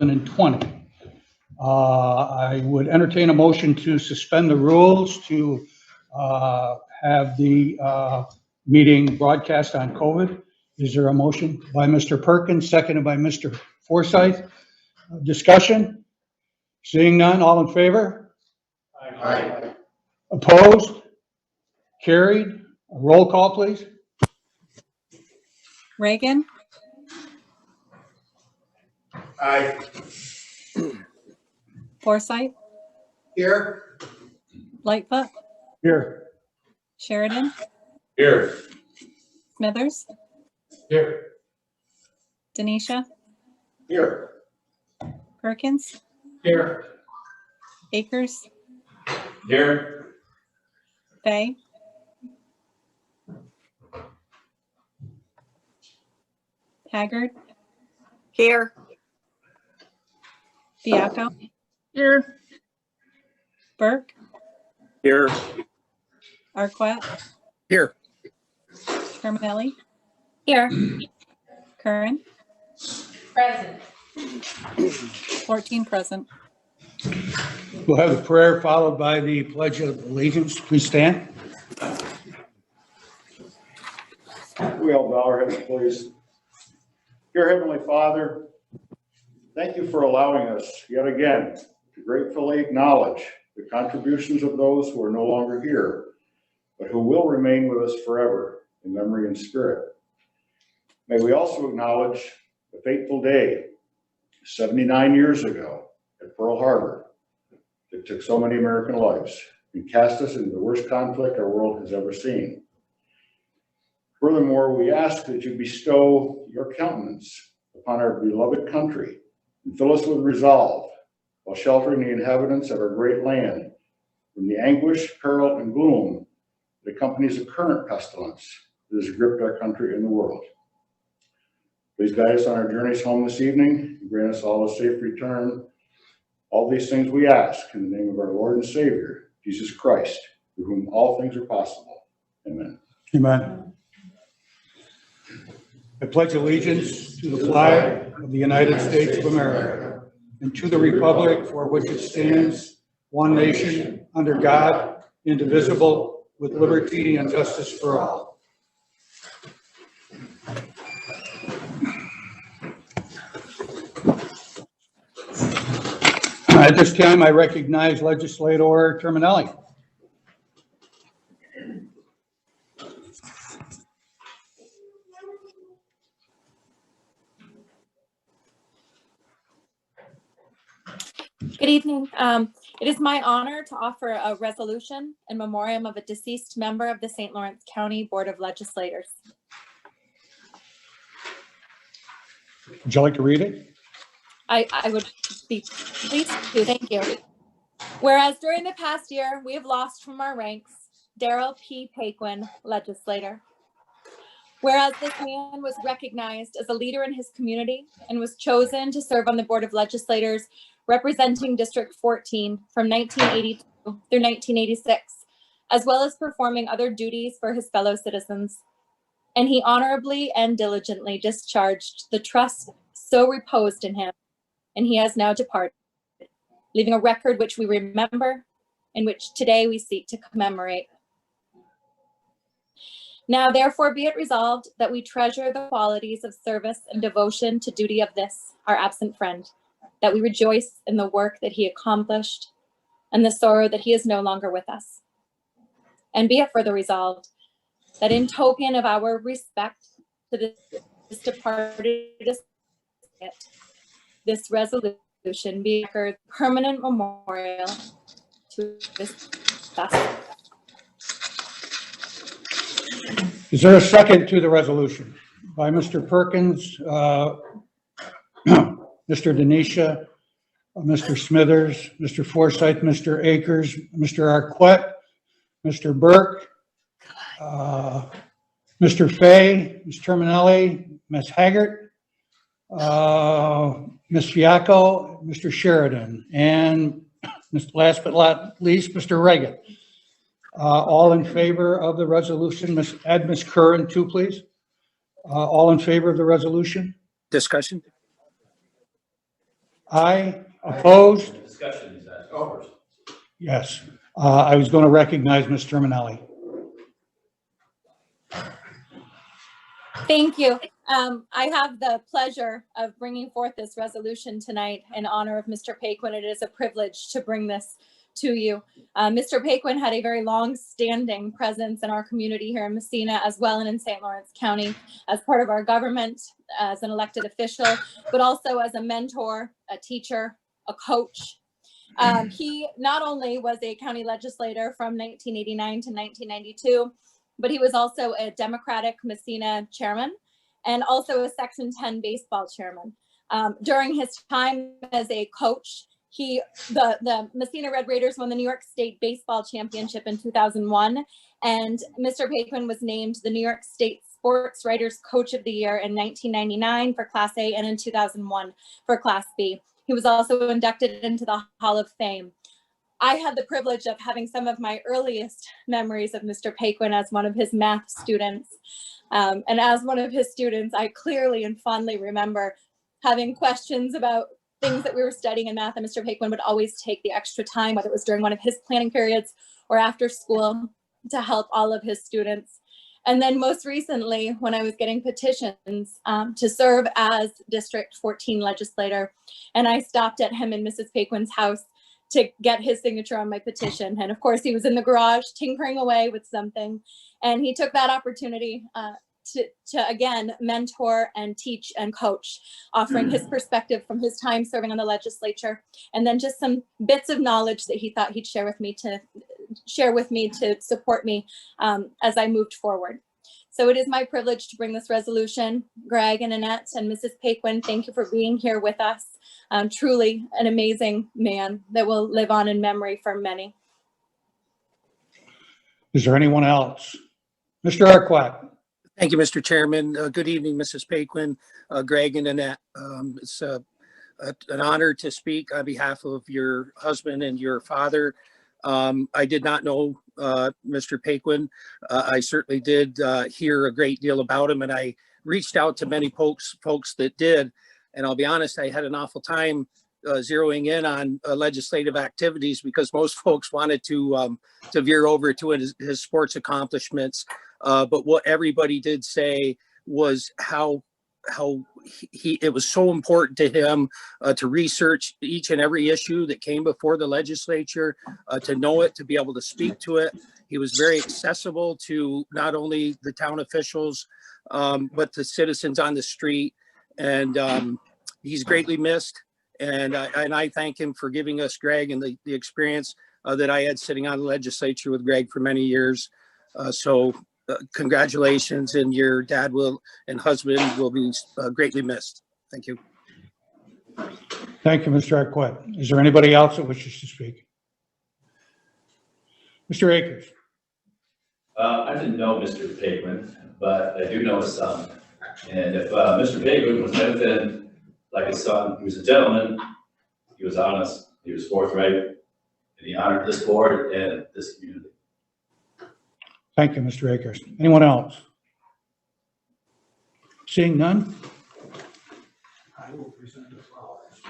2020. I would entertain a motion to suspend the rules to have the meeting broadcast on COVID. Is there a motion by Mr. Perkins, seconded by Mr. Forsyth? Discussion? Seeing none, all in favor? Aye. Opposed? Carried. A roll call, please. Reagan, Aye. Forsyth, Here. Lightfoot, Here. Sheridan, Here. Smithers, Here. Denisha, Here. Perkins, Here. Akers, Here. Fay, Haggard, Here. Diaco, Here. Burke, Here. Arquette, Here. Terminelli, Here. Curran, Present. 14 present. We'll have the prayer followed by the Pledge of Allegiance. Please stand. We all bow our heads, please. Dear Heavenly Father, thank you for allowing us yet again to gratefully acknowledge the contributions of those who are no longer here, but who will remain with us forever in memory and spirit. May we also acknowledge the fateful day 79 years ago at Pearl Harbor that took so many American lives and cast us into the worst conflict our world has ever seen. Furthermore, we ask that you bestow your countenance upon our beloved country and fill us with resolve while sheltering the inhabitants of our great land from the anguish, peril, and gloom that accompanies the current pestilence that has gripped our country and the world. Please guide us on our journeys home this evening and grant us all a safe return. All these things we ask in the name of our Lord and Savior, Jesus Christ, through whom all things are possible. Amen. Amen. I pledge allegiance to the flag of the United States of America and to the republic for which it stands, one nation, under God, indivisible, with liberty and justice for all. At this time, I recognize Legislator Terminelli. Good evening. It is my honor to offer a resolution in memoriam of a deceased member of the St. Lawrence County Board of Legislators. Would you like to read it? I would be pleased to. Thank you. Whereas during the past year, we have lost from our ranks Darrell P. Paquin, legislator. Whereas this man was recognized as a leader in his community and was chosen to serve on the Board of Legislators representing District 14 from 1982 through 1986, as well as performing other duties for his fellow citizens. And he honorably and diligently discharged the trust so reposed in him, and he has now departed, leaving a record which we remember and which today we seek to commemorate. Now, therefore, be it resolved that we treasure the qualities of service and devotion to duty of this, our absent friend, that we rejoice in the work that he accomplished and the sorrow that he is no longer with us. And be it further resolved that in token of our respect to this departed associate, this resolution be a permanent memorial to this vessel. Is there a second to the resolution? By Mr. Perkins, Mr. Denisha, Mr. Smithers, Mr. Forsyth, Mr. Akers, Mr. Arquette, Mr. Burke, Mr. Fay, Ms. Terminelli, Ms. Haggard, Ms. Fiacco, Mr. Sheridan, and last but not least, Mr. Reagan. All in favor of the resolution? Add Ms. Curran too, please. All in favor of the resolution? Discussion? Aye. Opposed? Discussion is that over. Yes. I was going to recognize Ms. Terminelli. Thank you. I have the pleasure of bringing forth this resolution tonight in honor of Mr. Paquin. It is a privilege to bring this to you. Mr. Paquin had a very long-standing presence in our community here in Messina, as well and in St. Lawrence County, as part of our government, as an elected official, but also as a mentor, a teacher, a coach. He not only was a county legislator from 1989 to 1992, but he was also a Democratic Messina chairman and also a Section 10 baseball chairman. During his time as a coach, the Messina Red Raiders won the New York State Baseball Championship in 2001, and Mr. Paquin was named the New York State Sports Writers Coach of the Year in 1999 for Class A and in 2001 for Class B. He was also inducted into the Hall of Fame. I had the privilege of having some of my earliest memories of Mr. Paquin as one of his math students. And as one of his students, I clearly and fondly remember having questions about things that we were studying in math, and Mr. Paquin would always take the extra time, whether it was during one of his planning periods or after school, to help all of his students. And then most recently, when I was getting petitions to serve as District 14 legislator, and I stopped at him and Mrs. Paquin's house to get his signature on my petition. And of course, he was in the garage tinkering away with something. And he took that opportunity to again, mentor and teach and coach, offering his perspective from his time serving on the legislature. And then just some bits of knowledge that he thought he'd share with me to support me as I moved forward. So it is my privilege to bring this resolution. Greg and Annette and Mrs. Paquin, thank you for being here with us. Truly an amazing man that will live on in memory for many. Is there anyone else? Mr. Arquette. Thank you, Mr. Chairman. Good evening, Mrs. Paquin, Greg and Annette. It's an honor to speak on behalf of your husband and your father. I did not know Mr. Paquin. I certainly did hear a great deal about him, and I reached out to many folks that did. And I'll be honest, I had an awful time zeroing in on legislative activities because most folks wanted to veer over to his sports accomplishments. But what everybody did say was how it was so important to him to research each and every issue that came before the legislature, to know it, to be able to speak to it. He was very accessible to not only the town officials, but the citizens on the street. And he's greatly missed. And I thank him for giving us Greg and the experience that I had sitting on the legislature with Greg for many years. So congratulations, and your dad and husband will be greatly missed. Thank you. Thank you, Mr. Arquette. Is there anybody else that wishes to speak? Mr. Akers. I didn't know Mr. Paquin, but I do know his son. And if Mr. Paquin was anything like his son, he was a gentleman, he was honest, he was forthright, and he honored this board and this community. Thank you, Mr. Akers. Anyone else? Seeing none? I will present the flowers.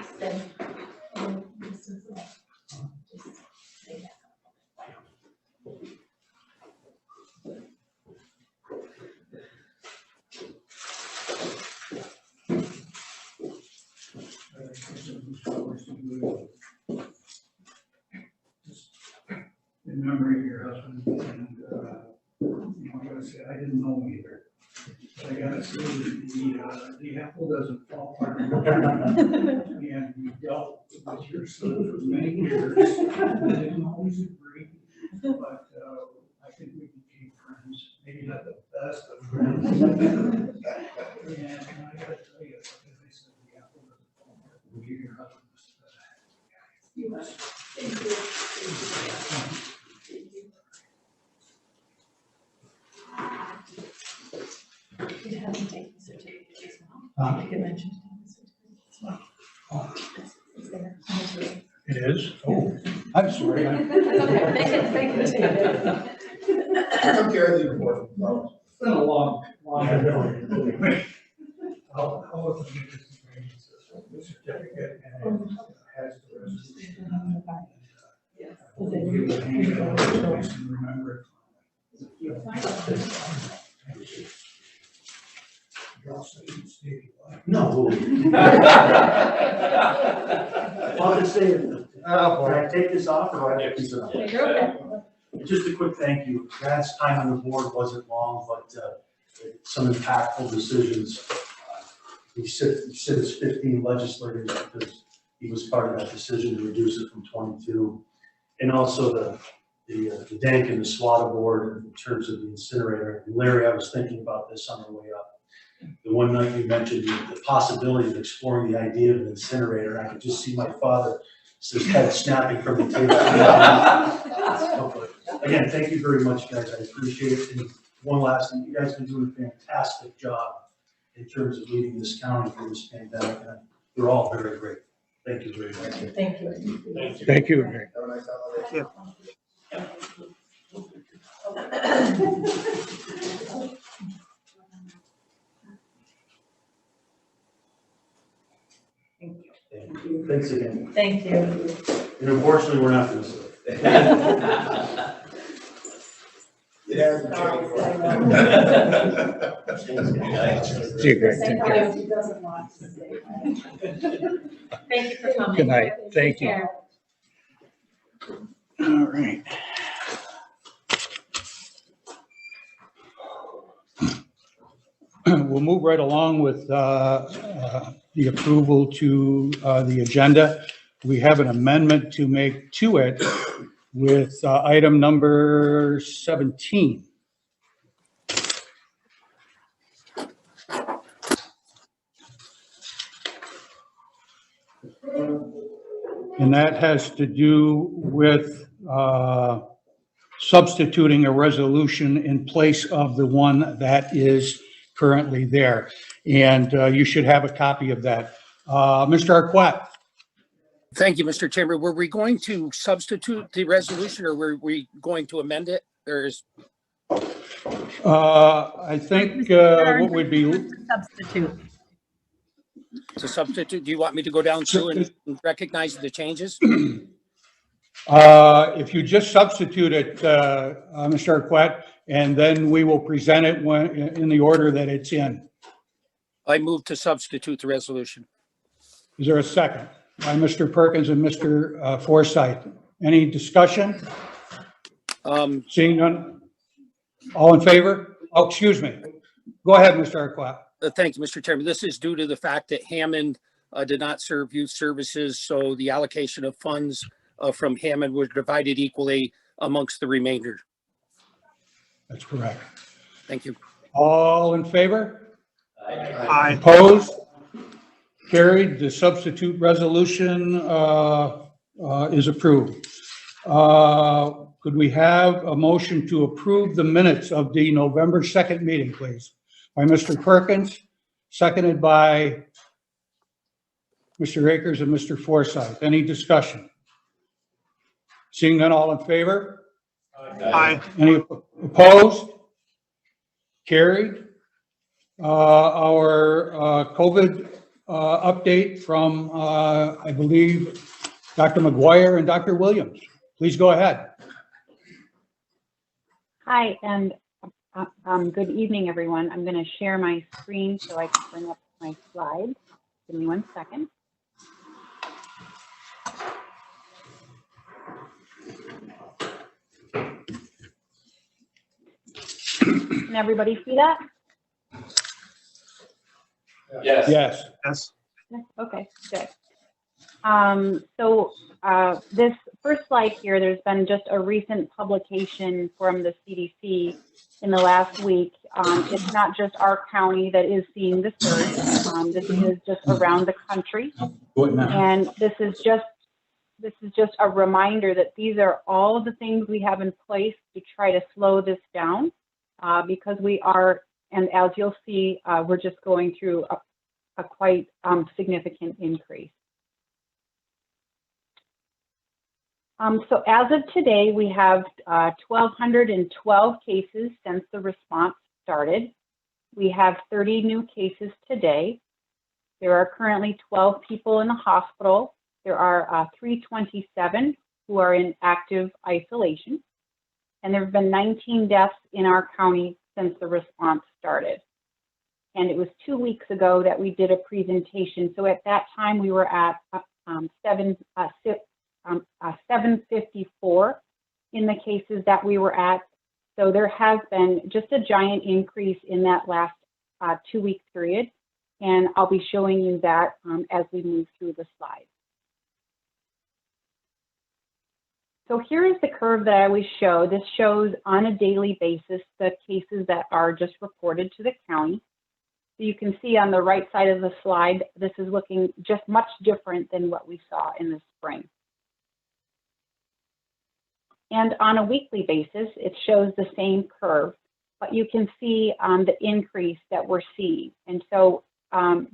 In memory of your husband, and I gotta say, I didn't know him either. But I gotta say, the apple doesn't fall far. And we dealt with your son for many years. I didn't always agree, but I think we became friends. Maybe not the best of friends. And I gotta tell you, as I said, the apple doesn't fall far. We'll give your husband this. Thank you. You haven't taken the certificate as well. You can mention the certificate as well. It's there. It is? Oh, I'm sorry. Thank you. I'm carrying the report. Well, it's been a long ago. How was the certificate and No. I'll just say, can I take this off or do I have to keep it on? You're okay. Just a quick thank you. Brad's time on the board wasn't long, but some impactful decisions. He sit as 15 legislators because he was part of that decision to reduce it from 22. And also the dank and the SWATA board in terms of the incinerator. And Larry, I was thinking about this on the way up. The one night you mentioned the possibility of exploring the idea of an incinerator, I could just see my father, his head snapping from the table. Again, thank you very much, guys. I appreciate it. And one last thing, you guys have been doing a fantastic job in terms of leading this county through this pandemic. And we're all very grateful. Thank you very much. Thank you. Thank you. Rick. Have a nice holiday. Thank you. Thanks again. Thank you. And unfortunately, we're not going to say. It hasn't See you, Greg. Take care. He doesn't want to say. Thank you for coming. Good night. Thank Take you. care. All right. We'll move right along with the approval to the agenda. We have an amendment to make to it with item number 17. And that has to do with substituting a resolution in place of the one that is currently there. And you should have a copy of that. Mr. Arquette. Thank you, Mr. Chairman. Were we going to substitute the resolution or were we going to amend it? Or is I think what would be Substitute. to substitute? Do you want me to go down through and recognize the changes? if you just substitute it, Mr. Arquette, and then we will present it when, in the order that it's in. I move to substitute the resolution. Is there a second? By Mr. Perkins and Mr. Forsythe. Any discussion? Seeing none? All in favor? Oh, excuse me. Go ahead, Mr. Arquette. Thank you, Mr. Chairman. This is due to the fact that Hammond did not serve youth services, so the allocation of funds from Hammond was divided equally amongst the remainder. That's correct. Thank you. All in favor? Aye. Opposed? Carried. The substitute resolution is approved. Could we have a motion to approve the minutes of the November 2nd meeting, please? By Mr. Perkins, seconded by Mr. Akers and Mr. Forsythe. Any discussion? Seeing none, all in favor? Aye. Any opposed? Carried. Our COVID update from, I believe, Dr. McGuire and Dr. Williams. Please go ahead. Hi, and good evening, everyone. I'm going to share my screen so I can bring up my slides. Give me 1 second. Can everybody see that? Yes. Yes. Yes. Okay, good. This first slide here, there's been just a recent publication from the CDC in the last week. It's not just our county that is seeing the surge. This is just around the country. And this is just a reminder that these are all the things we have in place to try to slow this down because we are, and as you'll see, we're just going through a quite significant increase. So as of today, we have 1,212 cases since the response started. We have 30 new cases today. There are currently 12 people in the hospital. There are 327 who are in active isolation. and there have been 19 deaths in our county since the response started. And it was 2 weeks ago that we did a presentation. So at that time, we were at 754 in the cases that we were at. So there has been just a giant increase in that last 2 week period. And I'll be showing you that as we move through the slides. So here is the curve that I always show. This shows on a daily basis the cases that are just reported to the county. So you can see on the right side of the slide, this is looking just much different than what we saw in the spring. And on a weekly basis, it shows the same curve, but you can see the increase that we're seeing. And so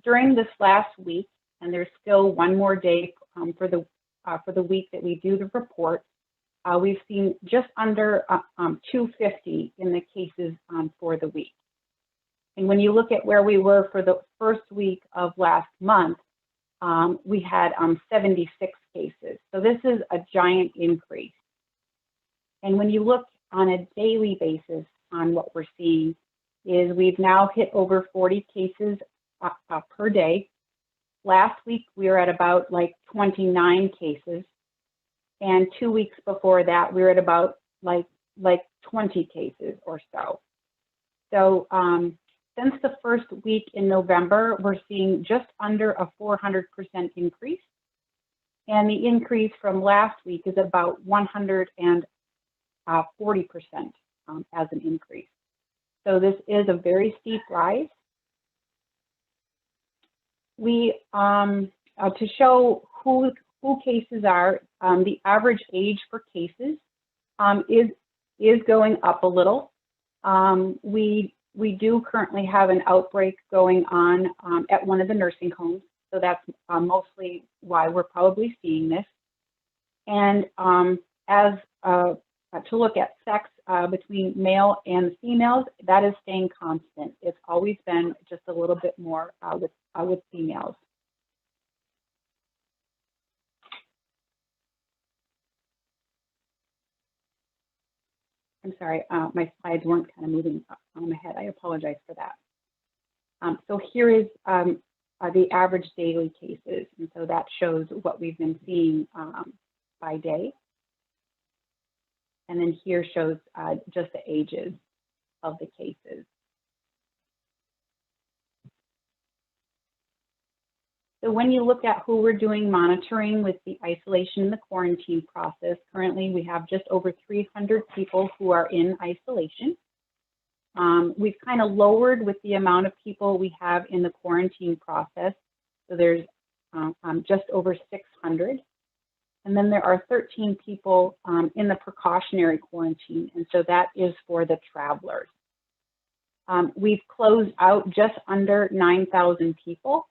during this last week, and there's still one more day for the week that we do the report, we've seen just under 250 in the cases for the week. And when you look at where we were for the first week of last month, we had 76 cases. So this is a giant increase. And when you look on a daily basis on what we're seeing is we've now hit over 40 cases per day. Last week, we were at about like 29 cases. And 2 weeks before that, we were at about like 20 cases or so. So since the first week in November, we're seeing just under a 400% increase. And the increase from last week is about 140% as an increase. So this is a very steep rise. We, to show who cases are, the average age for cases is going up a little. We do currently have an outbreak going on at one of the nursing homes. So that's mostly why we're probably seeing this. And as to look at sex between male and females, that is staying constant. It's always been just a little bit more with females. I'm sorry, my slides weren't kind of moving on my head. I apologize for that. So here is the average daily cases. And so that shows what we've been seeing by day. And then here shows just the ages of the cases. So when you look at who we're doing monitoring with the isolation and the quarantine process, currently we have just over 300 people who are in isolation. We've kind of lowered with the amount of people we have in the quarantine process. So there's just over 600. And then there are 13 people in the precautionary quarantine. And so that is for the travelers. We've closed out just under 9,000 people.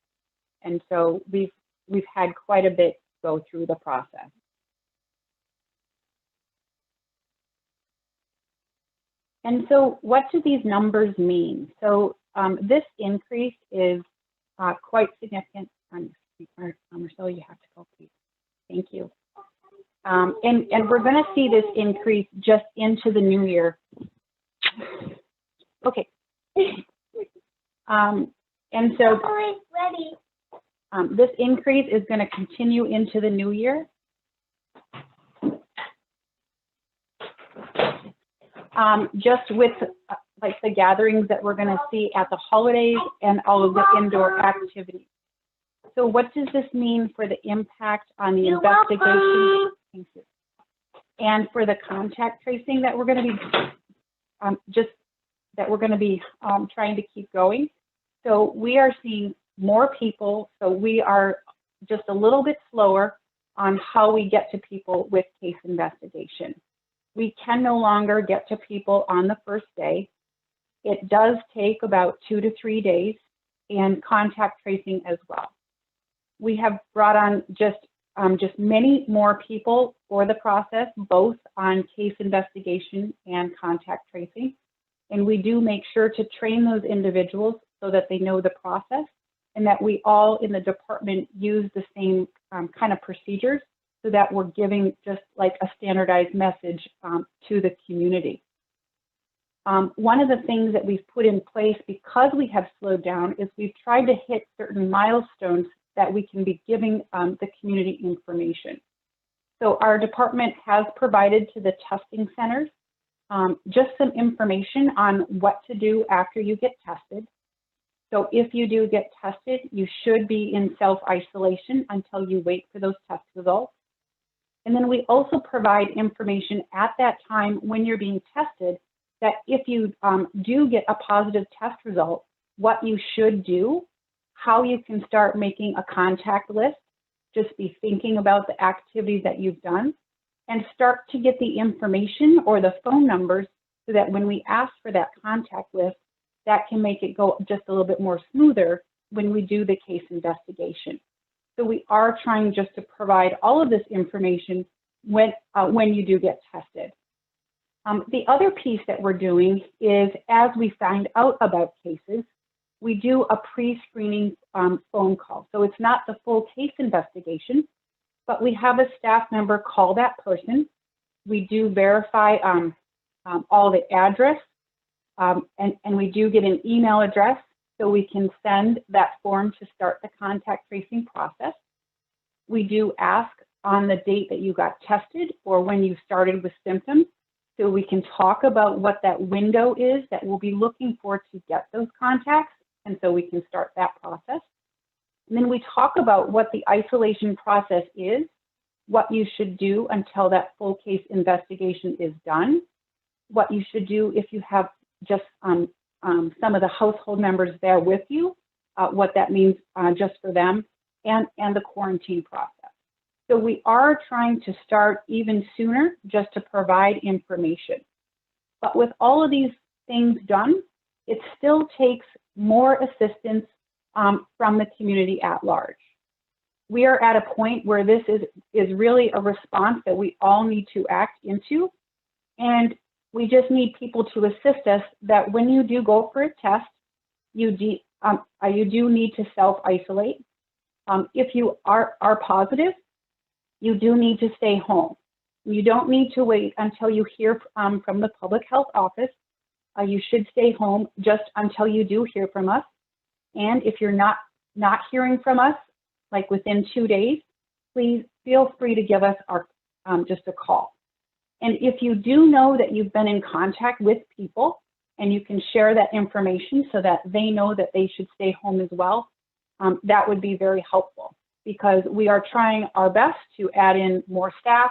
And so we've had quite a bit go through the process. And so what do these numbers mean? So this increase is quite significant. Marcel, you have to go, please. Thank you. And we're going to see this increase just into the new year. Okay. And so this increase is going to continue into the new year. Just with like the gatherings that we're going to see at the holidays and all of the indoor activities. So what does this mean for the impact on the investigation? Thank you. And for the contact tracing that we're going to be trying to keep going. So we are seeing more people. So we are just a little bit slower on how we get to people with case investigation. We can no longer get to people on the first day. It does take about 2 to 3 days, and contact tracing as well. We have brought on just many more people for the process, both on case investigation and contact tracing. And we do make sure to train those individuals so that they know the process and that we all in the department use the same kind of procedures so that we're giving just like a standardized message to the community. One of the things that we've put in place because we have slowed down is we've tried to hit certain milestones that we can be giving the community information. So our department has provided to the testing centers just some information on what to do after you get tested. So if you do get tested, you should be in self-isolation until you wait for those test results. And then we also provide information at that time when you're being tested that if you do get a positive test result, what you should do, how you can start making a contact list, just be thinking about the activities that you've done, and start to get the information or the phone numbers so that when we ask for that contact list, that can make it go just a little bit more smoother when we do the case investigation. So we are trying just to provide all of this information when you do get tested. The other piece that we're doing is as we find out about cases, we do a pre-screening phone call. So it's not the full case investigation, but we have a staff member call that person. We do verify all the address, and we do get an email address so we can send that form to start the contact tracing process. We do ask on the date that you got tested or when you started with symptoms, so we can talk about what that window is that we'll be looking for to get those contacts, and so we can start that process. And then we talk about what the isolation process is, what you should do until that full case investigation is done, what you should do if you have just some of the household members there with you, what that means just for them, and the quarantine process. So we are trying to start even sooner just to provide information. But with all of these things done, it still takes more assistance from the community at large. We are at a point where this is really a response that we all need to act into, and we just need people to assist us that when you do go for a test, you do need to self-isolate. If you are positive, you do need to stay home. You don't need to wait until you hear from the public health office. You should stay home just until you do hear from us. And if you're not hearing from us, like within 2 days, please feel free to give us just a call. And if you do know that you've been in contact with people and you can share that information so that they know that they should stay home as well, that would be very helpful, because we are trying our best to add in more staff,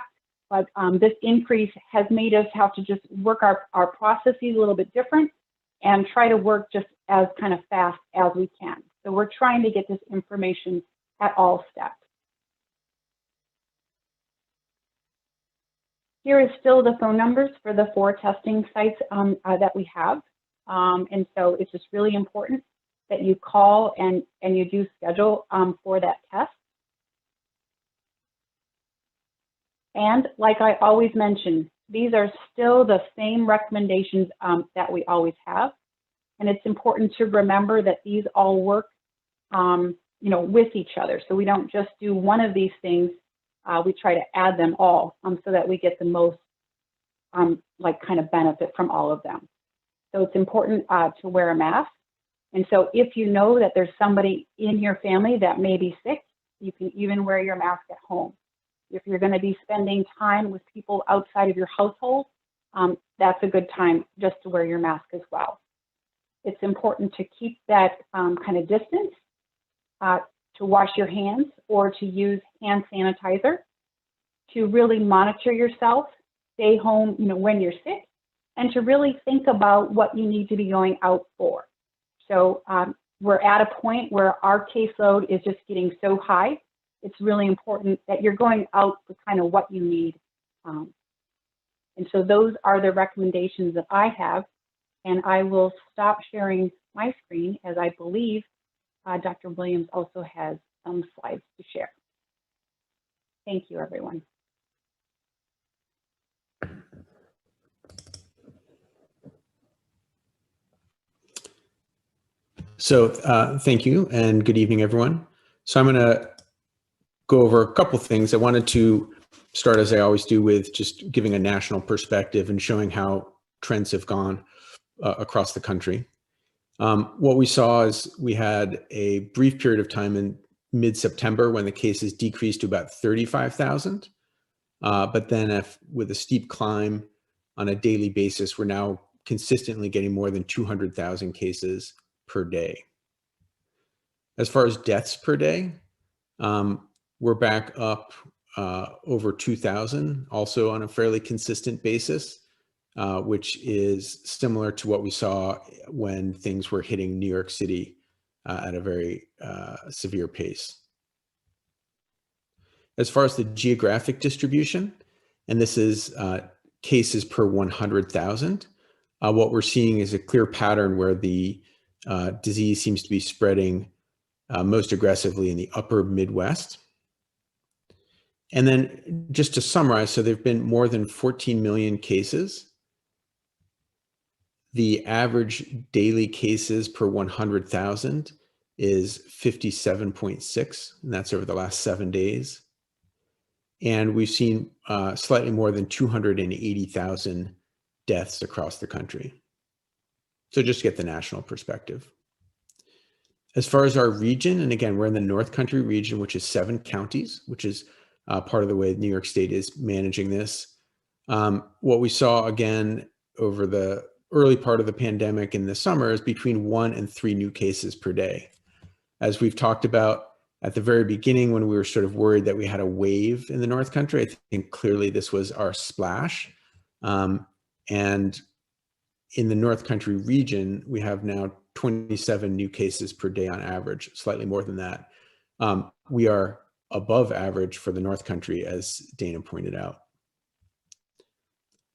but this increase has made us have to just work our processes a little bit different and try to work just as kind of fast as we can. So we're trying to get this information at all steps. Here is still the phone numbers for the 4 testing sites that we have. And so it's just really important that you call and you do schedule for that test. And like I always mention, these are still the same recommendations that we always have. And it's important to remember that these all work with each other. So we don't just do one of these things. We try to add them all so that we get the most kind of benefit from all of them. So it's important to wear a mask. And so if you know that there's somebody in your family that may be sick, you can even wear your mask at home. If you're going to be spending time with people outside of your household, that's a good time just to wear your mask as well. It's important to keep that kind of distance, to wash your hands or to use hand sanitizer, to really monitor yourself, stay home when you're sick, and to really think about what you need to be going out for. So we're at a point where our caseload is just getting so high. It's really important that you're going out for kind of what you need. And so those are the recommendations that I have. And I will stop sharing my screen, as I believe Dr. Williams also has some slides to share. Thank you, everyone. So thank you and good evening, everyone. So I'm going to go over a couple things. I wanted to start, as I always do, with just giving a national perspective and showing how trends have gone across the country. What we saw is we had a brief period of time in mid-September when the cases decreased to about 35,000. But then with a steep climb on a daily basis, we're now consistently getting more than 200,000 cases per day. As far as deaths per day, we're back up over 2,000, also on a fairly consistent basis, which is similar to what we saw when things were hitting New York City at a very severe pace. As far as the geographic distribution, and this is cases per 100,000, what we're seeing is a clear pattern where the disease seems to be spreading most aggressively in the upper Midwest. And then just to summarize, so there've been more than 14 million cases. The average daily cases per 100,000 is 57.6, and that's over the last 7 days. And we've seen slightly more than 280,000 deaths across the country. So just to get the national perspective. As far as our region, and again, we're in the North Country region, which is 7 counties, which is part of the way New York State is managing this. What we saw again over the early part of the pandemic in the summer is between 1 and 3 new cases per day. As we've talked about at the very beginning, when we were sort of worried that we had a wave in the North Country, I think clearly this was our splash. And in the North Country region, we have now 27 new cases per day on average, slightly more than that. We are above average for the North Country, as Dana pointed out.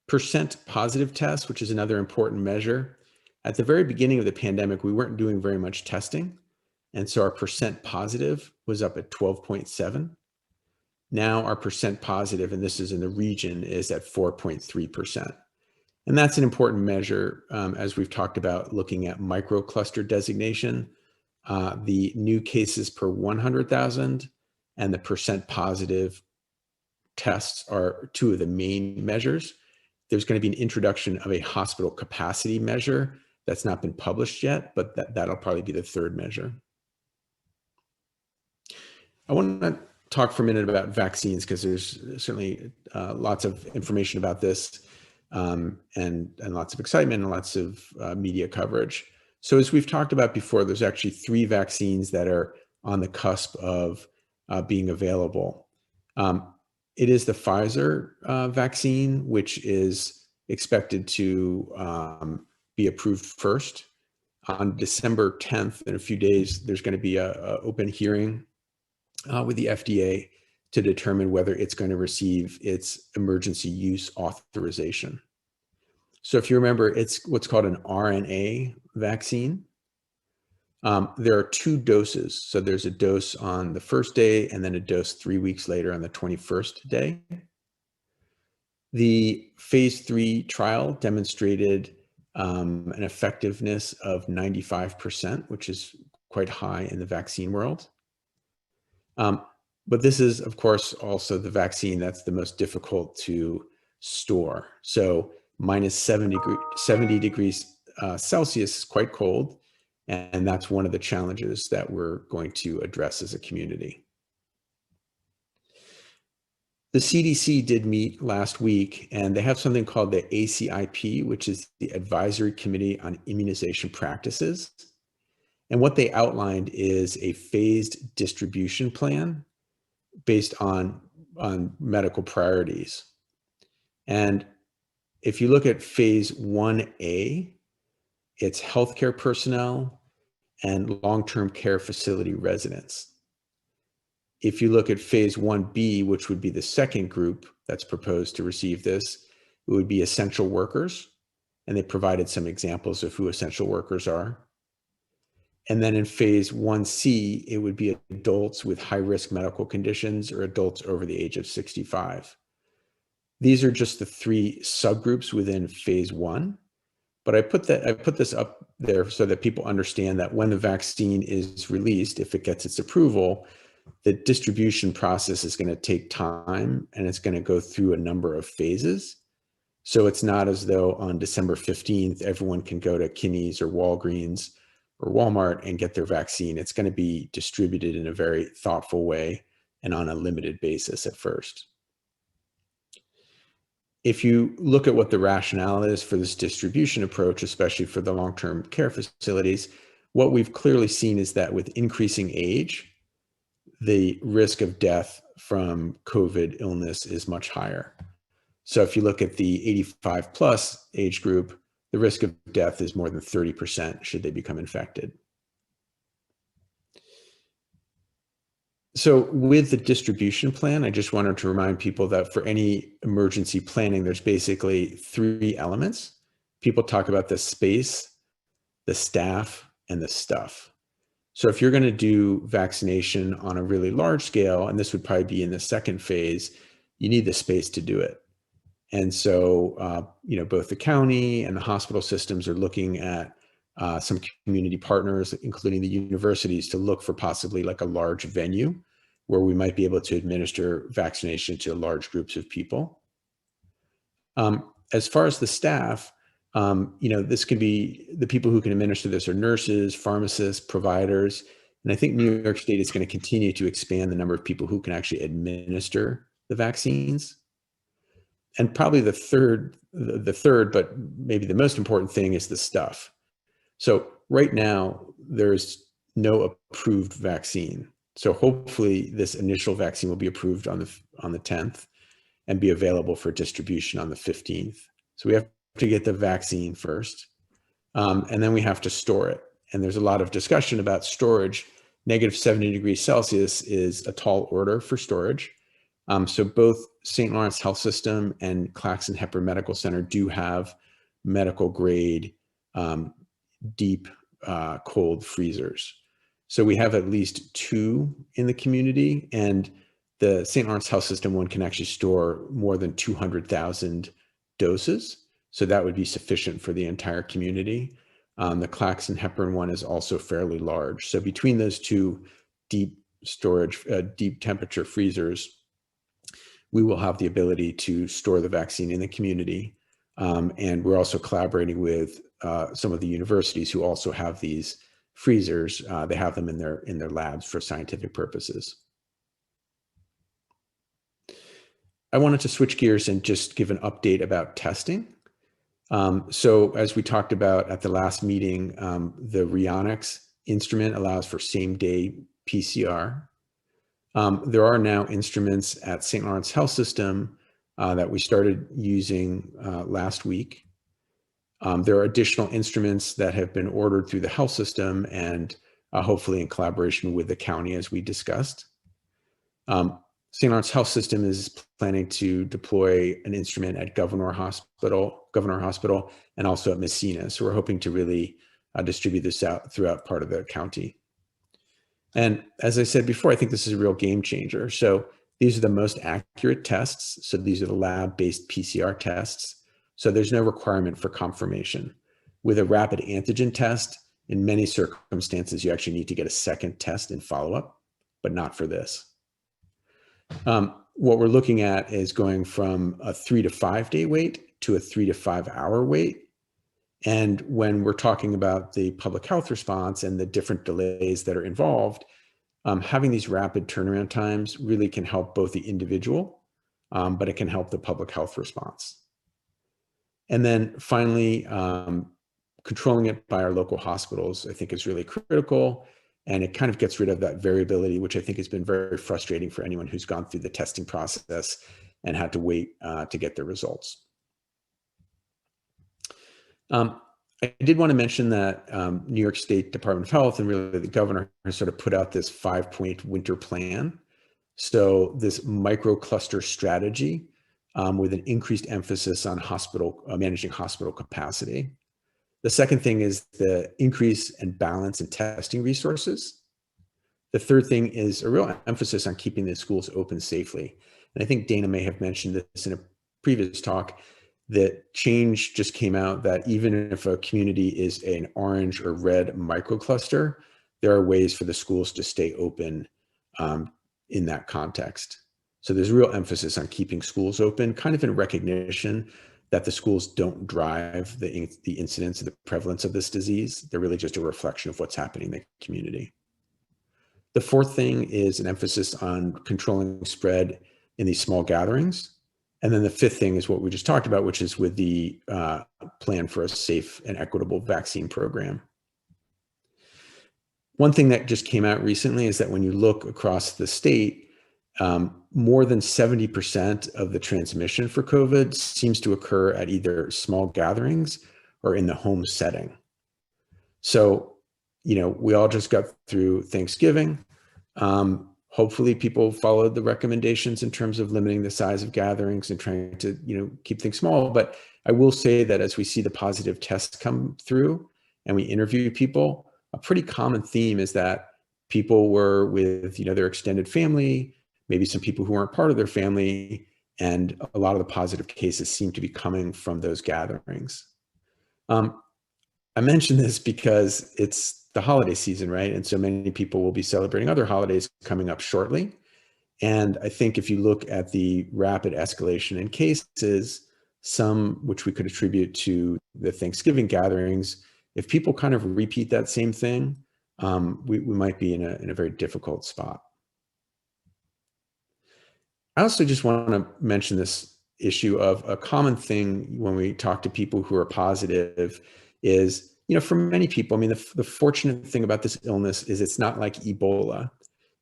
Percent positive tests, which is another important measure. At the very beginning of the pandemic, we weren't doing very much testing. And so our percent positive was up at 12.7. Now our percent positive, and this is in the region, is at 4.3%. And that's an important measure, as we've talked about, looking at microcluster designation. The new cases per 100,000 and the percent positive tests are 2 of the main measures. There's going to be an introduction of a hospital capacity measure that's not been published yet, but that'll probably be the 3rd measure. I want to talk for a minute about vaccines, because there's certainly lots of information about this and lots of excitement and lots of media coverage. So as we've talked about before, there's actually 3 vaccines that are on the cusp of being available. It is the Pfizer vaccine, which is expected to be approved first. On December 10th, in a few days, there's going to be an open hearing with the FDA to determine whether it's going to receive its emergency use authorization. So if you remember, it's what's called an RNA vaccine. There are 2 doses. So there's a dose on the first day and then a dose 3 weeks later on the 21st day. The phase 3 trial demonstrated an effectiveness of 95%, which is quite high in the vaccine world. But this is, of course, also the vaccine that's the most difficult to store. So minus 70 degrees Celsius is quite cold. And that's one of the challenges that we're going to address as a community. The CDC did meet last week, and they have something called the ACIP, which is the Advisory Committee on Immunization Practices. And what they outlined is a phased distribution plan based on medical priorities. And if you look at phase 1A, it's healthcare personnel and long-term care facility residents. If you look at phase 1B, which would be the second group that's proposed to receive this, it would be essential workers. And they provided some examples of who essential workers are. And then in phase 1C, it would be adults with high-risk medical conditions or adults over the age of 65. These are just the 3 subgroups within phase 1. But I put this up there so that people understand that when the vaccine is released, if it gets its approval, the distribution process is going to take time, and it's going to go through a number of phases. So it's not as though on December 15th, everyone can go to Kinney's or Walgreens or Walmart and get their vaccine. It's going to be distributed in a very thoughtful way and on a limited basis at first. If you look at what the rationale is for this distribution approach, especially for the long-term care facilities, what we've clearly seen is that with increasing age, the risk of death from COVID illness is much higher. So if you look at the 85 plus age group, the risk of death is more than 30% should they become infected. So with the distribution plan, I just wanted to remind people that for any emergency planning, there's basically 3 elements. People talk about the space, the staff, and the stuff. So if you're going to do vaccination on a really large scale, and this would probably be in the second phase, you need the space to do it. And so, both the county and the hospital systems are looking at some community partners, including the universities, to look for possibly like a large venue where we might be able to administer vaccination to large groups of people. As far as the staff, this could be the people who can administer this are nurses, pharmacists, providers. And I think New York State is going to continue to expand the number of people who can actually administer the vaccines. And probably the third, but maybe the most important thing is the stuff. So right now, there's no approved vaccine. So hopefully this initial vaccine will be approved on the 10th and be available for distribution on the 15th. So we have to get the vaccine first, and then we have to store it. And there's a lot of discussion about storage. -70 degrees Celsius is a tall order for storage. So both St. Lawrence Health System and Claxon Hepburn Medical Center do have medical grade deep cold freezers. So we have at least 2 in the community, and the St. Lawrence Health System one can actually store more than 200,000 doses. So that would be sufficient for the entire community. The Claxon Hepburn one is also fairly large. So between those 2 deep storage, deep temperature freezers, we will have the ability to store the vaccine in the community. And we're also collaborating with some of the universities who also have these freezers. They have them in their labs for scientific purposes. I wanted to switch gears and just give an update about testing. So as we talked about at the last meeting, the Rionix instrument allows for same-day PCR. There are now instruments at St. Lawrence Health System that we started using last week. There are additional instruments that have been ordered through the health system and hopefully in collaboration with the county, as we discussed. St. Lawrence Health System is planning to deploy an instrument at Governor Hospital, and also at Messina. So we're hoping to really distribute this out throughout part of the county. And as I said before, I think this is a real game changer. So these are the most accurate tests. So these are the lab-based PCR tests. So there's no requirement for confirmation. With a rapid antigen test, in many circumstances, you actually need to get a second test in follow-up, but not for this. What we're looking at is going from a 3 to 5 day wait to a 3 to 5 hour wait. And when we're talking about the public health response and the different delays that are involved, having these rapid turnaround times really can help both the individual, but it can help the public health response. And then finally, controlling it by our local hospitals, I think is really critical. And it kind of gets rid of that variability, which I think has been very frustrating for anyone who's gone through the testing process and had to wait to get their results. I did want to mention that New York State Department of Health and really the governor has sort of put out this 5-point winter plan. So this micro-cluster strategy with an increased emphasis on managing hospital capacity. The second thing is the increase and balance in testing resources. The third thing is a real emphasis on keeping the schools open safely. And I think Dana may have mentioned this in a previous talk, that change just came out that even if a community is an orange or red microcluster, there are ways for the schools to stay open in that context. So there's real emphasis on keeping schools open, kind of in recognition that the schools don't drive the incidence or the prevalence of this disease. They're really just a reflection of what's happening in the community. The fourth thing is an emphasis on controlling spread in these small gatherings. And then the fifth thing is what we just talked about, which is with the plan for a safe and equitable vaccine program. One thing that just came out recently is that when you look across the state, more than 70% of the transmission for COVID seems to occur at either small gatherings or in the home setting. So, we all just got through Thanksgiving. Hopefully people followed the recommendations in terms of limiting the size of gatherings and trying to, keep things small. But I will say that as we see the positive tests come through and we interview people, a pretty common theme is that people were with, their extended family, maybe some people who weren't part of their family, and a lot of the positive cases seem to be coming from those gatherings. I mention this because it's the holiday season, right? And so many people will be celebrating other holidays coming up shortly. And I think if you look at the rapid escalation in cases, some which we could attribute to the Thanksgiving gatherings, if people kind of repeat that same thing, we might be in a very difficult spot. I also just want to mention this issue of a common thing when we talk to people who are positive is, for many people, I mean, the fortunate thing about this illness is it's not like Ebola.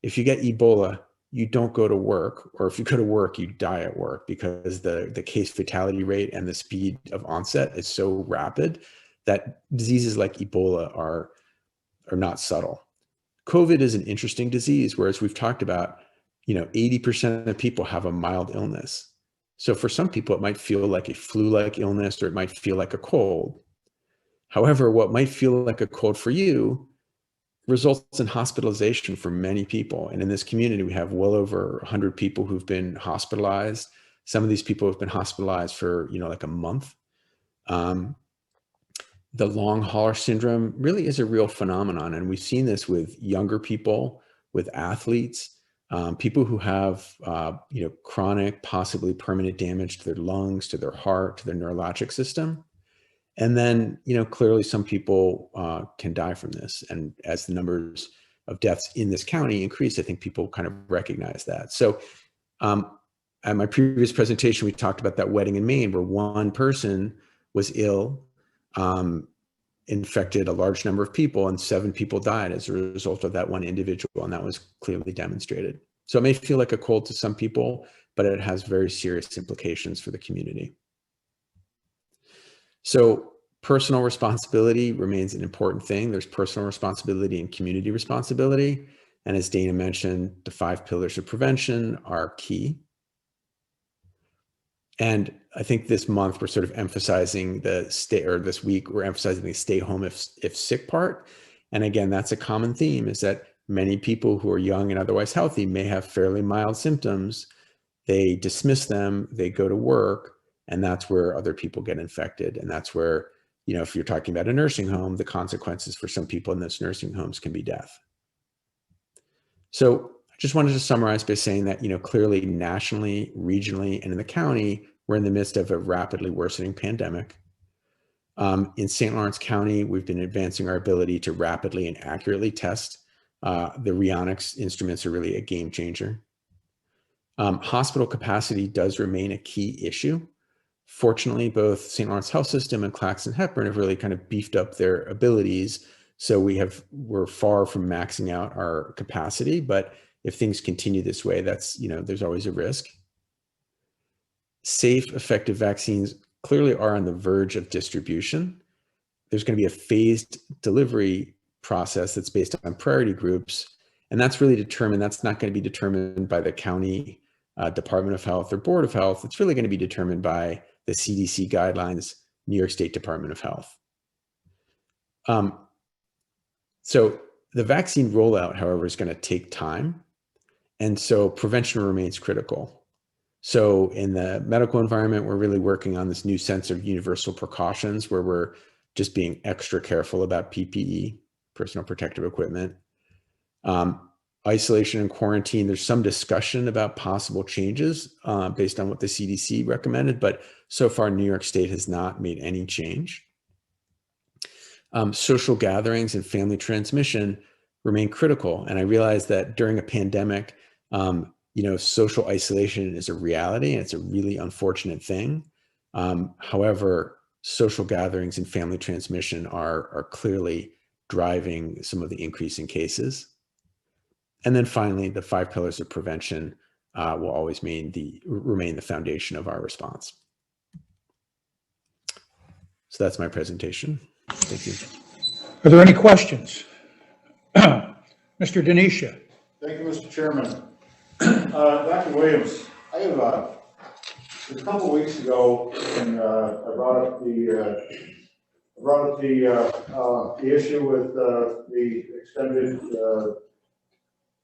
If you get Ebola, you don't go to work, or if you go to work, you die at work, because the case fatality rate and the speed of onset is so rapid that diseases like Ebola are not subtle. COVID is an interesting disease, whereas we've talked about, 80% of people have a mild illness. So for some people, it might feel like a flu-like illness, or it might feel like a cold. However, what might feel like a cold for you results in hospitalization for many people. And in this community, we have well over 100 people who've been hospitalized. Some of these people have been hospitalized for, like a month. The long hauler syndrome really is a real phenomenon. And we've seen this with younger people, with athletes, people who have, chronic, possibly permanent damage to their lungs, to their heart, to their neurologic system. And then, clearly some people can die from this. And as the numbers of deaths in this county increase, I think people kind of recognize that. So at my previous presentation, we talked about that wedding in Maine where one person was ill, infected a large number of people, and 7 people died as a result of that one individual. And that was clearly demonstrated. So it may feel like a cold to some people, but it has very serious implications for the community. So personal responsibility remains an important thing. There's personal responsibility and community responsibility. And as Dana mentioned, the 5 pillars of prevention are key. And I think this month we're sort of emphasizing this week, we're emphasizing the stay home if sick part. And again, that's a common theme, is that many people who are young and otherwise healthy may have fairly mild symptoms. They dismiss them, they go to work, and that's where other people get infected. And that's where, if you're talking about a nursing home, the consequences for some people in those nursing homes can be death. So I just wanted to summarize by saying that, clearly nationally, regionally, and in the county, we're in the midst of a rapidly worsening pandemic. In St. Lawrence County, we've been advancing our ability to rapidly and accurately test. The Rheonics instruments are really a game changer. Hospital capacity does remain a key issue. Fortunately, both St. Lawrence Health System and Claxton Hepburn have really kind of beefed up their abilities. So we're far from maxing out our capacity, but if things continue this way, that's, there's always a risk. Safe, effective vaccines clearly are on the verge of distribution. There's going to be a phased delivery process that's based on priority groups. And that's really determined, that's not going to be determined by the county Department of Health or Board of Health. It's really going to be determined by the CDC guidelines, New York State Department of Health. So the vaccine rollout, however, is going to take time. And so prevention remains critical. So in the medical environment, we're really working on this new sense of universal precautions where we're just being extra careful about PPE, personal protective equipment. isolation and quarantine, there's some discussion about possible changes based on what the CDC recommended, but so far New York State has not made any change. Social gatherings and family transmission remain critical. And I realize that during a pandemic, social isolation is a reality and it's a really unfortunate thing. However, social gatherings and family transmission are clearly driving some of the increase in cases. And then finally, the 5 pillars of prevention will always remain the foundation of our response. So that's my presentation. Thank you. Are there any questions? Mr. Denisha. Thank you, Mr. Chairman. Dr. Williams, I have a couple weeks ago, and I brought up the issue with the extended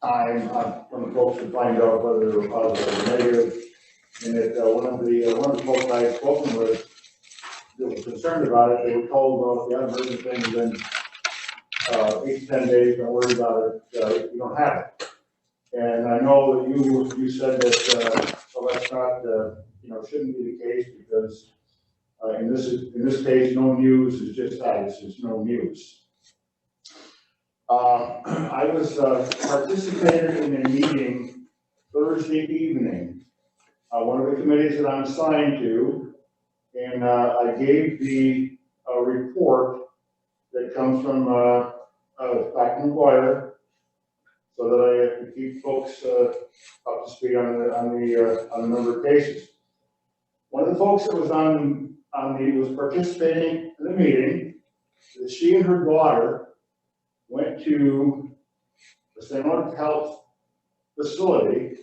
time when the folks would find out whether they were positive or negative, and that one of the folks I had spoken with that was concerned about it, they were told, well, if you haven't heard anything within 8 to 10 days, don't worry about it, you don't have it. And I know that you said that so that's not shouldn't be the case, because in this case, no news is just that, it's no news. I was participated in a meeting Thursday evening, one of the committees that I'm assigned to, and I gave the report that comes from Dr. McGuire, so that I could keep folks up to speed on the number of cases. One of the folks that was was participating in the meeting, that she and her daughter went to the St. Lawrence Health facility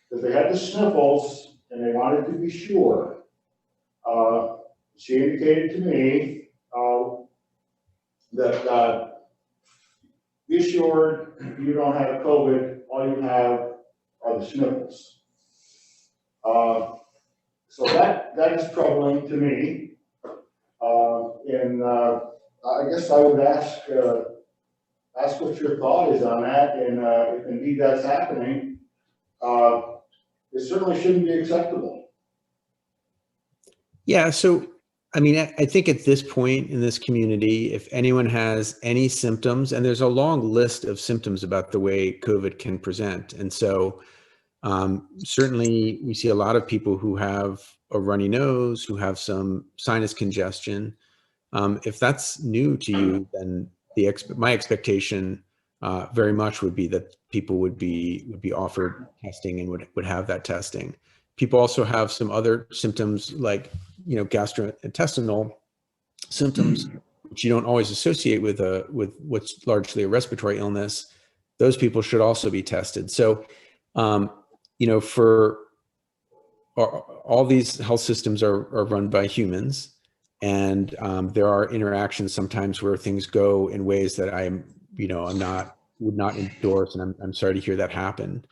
because they had the sniffles and they wanted to be sure. She indicated to me that be assured you don't have COVID, all you have are the sniffles. So that is troubling to me. And I guess I would ask what your thought is on that, and if indeed that's happening, it certainly shouldn't be acceptable. Yeah, so I mean, I think at this point in this community, if anyone has any symptoms, and there's a long list of symptoms about the way COVID can present. And so certainly we see a lot of people who have a runny nose, who have some sinus congestion. If that's new to you, then my expectation very much would be that people would be offered testing and would have that testing. People also have some other symptoms like, gastrointestinal symptoms, which you don't always associate with what's largely a respiratory illness. Those people should also be tested. So, for all these health systems are run by humans, and there are interactions sometimes where things go in ways that would not endorse, and I'm sorry to hear that happen.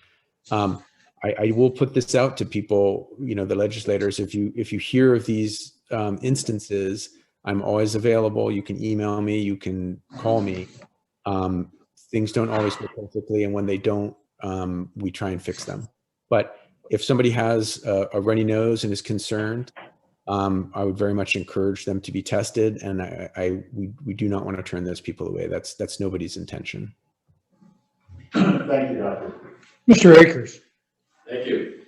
I will put this out to people, the legislators. If you hear of these instances, I'm always available. You can email me, you can call me. Things don't always go perfectly, and when they don't, we try and fix them. But if somebody has a runny nose and is concerned, I would very much encourage them to be tested, and we do not want to turn those people away. That's nobody's intention. Thank you, Doctor. Mr. Akers. Thank you.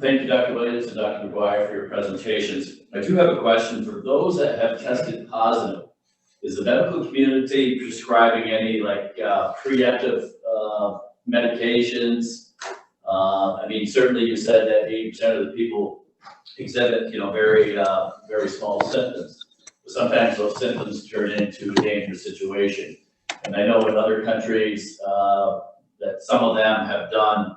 Thank you, Dr. Williams and Dr. McGuire, for your presentations. I do have a question. For those that have tested positive, is the medical community prescribing any preemptive medications? Certainly you said that 80% of the people exhibit, very small symptoms. But sometimes those symptoms turn into a dangerous situation. And I know in other countries that some of them have done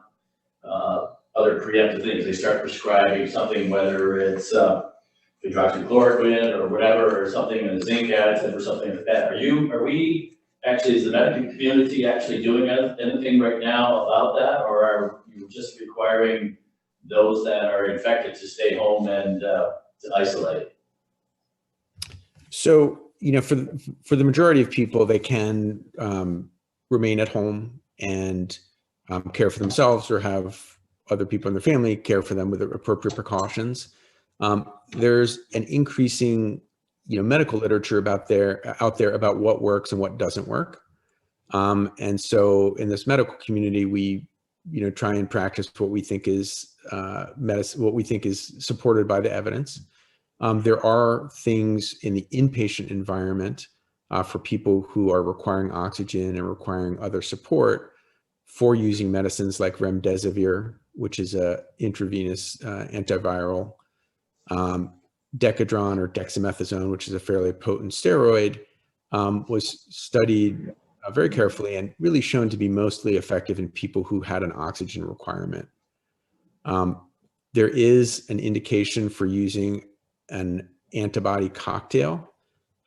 other preemptive things. They start prescribing something, whether it's hydroxychloroquine or whatever, or something in a zinc additive or something like that. Is the medical community actually doing anything right now about that, or are you just requiring those that are infected to stay home and to isolate? So, for the majority of people, they can remain at home and care for themselves or have other people in their family care for them with appropriate precautions. There's an increasing, medical literature out there about what works and what doesn't work. And so in this medical community, we, try and practice what we think is medicine, what we think is supported by the evidence. There are things in the inpatient environment for people who are requiring oxygen and requiring other support for using medicines like remdesivir, which is a intravenous antiviral, Decadron or dexamethasone, which is a fairly potent steroid, was studied very carefully and really shown to be mostly effective in people who had an oxygen requirement. There is an indication for using an antibody cocktail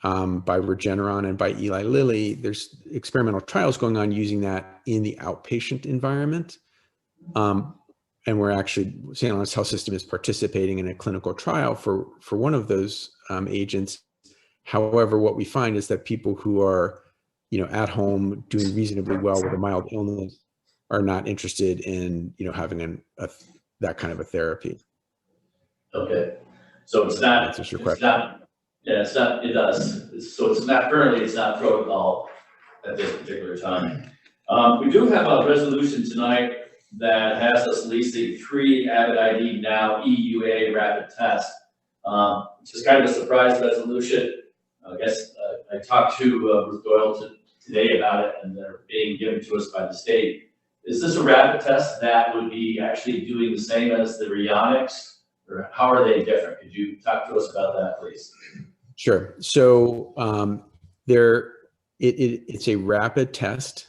by Regeneron and by Eli Lilly. There's experimental trials going on using that in the outpatient environment. And we're actually, St. Lawrence Health System is participating in a clinical trial for one of those agents. However, what we find is that people who are, at home doing reasonably well with a mild illness are not interested in, having that kind of a therapy. Okay, so it's not, Answers your it's question. not, yeah, it's not, it does. So it's not currently, it's not protocol at this particular time. We do have a resolution tonight that has us leasing 3 Abbott ID Now EUA rapid tests. It's just kind of a surprise resolution. I guess I talked to Ruth Doyle today about it, and they're being given to us by the state. Is this a rapid test that would be actually doing the same as the Rionics, or how are they different? Could you talk to us about that, please? Sure. So it's a rapid test.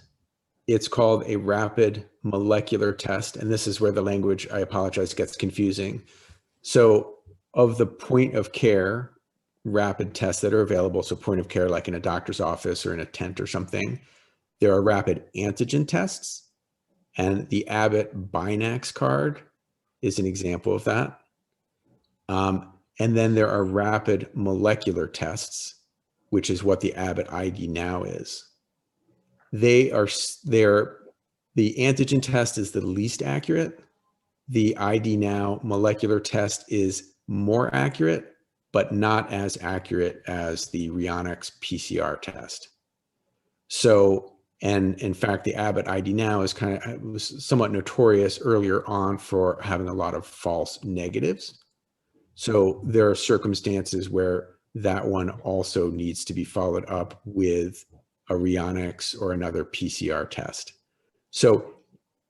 It's called a rapid molecular test. And this is where the language, I apologize, gets confusing. So of the point of care rapid tests that are available, so point of care like in a doctor's office or in a tent or something, there are rapid antigen tests. And the Abbott Binax card is an example of that. And then there are rapid molecular tests, which is what the Abbott ID Now is. The antigen test is the least accurate. The ID Now molecular test is more accurate, but not as accurate as the Rionics PCR test. So, and in fact, the Abbott ID Now was somewhat notorious earlier on for having a lot of false negatives. So there are circumstances where that one also needs to be followed up with a Rionics or another PCR test. So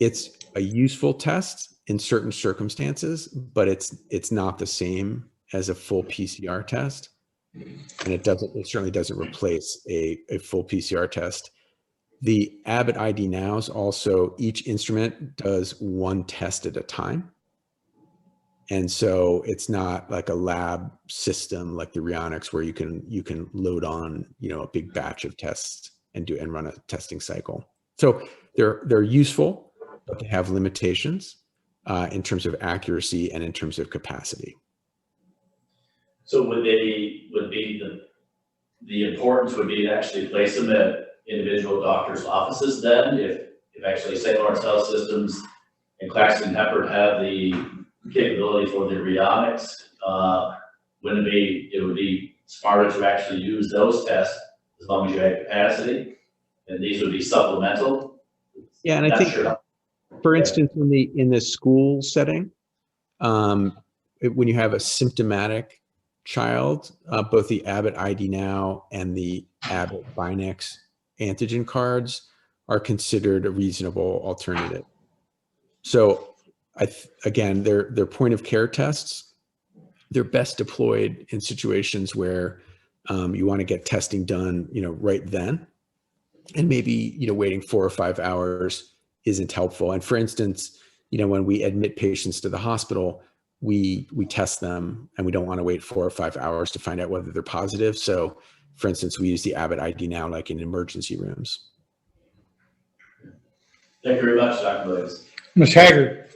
it's a useful test in certain circumstances, but it's not the same as a full PCR test. And it certainly doesn't replace a full PCR test. The Abbott ID Nows also, each instrument does one test at a time. And so it's not like a lab system like the Rionics where you can load on, a big batch of tests and run a testing cycle. So they're useful, but they have limitations in terms of accuracy and in terms of capacity. So would be the importance would be to actually place them at individual doctors' offices then, if actually St. Lawrence Health Systems and Claxton Hepburn have the capability for the Rionics, it would be smarter to actually use those tests as long as you had capacity, and these would be supplemental? Yeah, and I think, for instance, in the school setting, when you have a symptomatic child, both the Abbott ID Now and the Abbott Binax antigen cards are considered a reasonable alternative. So again, they're point of care tests. They're best deployed in situations where you want to get testing done, right then. And maybe, waiting 4 or 5 hours isn't helpful. And for instance, when we admit patients to the hospital, we test them and we don't want to wait 4 or 5 hours to find out whether they're positive. So for instance, we use the Abbott ID Now like in emergency rooms. Thank you very much, Dr. Williams. Ms. Haggard.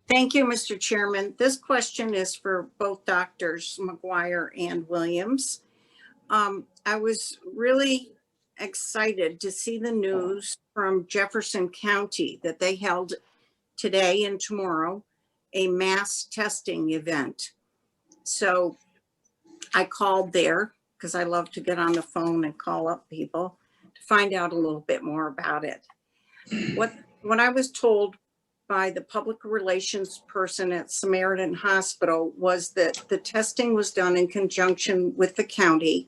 Thank you, Mr. Chairman. This question is for both Doctors McGuire and Williams. I was really excited to see the news from Jefferson County that they held today and tomorrow a mass testing event. So I called there because I love to get on the phone and call up people to find out a little bit more about it. What I was told by the public relations person at Samaritan Hospital was that the testing was done in conjunction with the county.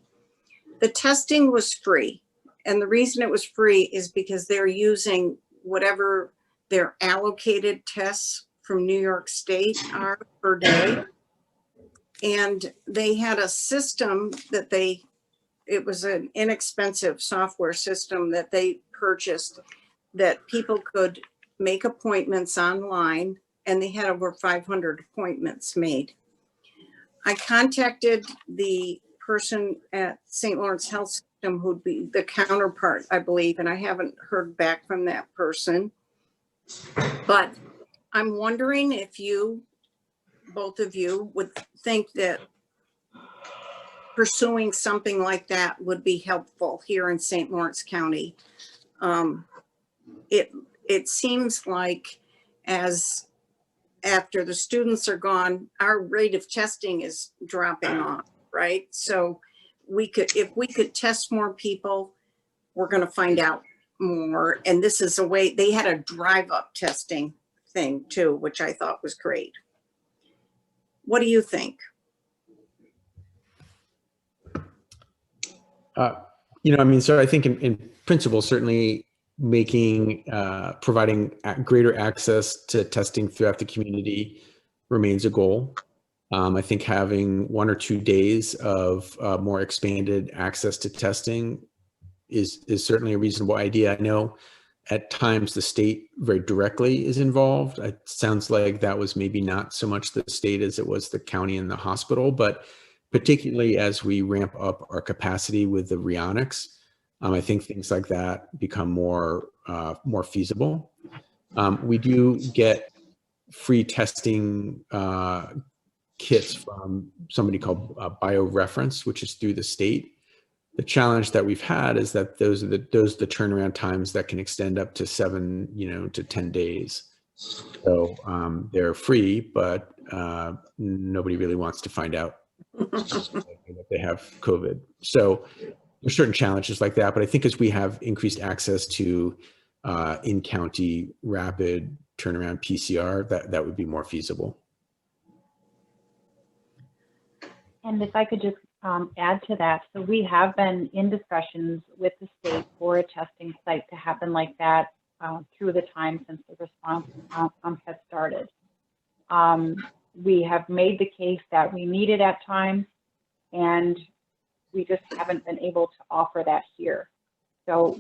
The testing was free. And the reason it was free is because they're using whatever their allocated tests from New York State are per day. And they had a system that it was an inexpensive software system that they purchased that people could make appointments online, and they had over 500 appointments made. I contacted the person at St. Lawrence Health System who'd be the counterpart, I believe, and I haven't heard back from that person. But I'm wondering if both of you would think that pursuing something like that would be helpful here in St. Lawrence County. It seems like as after the students are gone, our rate of testing is dropping off, right? So if we could test more people, we're going to find out more. And this is a way, they had a drive-up testing thing too, which I thought was great. What do you think? So I think in principle, certainly providing greater access to testing throughout the community remains a goal. I think having 1 or 2 days of more expanded access to testing is certainly a reasonable idea. I know at times the state very directly is involved. It sounds like that was maybe not so much the state as it was the county and the hospital, but particularly as we ramp up our capacity with the Rionics, I think things like that become more feasible. We do get free testing kits from somebody called BioReference, which is through the state. The challenge that we've had is that those are the turnaround times that can extend up to 7 to 10 days. So they're free, but nobody really wants to find out that they have COVID. So there's certain challenges like that, but I think as we have increased access to in-county rapid turnaround PCR, that would be more feasible. And if I could just add to that, so we have been in discussions with the state for a testing site to happen like that through the time since the response has started. We have made the case that we need it at times, and we just haven't been able to offer that here. So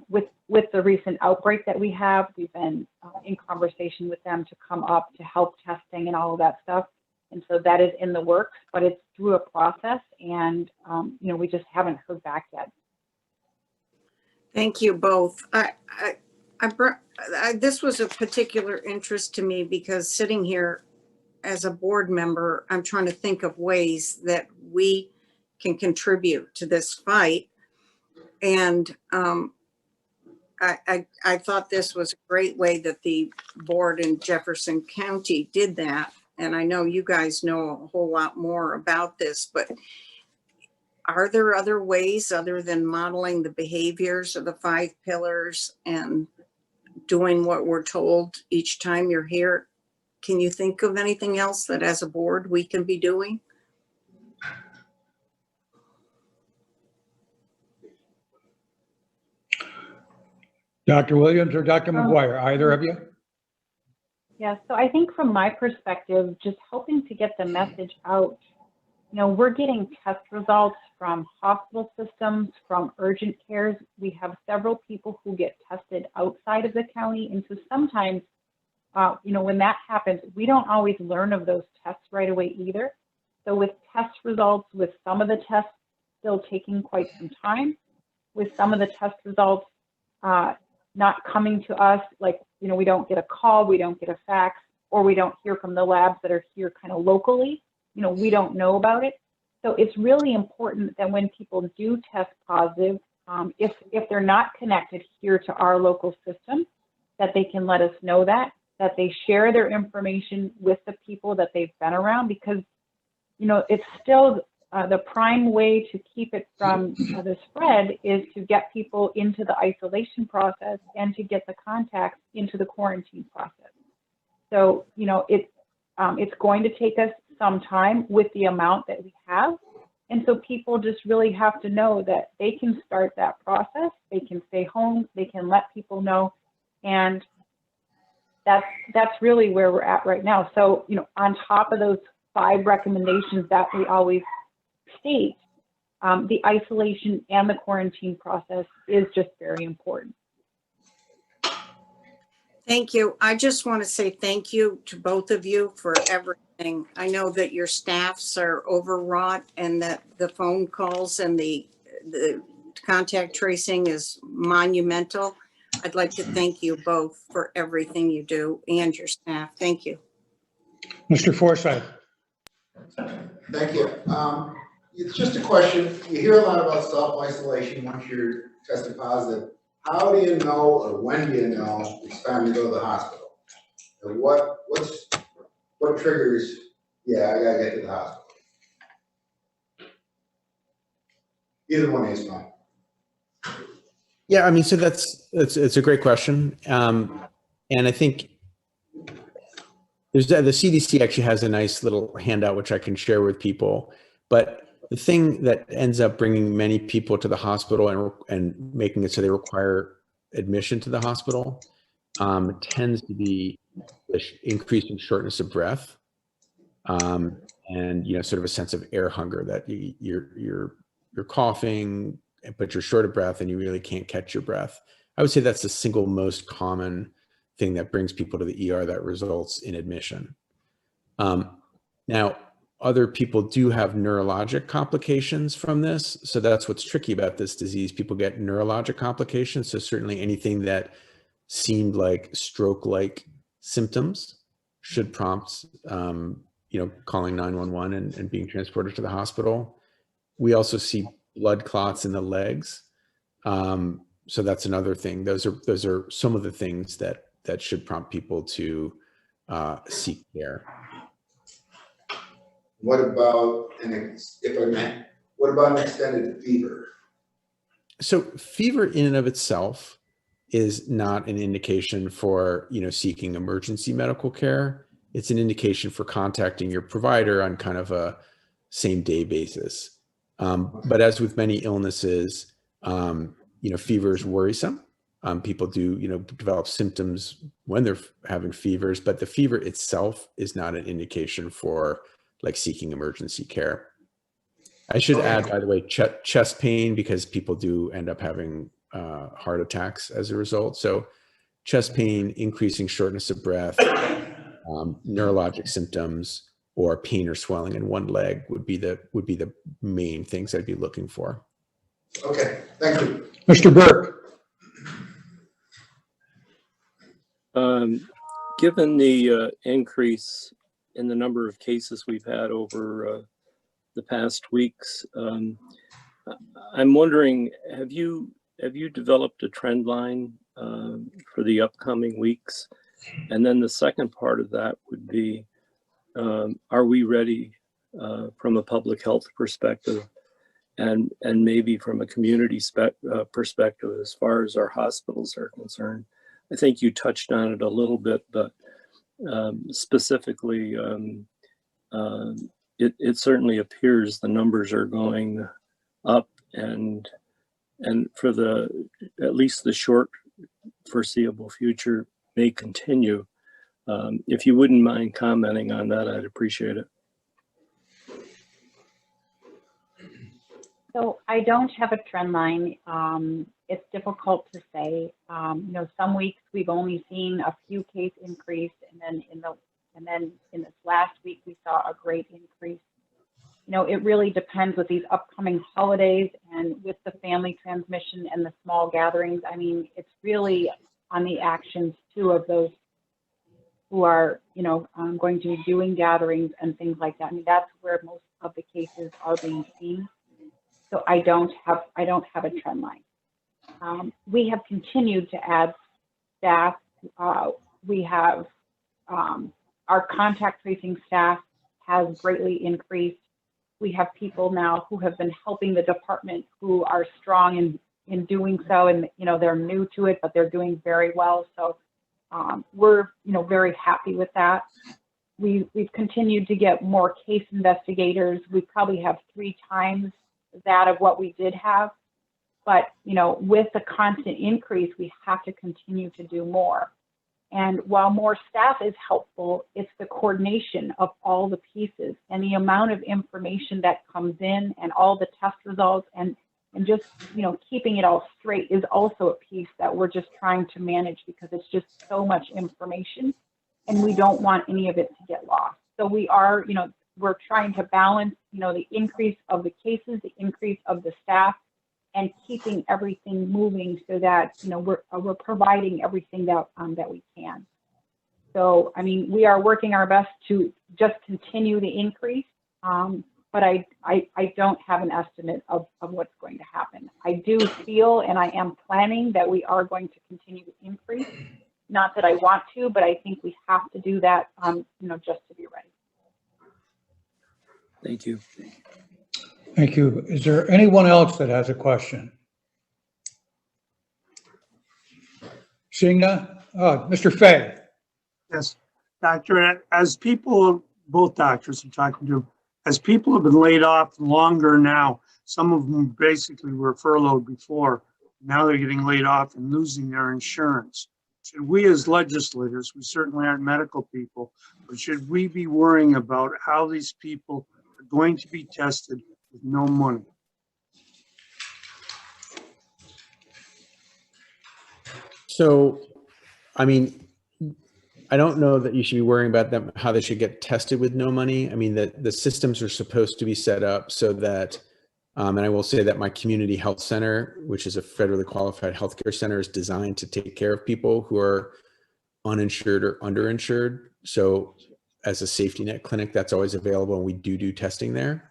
with the recent outbreak that we have, we've been in conversation with them to come up to help testing and all of that stuff. And so that is in the works, but it's through a process, and we just haven't heard back yet. Thank you both. This was a particular interest to me because sitting here as a board member, I'm trying to think of ways that we can contribute to this fight. And I thought this was a great way that the board in Jefferson County did that. And I know you guys know a whole lot more about this, but are there other ways other than modeling the behaviors of the 5 pillars and doing what we're told each time you're here? Can you think of anything else that as a board we can be doing? Dr. Williams or Dr. McGuire, either of you? Yeah, so I think from my perspective, just hoping to get the message out, we're getting test results from hospital systems, from urgent cares. We have several people who get tested outside of the county. And so sometimes, when that happens, we don't always learn of those tests right away either. So with test results, with some of the tests still taking quite some time, with some of the test results not coming to us, like, we don't get a call, we don't get a fax, or we don't hear from the labs that are here kind of locally, we don't know about it. So it's really important that when people do test positive, if they're not connected here to our local system, that they can let us know that they share their information with the people that they've been around, because, you know, it's still the prime way to keep it from the spread is to get people into the isolation process and to get the contacts into the quarantine process. So, you know, it's going to take us some time with the amount that we have. And so people just really have to know that they can start that process. They can stay home. They can let people know. And that's really where we're at right now. So, you know, on top of those 5 recommendations that we always state, the isolation and the quarantine process is just very important. Thank you. I just want to say thank you to both of you for everything. I know that your staffs are overwrought and that the phone calls and the contact tracing is monumental. I'd like to thank you both for everything you do and your staff. Thank you. Mr. Forsythe. Thank you. It's just a question. You hear a lot about self-isolation once you're tested positive. How do you know, or when do you know it's time to go to the hospital? And what triggers, yeah, I gotta get to the hospital? Either one is fine. Yeah, I mean, so it's a great question. And I think the CDC actually has a nice little handout, which I can share with people. But the thing that ends up bringing many people to the hospital and making it so they require admission to the hospital tends to be the increase in shortness of breath, and, you know, sort of a sense of air hunger, that you're coughing, but you're short of breath and you really can't catch your breath. I would say that's the single most common thing that brings people to the ER that results in admission. Now, other people do have neurologic complications from this. So that's what's tricky about this disease. People get neurologic complications. So certainly anything that seemed like stroke-like symptoms should prompt, you know, calling 911 and being transported to the hospital. We also see blood clots in the legs. So that's another thing. Those are some of the things that should prompt people to seek care. What about an extended fever? So fever in and of itself is not an indication for, you know, seeking emergency medical care. It's an indication for contacting your provider on kind of a same day basis. But as with many illnesses, you know, fever is worrisome. People do, you know, develop symptoms when they're having fevers, but the fever itself is not an indication for like seeking emergency care. I should add, by the way, chest pain, because people do end up having heart attacks as a result. So chest pain, increasing shortness of breath, neurologic symptoms, or pain or swelling in one leg would be the main things I'd be looking for. Okay, thank you. Mr. Burke. Given the increase in the number of cases we've had over the past weeks, I'm wondering, have you developed a trend line for the upcoming weeks? And then the second part of that would be, are we ready from a public health perspective and maybe from a community perspective as far as our hospitals are concerned? I think you touched on it a little bit, but specifically, it certainly appears the numbers are going up, and for at least the short foreseeable future may continue. If you wouldn't mind commenting on that, I'd appreciate it. So I don't have a trend line. It's difficult to say. You know, some weeks we've only seen a few case increase, and then in this last week we saw a great increase. You know, it really depends with these upcoming holidays and with the family transmission and the small gatherings. I mean, it's really on the actions too of those who are, you know, going to be doing gatherings and things like that. I mean, that's where most of the cases are being seen. So I don't have a trend line. we have continued to add staff. We have our contact tracing staff has greatly increased. We have people now who have been helping the department who are strong in doing so, and they're new to it, but they're doing very well. So we're very happy with that. We've continued to get more case investigators. We probably have 3 times that of what we did have. But, with the constant increase, we have to continue to do more. And while more staff is helpful, it's the coordination of all the pieces and the amount of information that comes in and all the test results and just, keeping it all straight is also a piece that we're just trying to manage because it's just so much information and we don't want any of it to get lost. So we are, we're trying to balance, the increase of the cases, the increase of the staff, and keeping everything moving so that we're providing everything that we can. So I mean, we are working our best to just continue the increase, but I don't have an estimate of what's going to happen. I do feel, and I am planning that we are going to continue to increase. Not that I want to, but I think we have to do that, just to be ready. Thank you. Thank you. Is there anyone else that has a question? Seeing none? Mr. Fay. Yes, Doctor, as people, both doctors I'm talking to, as people have been laid off longer now, some of them basically were furloughed before, now they're getting laid off and losing their insurance. Should we as legislators, we certainly aren't medical people, but should we be worrying about how these people are going to be tested with no money? So, I mean, I don't know that you should be worrying about them, how they should get tested with no money. I mean, the systems are supposed to be set up so that, and I will say that my community health center, which is a federally qualified healthcare center, is designed to take care of people who are uninsured or underinsured. So as a safety net clinic, that's always available, and we do testing there.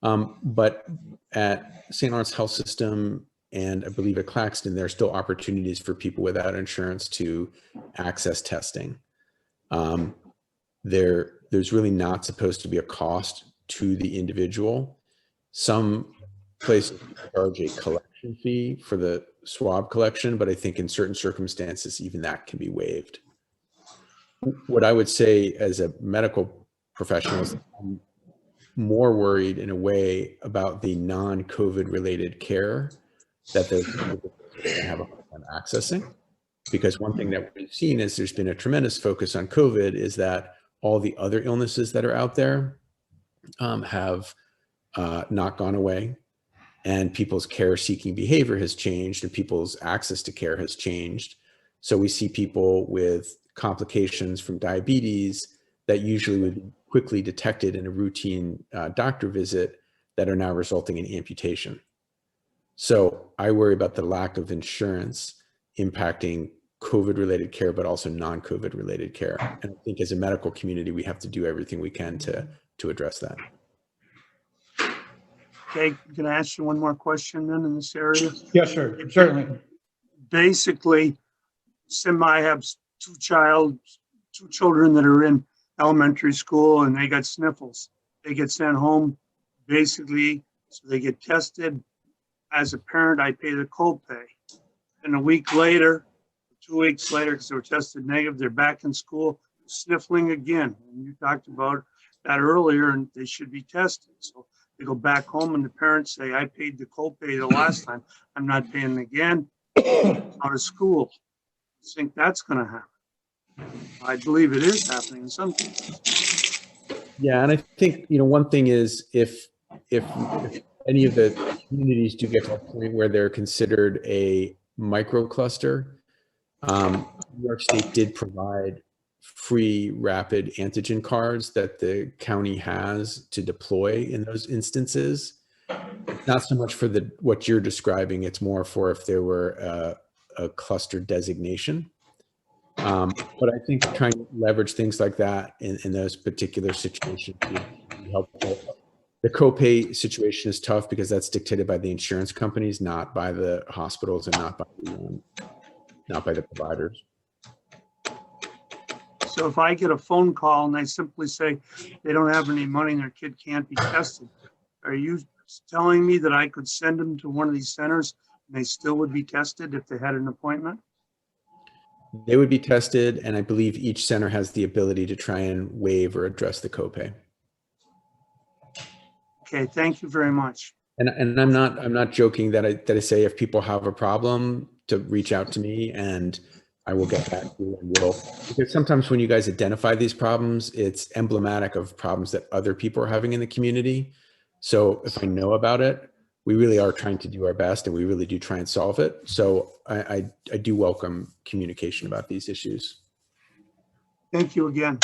But at St. Lawrence Health System, and I believe at Claxton, there are still opportunities for people without insurance to access testing. There's really not supposed to be a cost to the individual. Some places charge a collection fee for the swab collection, but I think in certain circumstances, even that can be waived. What I would say as a medical professional is I'm more worried in a way about the non-COVID related care that those people have a hard time accessing. Because one thing that we've seen is there's been a tremendous focus on COVID is that all the other illnesses that are out there have not gone away, and people's care seeking behavior has changed and people's access to care has changed. So we see people with complications from diabetes that usually would be quickly detected in a routine doctor visit that are now resulting in amputation. So I worry about the lack of insurance impacting COVID related care, but also non-COVID related care. And I think as a medical community, we have to do everything we can to address that. Okay, can I ask you one more question then in this area? Yes, sir, certainly. Basically, I have two children that are in elementary school and they got sniffles. They get sent home basically, so they get tested. As a parent, I pay the copay. And a week later, 2 weeks later, because they were tested negative, they're back in school sniffling again. And you talked about that earlier, and they should be tested. So they go back home and the parents say, I paid the copay the last time, I'm not paying again. Out of school. I think that's going to happen. I believe it is happening in some cases. Yeah, and I think, one thing is if any of the communities do get to a point where they're considered a microcluster, New York State did provide free rapid antigen cards that the county has to deploy in those instances. Not so much for what you're describing, it's more for if there were a cluster designation. But I think trying to leverage things like that in those particular situations would be helpful. The copay situation is tough because that's dictated by the insurance companies, not by the hospitals and not by the providers. So if I get a phone call and they simply say they don't have any money and their kid can't be tested, are you telling me that I could send them to one of these centers and they still would be tested if they had an appointment? They would be tested, and I believe each center has the ability to try and waive or address the copay. Okay, thank you very much. And I'm not joking that I say if people have a problem to reach out to me and I will get back to you and because sometimes when you guys identify these problems, it's emblematic of problems that other people are having in the community. So if I know about it, we really are trying to do our best and we really do try and solve it. So I do welcome communication about these issues. Thank you again.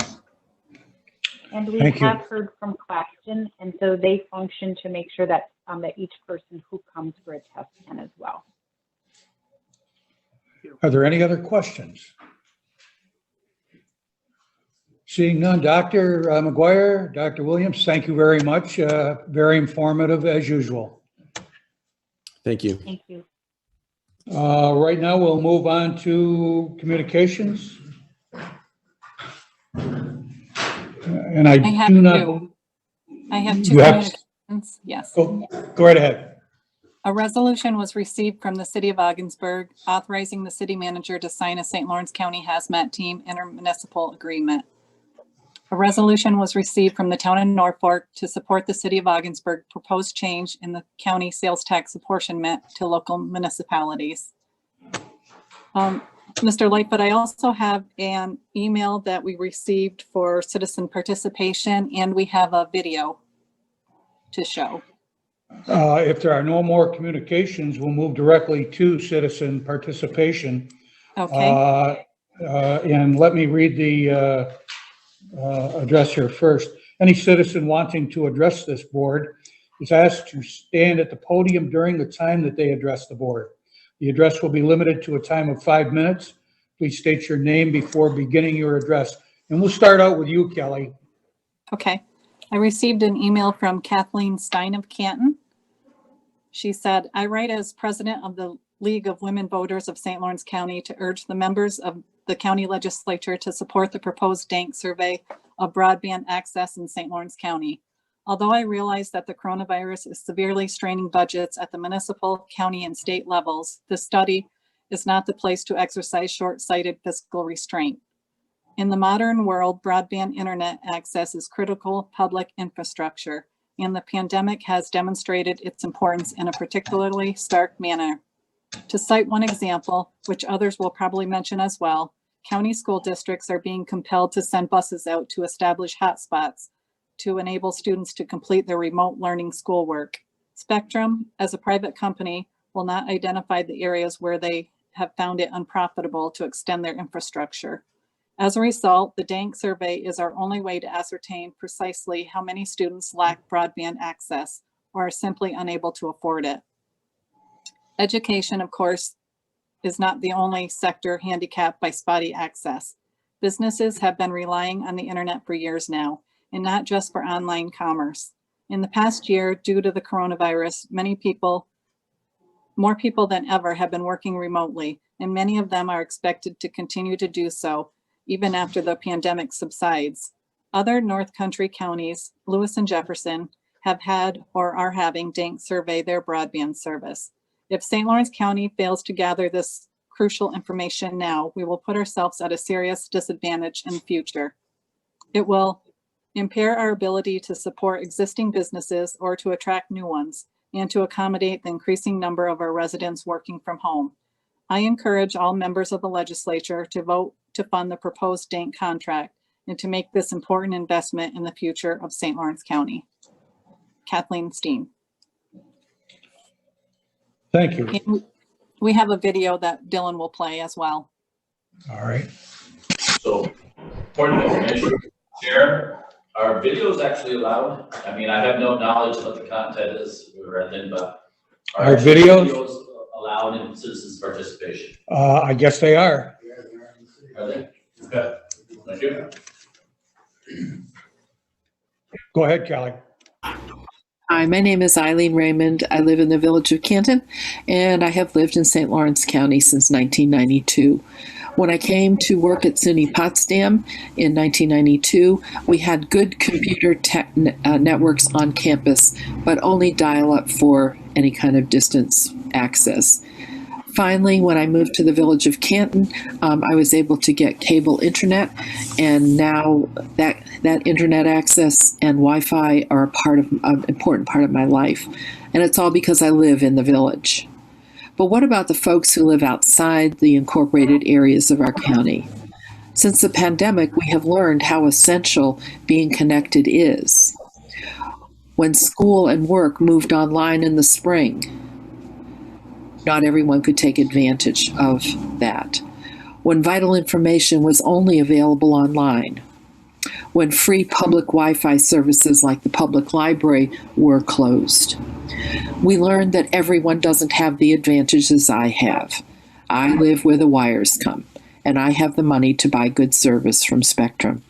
And we Thank you. have heard from Claxton, and so they function to make sure that that each person who comes for a test can as well. Are there any other questions? Seeing none, Dr. McGuire, Dr. Williams, thank you very much. Very informative as usual. Thank you. Thank you. Right now, we'll move on to communications. And I have do not. two. I have two You have- communications, yes. Go right ahead. A resolution was received from the city of Ogdensburg authorizing the city manager to sign a St. Lawrence County Hazmat Team intermunicipal agreement. A resolution was received from the town of Norfolk to support the city of Ogdensburg proposed change in the county sales tax apportionment to local municipalities. Mr. Lightfoot, I also have an email that we received for citizen participation, and we have a video to show. If there are no more communications, we'll move directly to citizen participation. Okay. And let me read the address here first. Any citizen wanting to address this board is asked to stand at the podium during the time that they address the board. The address will be limited to a time of 5 minutes. Please state your name before beginning your address. And we'll start out with you, Kelly. Okay. I received an email from Kathleen Stein of Canton. She said, I write as president of the League of Women Voters of St. Lawrence County to urge the members of the county legislature to support the proposed DANK survey of broadband access in St. Lawrence County. Although I realize that the coronavirus is severely straining budgets at the municipal, county, and state levels, this study is not the place to exercise short-sighted fiscal restraint. In the modern world, broadband internet access is critical public infrastructure, and the pandemic has demonstrated its importance in a particularly stark manner. To cite one example, which others will probably mention as well, county school districts are being compelled to send buses out to establish hotspots to enable students to complete their remote learning schoolwork. Spectrum, as a private company, will not identify the areas where they have found it unprofitable to extend their infrastructure. As a result, the DANK survey is our only way to ascertain precisely how many students lack broadband access or are simply unable to afford it. Education, of course, is not the only sector handicapped by spotty access. Businesses have been relying on the internet for years now, and not just for online commerce. In the past year, due to the coronavirus, more people than ever have been working remotely, and many of them are expected to continue to do so even after the pandemic subsides. Other North Country counties, Lewis and Jefferson, have had or are having DANK survey their broadband service. If St. Lawrence County fails to gather this crucial information now, we will put ourselves at a serious disadvantage in the future. It will impair our ability to support existing businesses or to attract new ones, and to accommodate the increasing number of our residents working from home. I encourage all members of the legislature to vote to fund the proposed DANK contract and to make this important investment in the future of St. Lawrence County. Kathleen Steen. Thank you. And we have a video that Dylan will play as well. All right. So, important information, Chair, are videos actually allowed? I mean, I have no knowledge of what the content is, Brendan, but Are actually videos allowed in citizens' participation? I guess they are. Are they? Okay, thank you. Go ahead, Kelly. Hi, my name is Eileen Raymond. I live in the village of Canton, and I have lived in St. Lawrence County since 1992. When I came to work at SUNY Potsdam in 1992, we had good computer networks on campus, but only dial-up for any kind of distance access. Finally, when I moved to the village of Canton, I was able to get cable internet, and now that internet access and Wi-Fi are an important part of my life, and it's all because I live in the village. But what about the folks who live outside the incorporated areas of our county? Since the pandemic, we have learned how essential being connected is. When school and work moved online in the spring, not everyone could take advantage of that. When vital information was only available online. When free public Wi-Fi services like the public library were closed. We learned that everyone doesn't have the advantages I have. I live where the wires come, and I have the money to buy good service from Spectrum.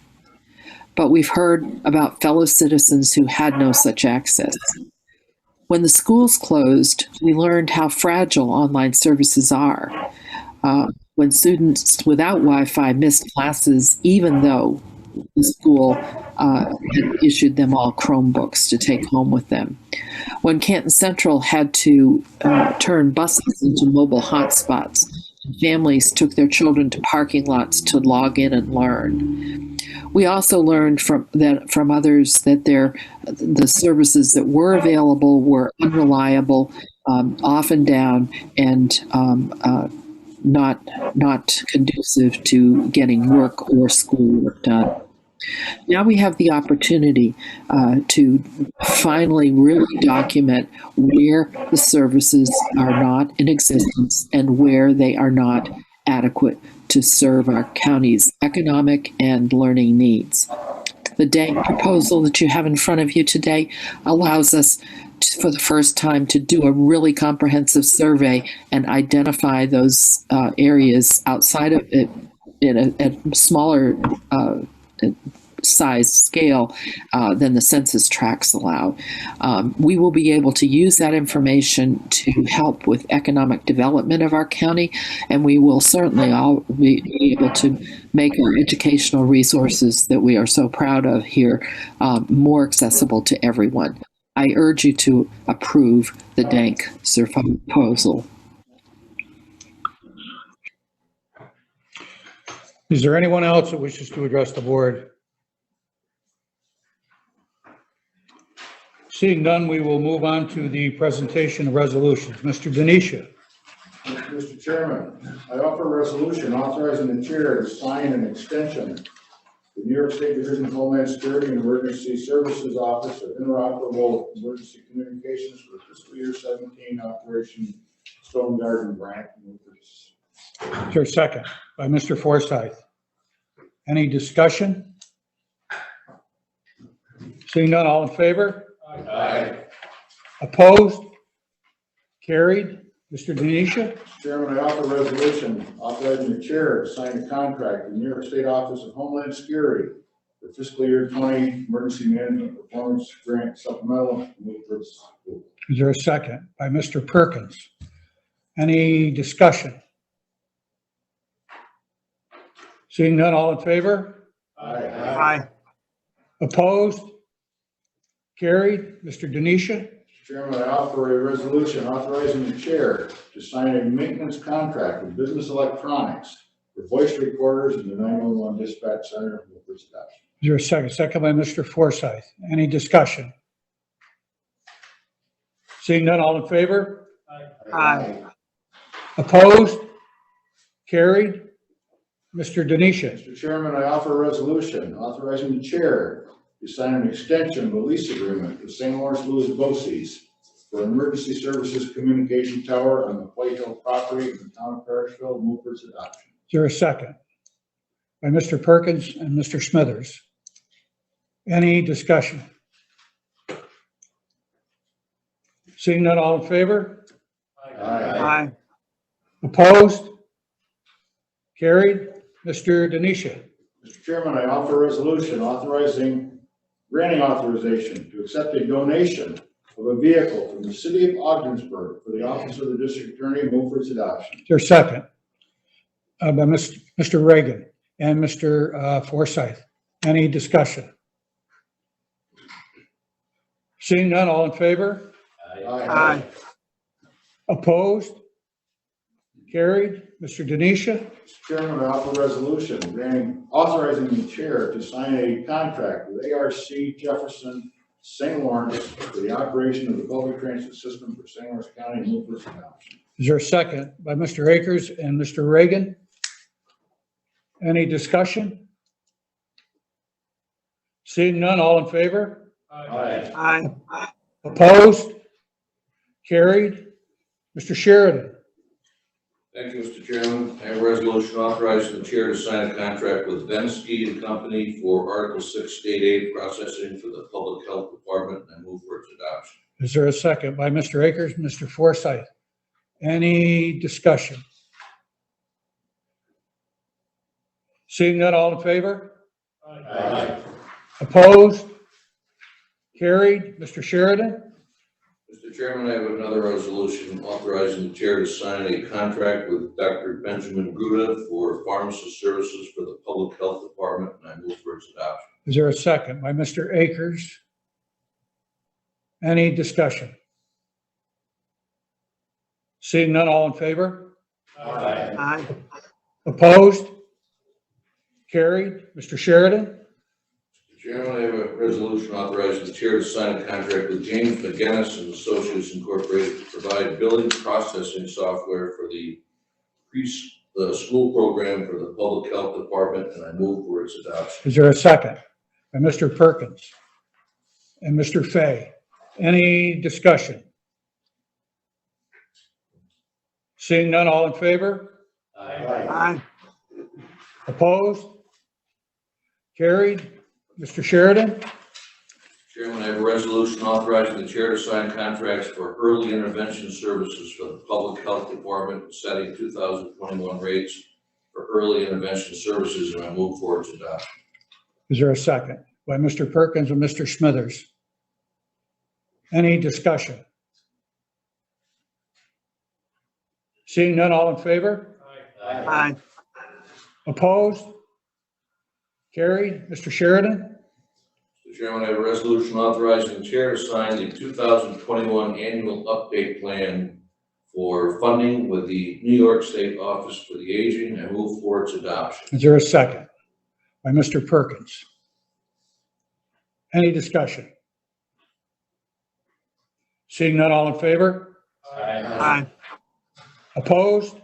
But we've heard about fellow citizens who had no such access. When the schools closed, we learned how fragile online services are. When students without Wi-Fi missed classes, even though the school had issued them all Chromebooks to take home with them. When Canton Central had to turn buses into mobile hotspots, families took their children to parking lots to log in and learn. We also learned from others that the services that were available were unreliable, often down, and not conducive to getting work or schoolwork done. Now we have the opportunity to finally really document where the services are not in existence and where they are not adequate to serve our county's economic and learning needs. The DANK proposal that you have in front of you today allows us for the first time to do a really comprehensive survey and identify those areas outside of it in a smaller size scale than the census tracts allow. We will be able to use that information to help with economic development of our county, and we will certainly all be able to make our educational resources that we are so proud of here more accessible to everyone. I urge you to approve the DANK proposal. Is there anyone else that wishes to address the board? Seeing none, we will move on to the presentation of resolutions. Mr. Denisha. Mr. Chairman, I offer a resolution authorizing the chair to sign an extension. The New York State Division of Homeland Security and Emergency Services Office of Interoperable Emergency Communications for fiscal year 17 Operation Stone Garden Grant. Is there a second? By Mr. Forsyth. Any discussion? Seeing none, all in favor? Aye. Opposed? Carried. Mr. Denisha. Mr. Chairman, I offer a resolution authorizing the chair to sign a contract with the New York State Office of Homeland Security for fiscal year 20 Emergency Management Performance Grant Supplemental. Is there a second? By Mr. Perkins. Any discussion? Seeing none, all in favor? Aye. Aye. Opposed? Carried. Mr. Denisha. Mr. Chairman, I offer a resolution authorizing the chair to sign a maintenance contract with Business Electronics for voice recorders in the 911 dispatch center. Is there a second? Second by Mr. Forsyth. Any discussion? Seeing none, all in favor? Aye. Opposed? Carried. Mr. Denisha. Mr. Chairman, I offer a resolution authorizing the chair to sign an extension of a lease agreement with St. Lawrence Louis Boces for emergency services communication tower on the Clay Hill property in the town of Parrishville, move for its adoption. Is there a second? By Mr. Perkins and Mr. Smithers. Any discussion? Seeing none, all in favor? Aye. Opposed? Carried. Mr. Denisha. Mr. Chairman, I offer a resolution granting authorization to accept a donation of a vehicle from the city of Ogdensburg for the office of the district attorney. Move for its adoption. Is there a second? By Mr. Reagan and Mr. Forsyth. Any discussion? Seeing none, all in favor? Aye. Opposed? Carried. Mr. Denisha? Mr. Chairman, I offer a resolution authorizing the chair to sign a contract with ARC Jefferson St. Lawrence for the operation of the public transit system for St. Lawrence County. Move for its adoption. Is there a second? By Mr. Akers and Mr. Reagan. Any discussion? Seeing none, all in favor? Aye. Aye. Opposed? Carried. Mr. Sheridan? Thank you, Mr. Chairman. I have a resolution authorizing the chair to sign a contract with Bensky and Company for Article 6 State Aid processing for the Public Health Department, and I move for its adoption. Is there a second? By Mr. Akers, Mr. Forsyth. Any discussion? Seeing none, all in favor? Aye. Opposed? Carried. Mr. Sheridan? Mr. Chairman, I have another resolution authorizing the chair to sign a contract with Dr. Benjamin Gruda for pharmacist services for the Public Health Department, and I move for its adoption. Is there a second? By Mr. Akers. Any discussion? Seeing none, all in favor? Aye. Opposed? Carried. Mr. Sheridan? Mr. Chairman, I have a resolution authorizing the chair to sign a contract with James McGinnis and Associates Incorporated to provide billing processing software for the school program for the Public Health Department, and I move for its adoption. Is there a second? By Mr. Perkins and Mr. Fay. Any discussion? Seeing none, all in favor? Aye. Opposed? Carried. Mr. Sheridan? Chairman, I have a resolution authorizing the chair to sign contracts for early intervention services for the Public Health Department, setting 2021 rates for early intervention services, and I move for its adoption. Is there a second? By Mr. Perkins and Mr. Smithers. Any discussion? Seeing none, all in favor? Aye. Opposed? Carried. Mr. Sheridan? Mr. Chairman, I have a resolution authorizing the chair to sign the 2021 annual update plan for funding with the New York State Office for the Aging, and move for its adoption. Is there a second? By Mr. Perkins. Any discussion? Seeing none, all in favor? Aye. Opposed?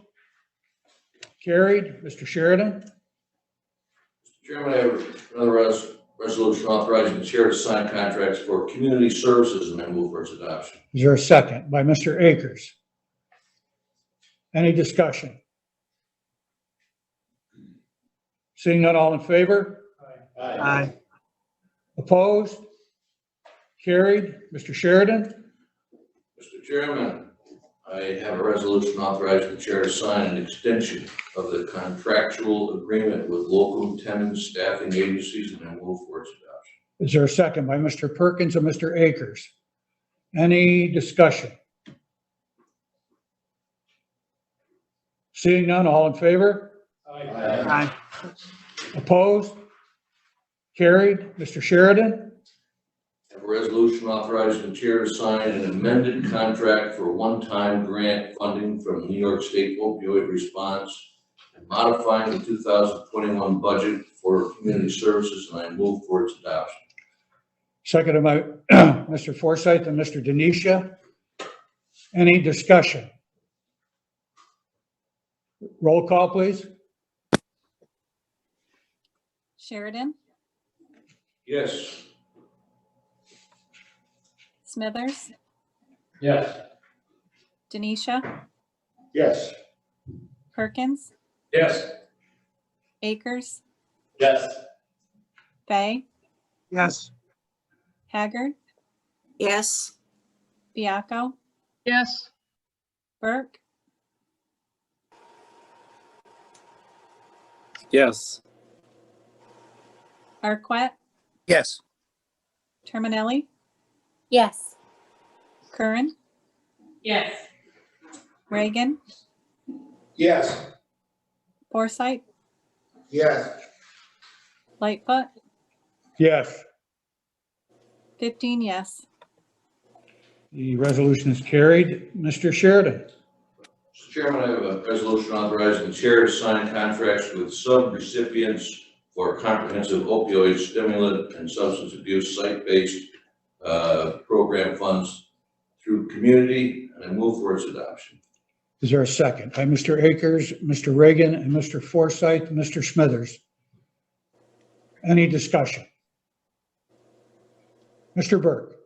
Carried. Mr. Sheridan? Mr. Chairman, I have another resolution authorizing the chair to sign contracts for community services, and I move for its adoption. Is there a second? By Mr. Akers. Any discussion? Seeing none, all in favor? Aye. Opposed? Carried. Mr. Sheridan? Mr. Chairman, I have a resolution authorizing the chair to sign an extension of the contractual agreement with local tenants staffing agencies, and I move for its adoption. Is there a second? By Mr. Perkins and Mr. Akers. Any discussion? Seeing none, all in favor? Aye. Opposed? Carried. Mr. Sheridan? I have a resolution authorizing the chair to sign an amended contract for one-time grant funding from the New York State Opioid Response and modifying the 2021 budget for community services, and I move for its adoption. Seconded by Mr. Forsyth and Mr. Denisha. Any discussion? Roll call, please. Sheridan, Yes. Smithers, Yes. Denisha, Yes. Perkins, Yes. Akers, Yes. Fay, Yes. Haggard, yes, Biacco, yes, Burke, yes, Arquette, yes, Terminelli, Yes. Curran, Yes. Reagan, Yes. Forsythe, Yes. Lightfoot, Yes, 15 yes. the resolution is carried. Mr. Sheridan. Mr. Chairman, I have a resolution authorizing the chair to sign contracts with sub-recipients for comprehensive opioid stimulant and substance abuse site-based program funds through community, and I move for its adoption. Is there a second? By Mr. Akers, Mr. Reagan, and Mr. Forsythe, Mr. Smithers. Any discussion? Mr. Burke.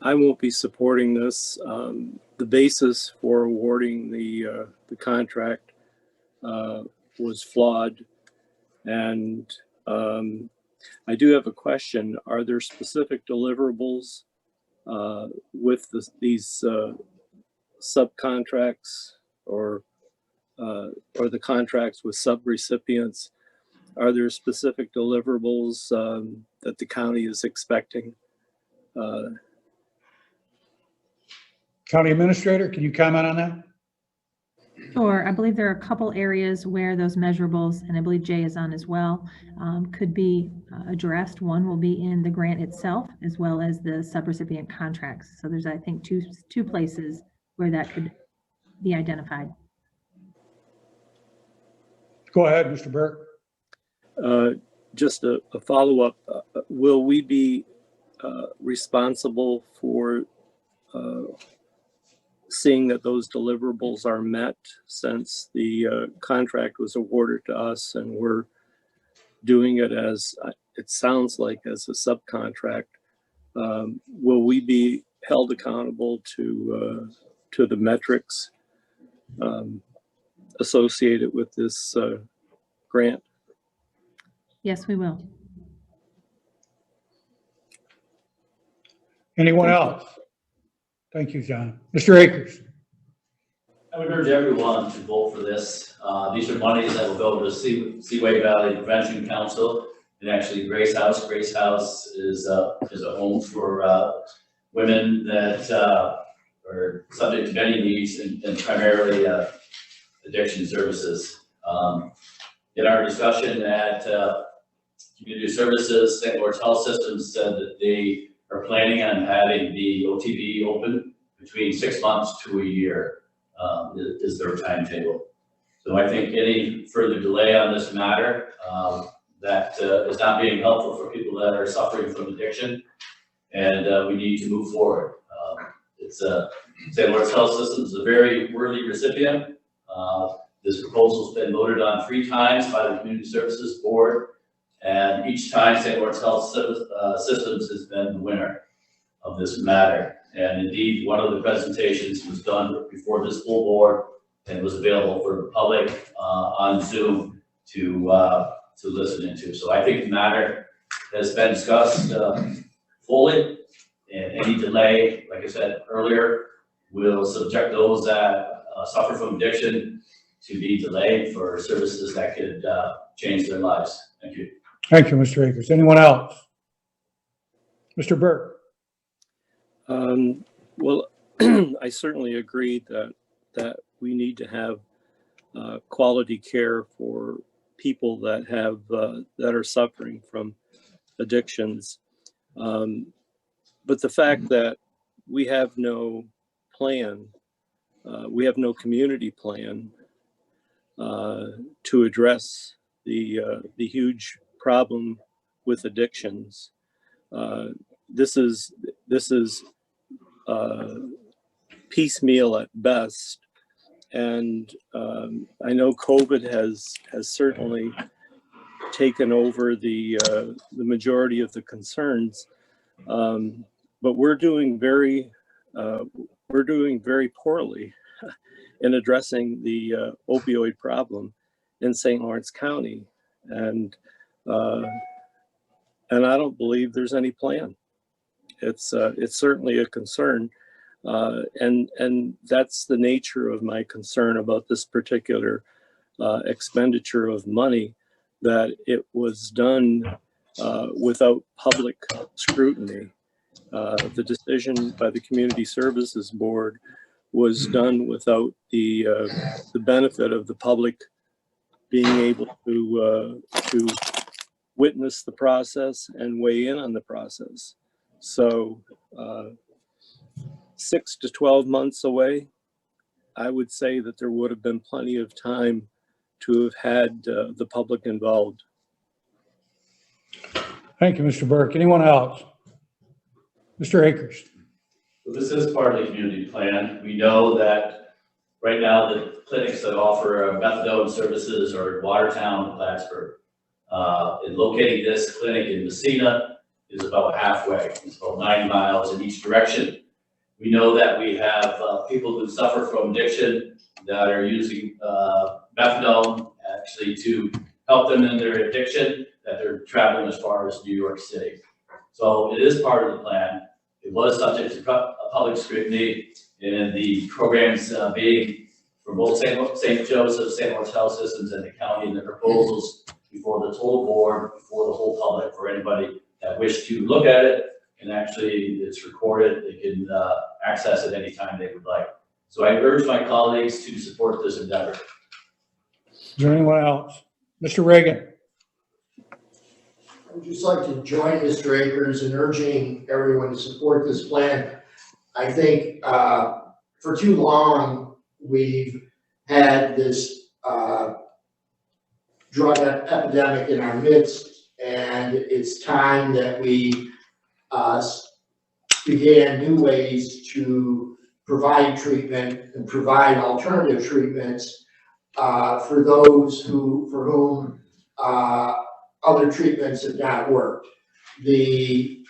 I won't be supporting this. The basis for awarding the contract was flawed, and I do have a question. Are there specific deliverables with these subcontracts or the contracts with sub-recipients? Are there specific deliverables that the county is expecting? County Administrator, can you comment on that? Sure. I believe there are a couple areas where those measurables, and I believe Jay is on as well, could be addressed. One will be in the grant itself, as well as the subrecipient contracts. So there's, I think, two places where that could be identified. Go ahead, Mr. Burke. Just a follow-up. Will we be responsible for seeing that those deliverables are met, since the contract was awarded to us and we're doing it as, it sounds like, as a subcontract? Will we be held accountable to the metrics associated with this grant? Yes, we will. Anyone else? Thank you, John. Mr. Akers. I would urge everyone to vote for this. These are monies that will go to Seaway Valley Prevention Council, and actually Grace House. Grace House is a home for women that are subject to many needs, and primarily addiction services. In our discussion at Community Services, St. Lawrence Health Systems said that they are planning on having the OTB open between 6 months to a year, is their timetable. So I think any further delay on this matter that is not being helpful for people that are suffering from addiction, and we need to move forward. St. Lawrence Health Systems is a very worthy recipient. This proposal's been voted on 3 times by the Community Services Board, and each time St. Lawrence Health Systems has been the winner of this matter. And indeed, one of the presentations was done before this full board and was available for the public on Zoom to listen into. So I think the matter has been discussed fully, and any delay, like I said earlier, will subject those that suffer from addiction to be delayed for services that could change their lives. Thank you. Thank you, Mr. Akers. Anyone else? Mr. Burke. Well, I certainly agree that we need to have quality care for people that have that are suffering from addictions. But the fact that we have no plan, we have no community plan to address the huge problem with addictions. This is piecemeal at best, and I know COVID has certainly taken over the majority of the concerns, but we're doing very poorly in addressing the opioid problem in St. Lawrence County, and I don't believe there's any plan. It's certainly a concern, and that's the nature of my concern about this particular expenditure of money, that it was done without public scrutiny. The decision by the Community Services Board was done without the benefit of the public being able to witness the process and weigh in on the process. So 6 to 12 months away, I would say that there would have been plenty of time to have had the public involved. Thank you, Mr. Burke. Anyone else? Mr. Akers. So this is part of the community plan. We know that right now the clinics that offer methadone services are in Watertown and Plattsburgh. And locating this clinic in Messina is about halfway. It's about 90 miles in each direction. We know that we have people who suffer from addiction that are using methadone actually to help them in their addiction, that they're traveling as far as New York City. So it is part of the plan. It was subject to public scrutiny, and the programs being from both St. Joseph, St. Lawrence Health Systems, and the county, and the proposals before the total board, before the whole public, for anybody that wished to look at it. And actually, it's recorded. They can access it anytime they would like. So I urge my colleagues to support this endeavor. Is there anyone else? Mr. Reagan. I'd just like to join Mr. Akers in urging everyone to support this plan. I think for too long, we've had this drug epidemic in our midst, and it's time that we began new ways to provide treatment and provide alternative treatments for those for whom other treatments have not worked. We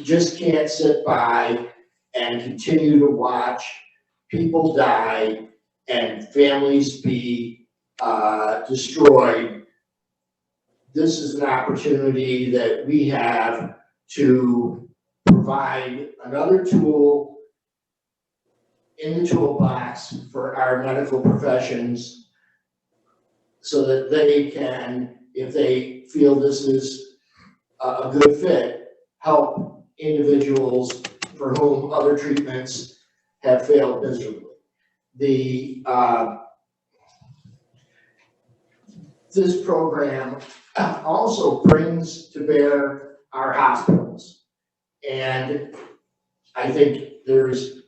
just can't sit by and continue to watch people die and families be destroyed. This is an opportunity that we have to provide another tool in the toolbox for our medical professions so that they can, if they feel this is a good fit, help individuals for whom other treatments have failed miserably. This program also brings to bear our hospitals. And I think there's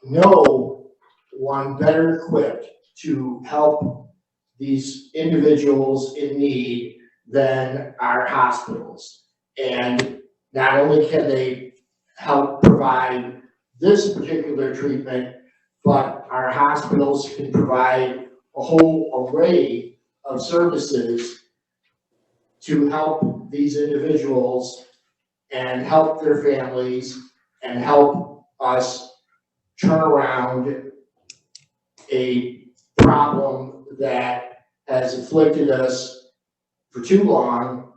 no one better equipped to help these individuals in need than our hospitals. And not only can they help provide this particular treatment, but our hospitals can provide a whole array of services to help these individuals and help their families and help us turn around a problem that has afflicted us for too long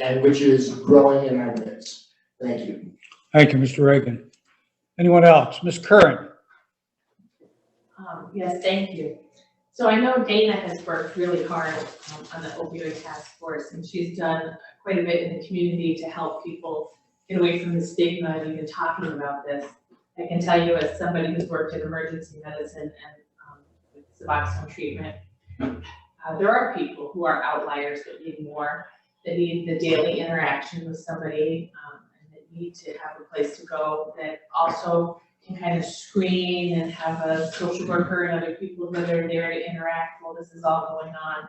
and which is growing in our midst. Thank you. Thank you, Mr. Reagan. Anyone else? Ms. Curran. Yes, thank you. So I know Dana has worked really hard on the opioid task force, and she's done quite a bit in the community to help people get away from the stigma of even talking about this. I can tell you, as somebody who's worked in emergency medicine and with Suboxone treatment, there are people who are outliers that need more, that need the daily interaction with somebody, and that need to have a place to go, that also can kind of screen and have a social worker and other people that are there to interact while this is all going on.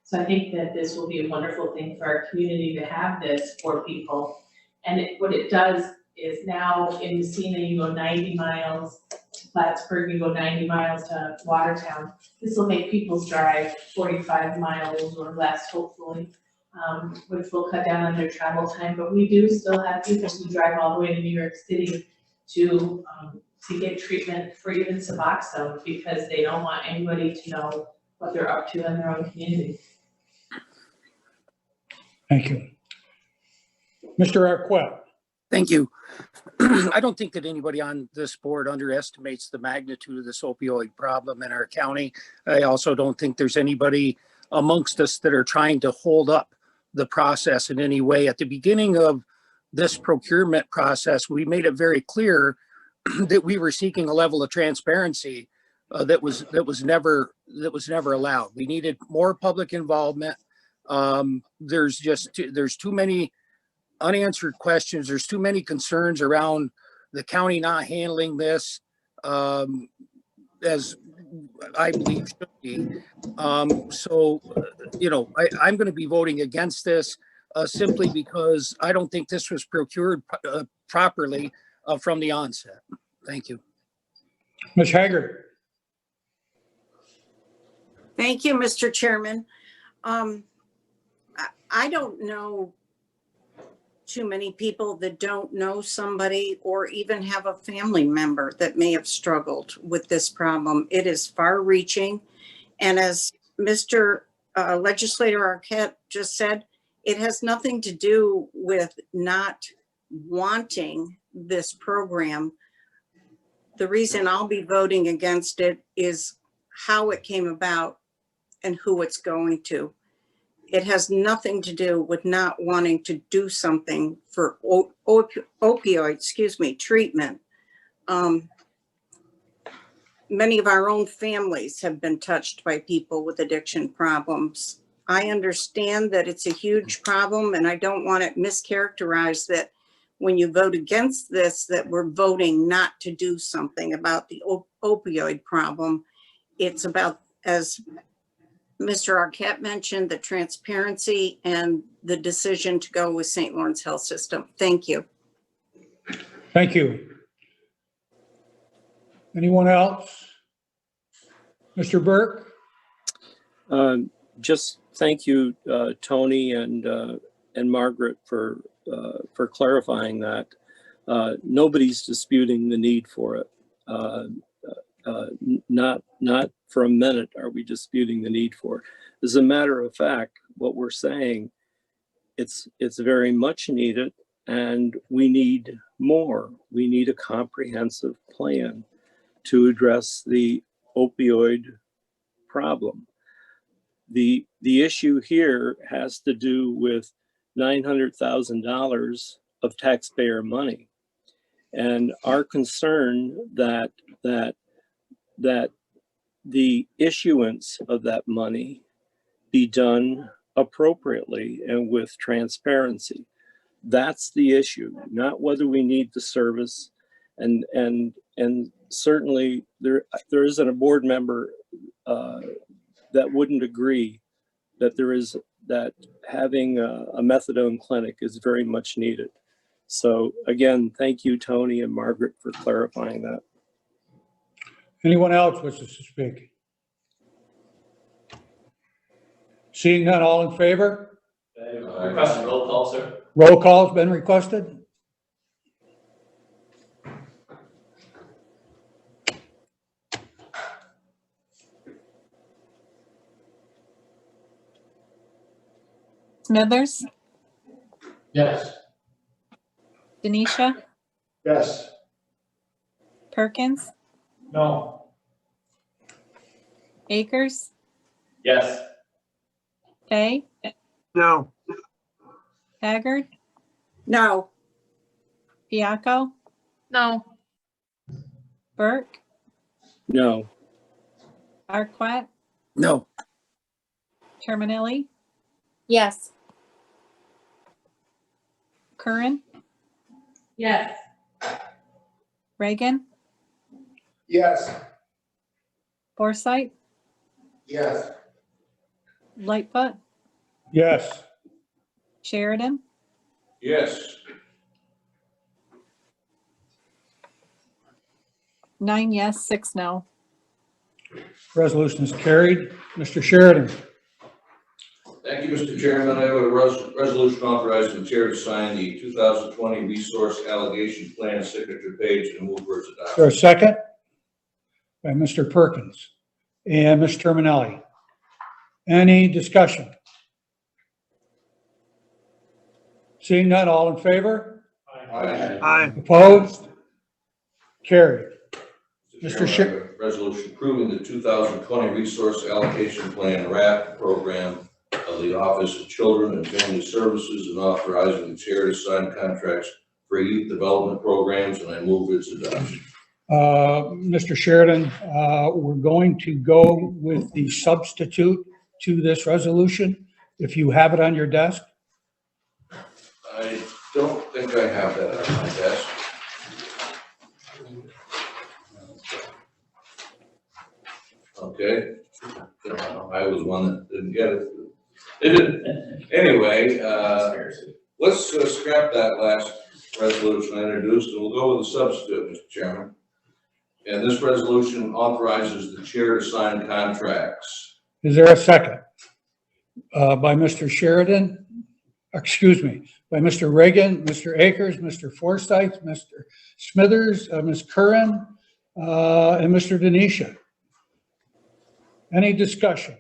So I think that this will be a wonderful thing for our community to have this for people. And what it does is now in Messina, you go 90 miles, to Plattsburgh, you go 90 miles to Watertown. This will make people's drive 45 miles or less, hopefully, which will cut down on their travel time. But we do still have people who drive all the way to New York City to get treatment for even Suboxone because they don't want anybody to know what they're up to in their own community. Thank you. Mr. Arquette. Thank you. I don't think that anybody on this board underestimates the magnitude of this opioid problem in our county. I also don't think there's anybody amongst us that are trying to hold up the process in any way. At the beginning of this procurement process, we made it very clear that we were seeking a level of transparency that was never allowed. We needed more public involvement. There's too many unanswered questions. There's too many concerns around the county not handling this as I believe should be. I'm going to be voting against this simply because I don't think this was procured properly from the onset. Thank you. Ms. Haggard. Thank you, Mr. Chairman. I don't know too many people that don't know somebody or even have a family member that may have struggled with this problem. It is far reaching. And as Mr. Legislator Arquette just said, it has nothing to do with not wanting this program. The reason I'll be voting against it is how it came about and who it's going to. It has nothing to do with not wanting to do something for opioid treatment. Many of our own families have been touched by people with addiction problems. I understand that it's a huge problem, and I don't want it mischaracterized that when you vote against this, that we're voting not to do something about the opioid problem. It's about, as Mr. Arquette mentioned, the transparency and the decision to go with St. Lawrence Health System. Thank you. Thank you. Anyone else? Mr. Burke? Just thank you, Tony and Margaret for clarifying that. Nobody's disputing the need for it. Not for a minute are we disputing the need for it. As a matter of fact, what we're saying, it's very much needed, and we need more. We need a comprehensive plan to address the opioid problem. The issue here has to do with $900,000 of taxpayer money, and our concern that the issuance of that money be done appropriately and with transparency. That's the issue, not whether we need the service. And certainly there isn't a board member that wouldn't agree that having a methadone clinic is very much needed. So again, thank you, Tony and Margaret, for clarifying that. Anyone else wishes to speak? Seeing none, all in favor? Request a roll call, sir. Roll call has been requested. Smithers, Yes. Denisha, Yes. Perkins, No. Akers, Yes. Fay, No. Haggard, No. Piacco, No. Burke, No. Arquette, No. Terminelli, Yes. Curran, Yes. Reagan, Yes. Forsythe, Yes. Lightfoot, Yes. Sheridan, Yes. 9 yes, 6 no. Resolution is carried. Mr. Sheridan. Thank you, Mr. Chairman. I have a resolution authorizing the chair to sign the 2020 Resource Allocation Plan signature page and move for its Is there adoption. a second? By Mr. Perkins and Ms. Terminelli. Any discussion? Seeing none, all in favor? Aye. Aye. Opposed? Carried. Mr. Chairman, I have a resolution approving the 2020 Resource Allocation Plan RAP program of the Office of Children and Family Services and authorizing the chair to sign contracts for youth development programs, and I move its adoption. Mr. Sheridan, we're going to go with the substitute to this resolution, if you have it on your desk. I don't think I have that on my desk. Okay, I was one that didn't get it. Anyway, let's scrap that last resolution I introduced, and we'll go with the substitute, Mr. Chairman. And this resolution authorizes the chair to sign contracts. Is there a second? By Mr. Sheridan, excuse me, by Mr. Reagan, Mr. Akers, Mr. Forsythe, Mr. Smithers, Ms. Curran, and Mr. Denisha. Any discussion?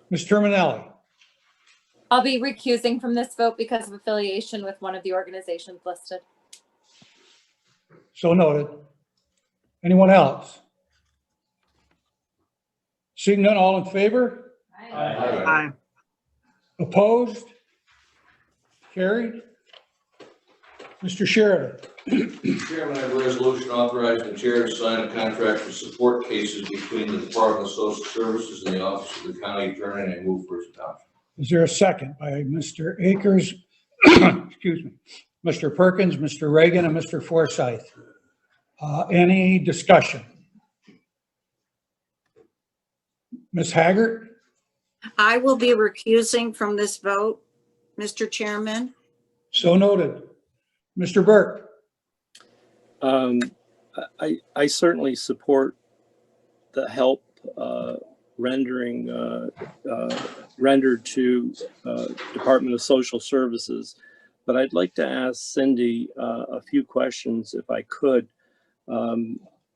Ms. Terminelli? I'll be recusing from this vote because of affiliation with one of the organizations listed. So noted. Anyone else? Seeing none, all in favor? Aye. Opposed? Carried. Mr. Sheridan? Chairman, I have a resolution authorizing the chair to sign a contract for support cases between the Department of Social Services and the Office of the County Attorney, and I move for its adoption. Is there a second by Mr. Akers, excuse me, Mr. Perkins, Mr. Reagan, and Mr. Forsythe? Any discussion? Ms. Haggart? I will be recusing from this vote, Mr. Chairman. So noted. Mr. Burke? I certainly support the help rendered to Department of Social Services, but I'd like to ask Cindy a few questions if I could.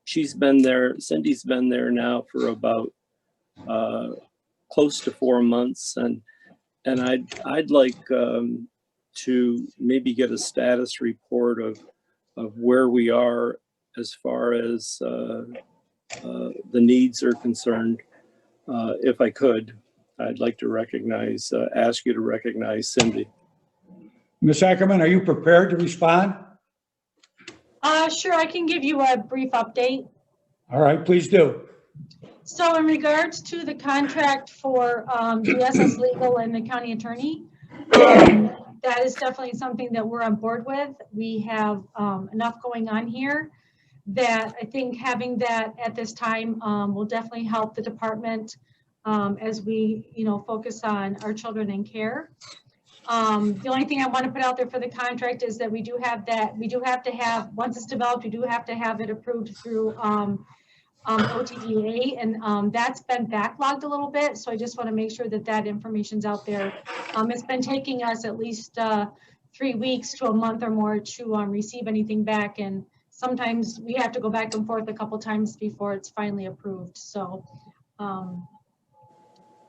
Cindy's been there now for about close to 4 months, and I'd like to maybe get a status report of where we are as far as the needs are concerned. If I could, I'd like to ask you to recognize Cindy. Ms. Ackerman, are you prepared to respond? Sure, I can give you a brief update. All right, please do. So in regards to the contract for DSS Legal and the county attorney, that is definitely something that we're on board with. We have enough going on here that I think having that at this time will definitely help the department as we, focus on our children in care. The only thing I want to put out there for the contract is that we do have to have, once it's developed, we do have to have it approved through OTDA, and that's been backlogged a little bit. So I just want to make sure that that information's out there. It's been taking us at least 3 weeks to a month or more to receive anything back. And sometimes we have to go back and forth a couple times before it's finally approved. So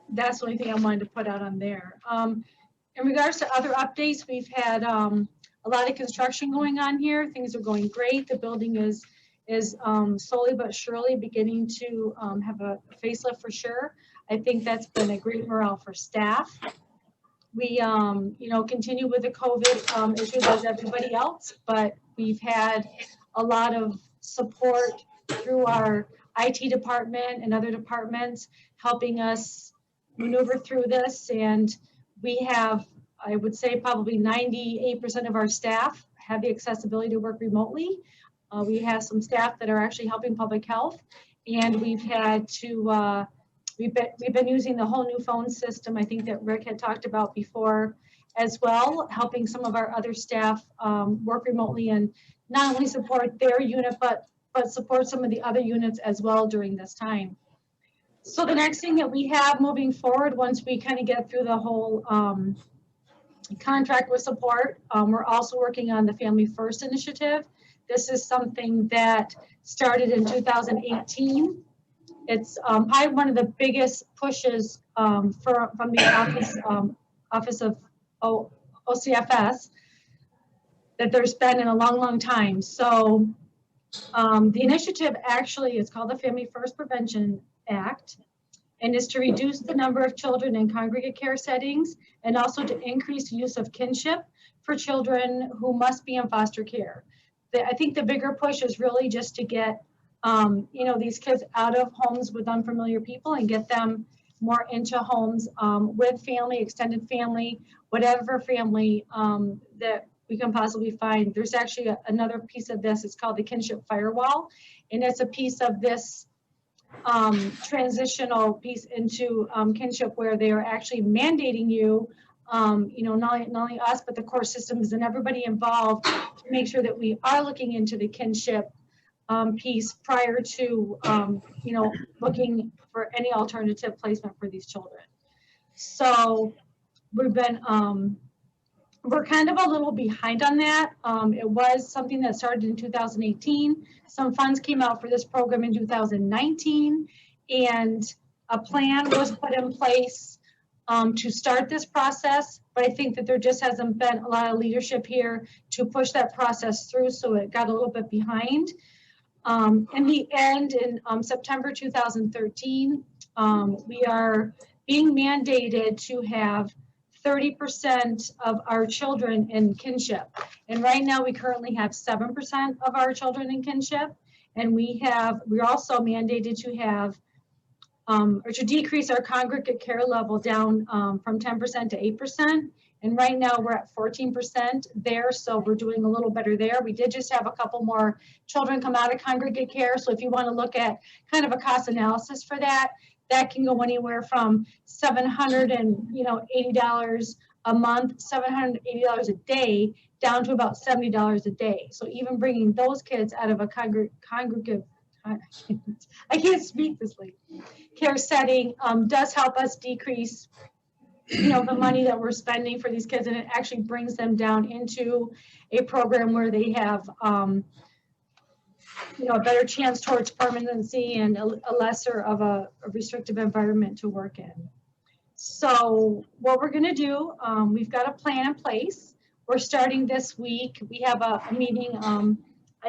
that's the only thing I wanted to put out on there. In regards to other updates, we've had a lot of construction going on here. Things are going great. The building is slowly but surely beginning to have a facelift for sure. I think that's been a great morale for staff. We, continue with the COVID issues as everybody else, but we've had a lot of support through our IT department and other departments helping us maneuver through this. And we have, I would say, probably 98% of our staff have the accessibility to work remotely. We have some staff that are actually helping public health, and we've had to, we've been using the whole new phone system, I think that Rick had talked about before as well, helping some of our other staff work remotely and not only support their unit, but support some of the other units as well during this time. So the next thing that we have moving forward, once we kind of get through the whole contract with support, we're also working on the Family First initiative. This is something that started in 2018. It's probably one of the biggest pushes from the office of OCFS that there's been in a long, long time. So the initiative actually is called the Family First Prevention Act. and is to reduce the number of children in congregate care settings and also to increase use of kinship for children who must be in foster care. I think the bigger push is really just to get these kids out of homes with unfamiliar people and get them more into homes with family, extended family, whatever family that we can possibly find. There's actually another piece of this. It's called the kinship firewall, and it's a piece of this transitional piece into kinship where they are actually mandating you, not only us, but the court systems and everybody involved to make sure that we are looking into the kinship piece prior to, looking for any alternative placement for these children. So we've been, we're kind of a little behind on that. It was something that started in 2018. Some funds came out for this program in 2019, and a plan was put in place to start this process. But I think that there just hasn't been a lot of leadership here to push that process through, so it got a little bit behind. In the end, in September 2013, we are being mandated to have 30% of our children in kinship. And right now we currently have 7% of our children in kinship. And we're also mandated to have, or to decrease our congregate care level down from 10% to 8%. And right now we're at 14% there, so we're doing a little better there. We did just have a couple more children come out of congregate care. So if you want to look at kind of a cost analysis for that, that can go anywhere from $780 a month, $780 a day, down to about $70 a day. So even bringing those kids out of a congregate, I can't speak this late, care setting does help us decrease the money that we're spending for these kids, and it actually brings them down into a program where they have a better chance towards permanency and a lesser of a restrictive environment to work in. So what we're going to do, we've got a plan in place. We're starting this week. We have a meeting. I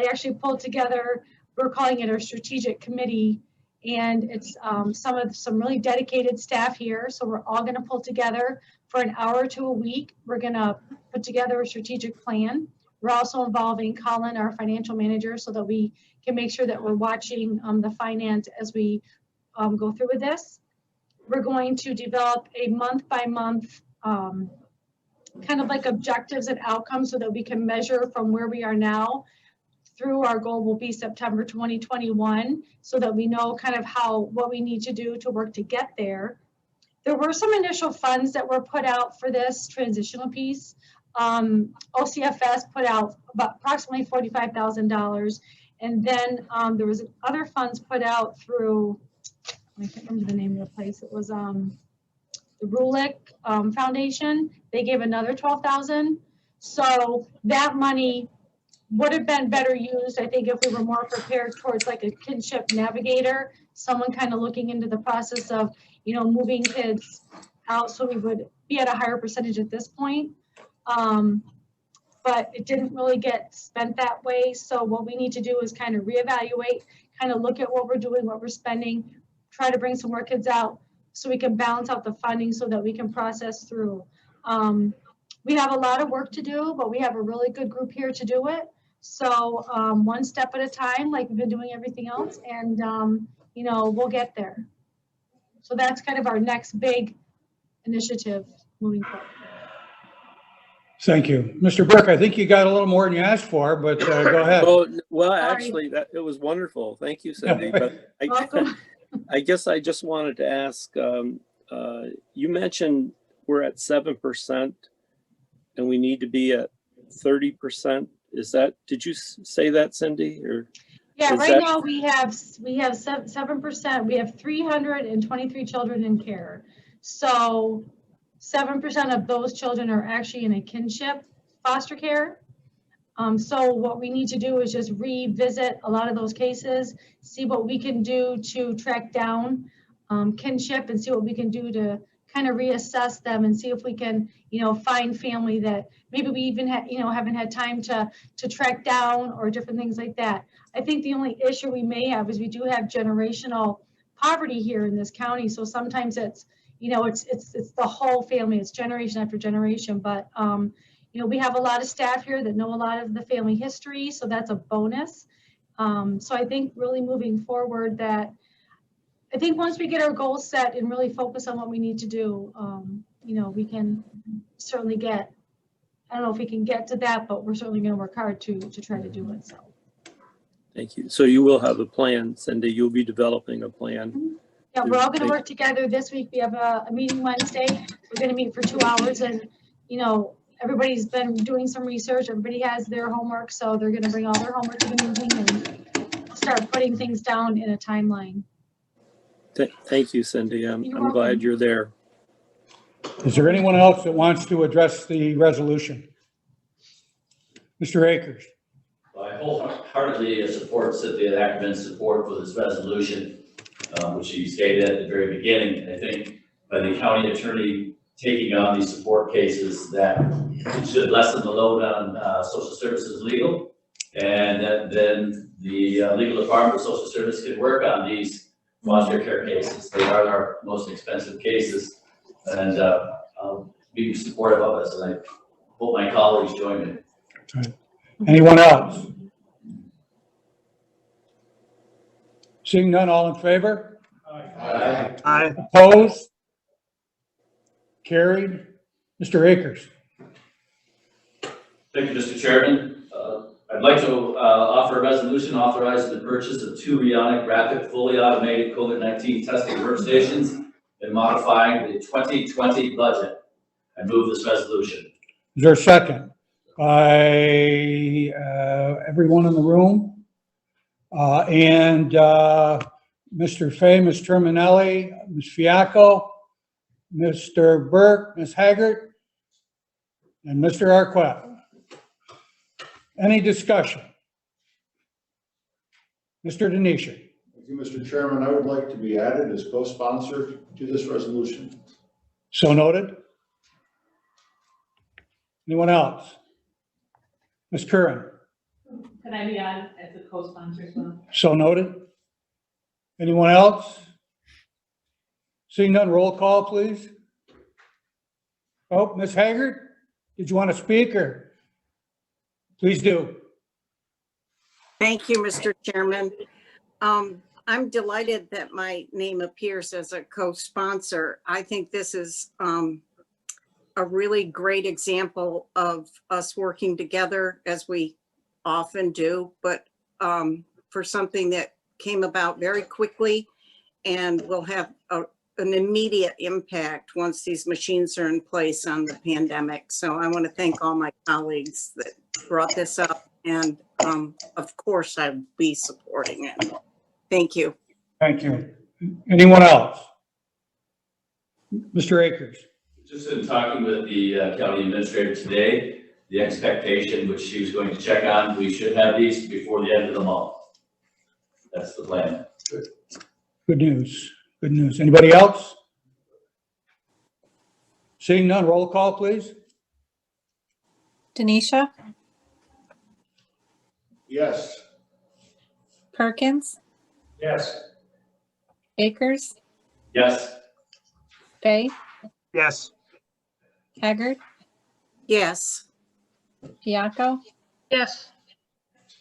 actually pulled together, we're calling it our strategic committee, and it's some really dedicated staff here. So we're all going to pull together for an hour to a week. We're going to put together a strategic plan. We're also involving Colin, our financial manager, so that we can make sure that we're watching the finance as we go through with this. We're going to develop a month-by-month kind of like objectives and outcomes so that we can measure from where we are now through our goal will be September 2021, so that we know kind of what we need to do to work to get there. There were some initial funds that were put out for this transitional piece. OCFS put out about approximately $45,000, and then there was other funds put out through, I can't remember the name of the place. It was the Rulick Foundation. They gave another $12,000. So that money would have been better used, I think, if we were more prepared towards like a kinship navigator, someone kind of looking into the process of, moving kids out, so we would be at a higher percentage at this point. But it didn't really get spent that way. So what we need to do is kind of reevaluate, kind of look at what we're doing, what we're spending, try to bring some more kids out so we can balance out the funding so that we can process through. We have a lot of work to do, but we have a really good group here to do it. So one step at a time, like we've been doing everything else, and we'll get there. So that's kind of our next big initiative moving forward. Thank you. Mr. Burke, I think you got a little more than you asked for, but go ahead. Well, actually, it was wonderful. Thank you, Cindy. But I guess I just wanted to ask, you mentioned we're at 7% and we need to be at 30%. Did you say that, Cindy? Or yeah, right now we have 7%. We have 323 children in care. So 7% of those children are actually in a kinship foster care. So what we need to do is just revisit a lot of those cases, see what we can do to track down kinship, and see what we can do to kind of reassess them and see if we can, find family that maybe we even haven't had time to track down, or different things like that. I think the only issue we may have is we do have generational poverty here in this county. So sometimes it's, you know, it's the whole family, it's generation after generation. But, you know, we have a lot of staff here that know a lot of the family history. So that's a bonus. So I think really moving forward that I think once we get our goals set and really focus on what we need to do, you know, we can certainly get, I don't know if we can get to that, but we're certainly going to work hard to try to do it. So. Thank you. So you will have a plan, Cindy. You'll be developing a plan. Yeah, we're all going to work together this week. We have a meeting Wednesday. We're going to meet for 2 hours, and you know, everybody's been doing some research. Everybody has their homework, so they're going to bring all their homework to the meeting and start putting things down in a timeline. Thank you, Cindy. I'm welcome. glad you're there. Is there anyone else that wants to address the resolution? Mr. Akers. Well, I wholeheartedly support Cynthia Ackerman's support for this resolution, which she stated at the very beginning. I think by the county attorney taking on these support cases, that it should lessen the load on social services legal, and then the legal department of social service can work on these foster care cases. They are our most expensive cases, and I'll be supportive of this, and I hope my colleagues join me. Right. Anyone else? Seeing none, all in favor? Aye. Aye. Opposed? Carried. Mr. Akers. Thank you, Mr. Chairman. I'd like to offer a resolution authorizing the purchase of 2 Rionic rapid fully automated COVID-19 testing workstations and modifying the 2020 budget. I move this resolution. Is there a second? By everyone in the room. Mr. Fay, Ms. Terminelli, Ms. Fiacco, Mr. Burke, Ms. Haggart, and Mr. Arquette. Any discussion? Mr. Denisha. Thank you, Mr. Chairman. I would like to be added as co-sponsor to this resolution. So noted. Anyone else? Ms. Curran. Can I be on as a co-sponsor as well? So noted. Anyone else? Seeing none, roll call, please. Oh, Ms. Haggart, did you want to speak, or? Please do. Thank you, Mr. Chairman. I'm delighted that my name appears as a co-sponsor. I think this is a really great example of us working together, as we often do, but for something that came about very quickly and will have an immediate impact once these machines are in place on the pandemic. So I want to thank all my colleagues that brought this up, and of course I'll be supporting it. Thank you. Thank you. Anyone else? Mr. Akers. Just in talking with the county administrator today, the expectation which she was going to check on, we should have these before the end of the month. That's the plan. Good news. Good news. Anybody else? Seeing none, roll call, please. Denisha, Yes. Perkins, Yes. Akers, Yes. Fay, Yes. Haggard, Yes. Fiacco, Yes.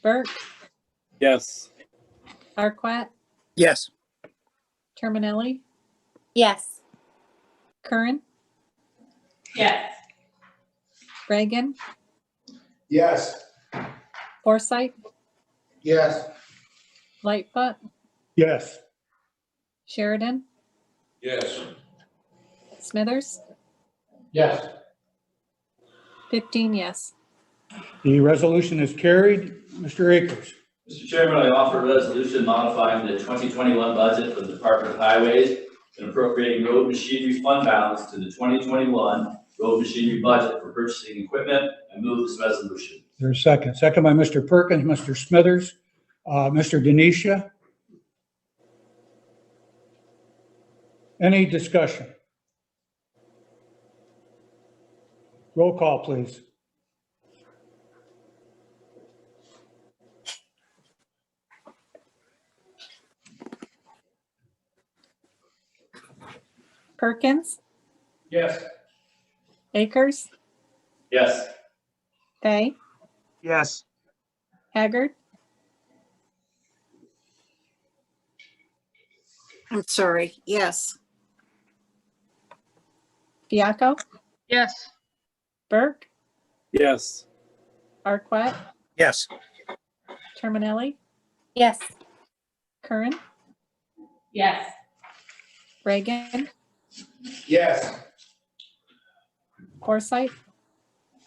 Burke, Yes. Arquette, Yes. Terminelli, Yes. Curran, Yes. Reagan, Yes. Forsythe, Yes. Lightfoot, Yes. Sheridan, Yes. Smithers, Yes. 15 yes. The resolution is carried. Mr. Akers. Mr. Chairman, I offer a resolution modifying the 2021 budget for the Department of Highways and appropriating road machinery fund balance to the 2021 road machinery budget for purchasing equipment. I move this resolution. There's a second. Second by Mr. Perkins, Mr. Smithers, Mr. Denisha. Any discussion? Roll call, please. Perkins, Yes. Akers, Yes. Fay, Yes. Haggard, I'm sorry, yes. Fiaco, Yes. Burke, Yes. Arquette, Yes. Terminelli, Yes. Curran, Yes. Reagan, Yes. Forsythe,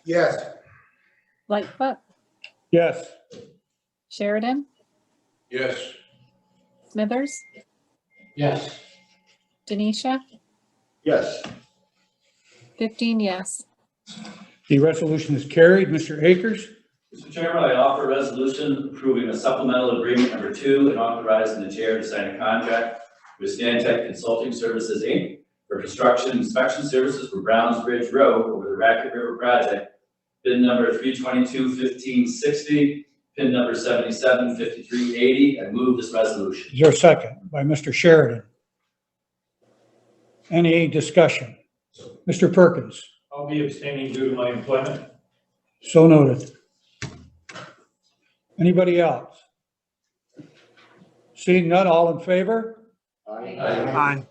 Yes. Lightfoot, Yes. Sheridan, Yes. Smithers, Yes. Denisha, Yes. 15 yes. The resolution is carried. Mr. Akers? Mr. Chairman, I offer a resolution approving a supplemental agreement number 2 and authorizing the chair to sign a contract with Stantec Consulting Services, Inc. for construction inspection services for Browns Bridge Road over the Racket River project, PIN number 322-1560, PIN number 775380. I move this resolution. Is there a second? By Mr. Sheridan. Any discussion? Mr. Perkins? I'll be abstaining due to my employment. So noted. Anybody else? Seeing none, all in favor? Aye.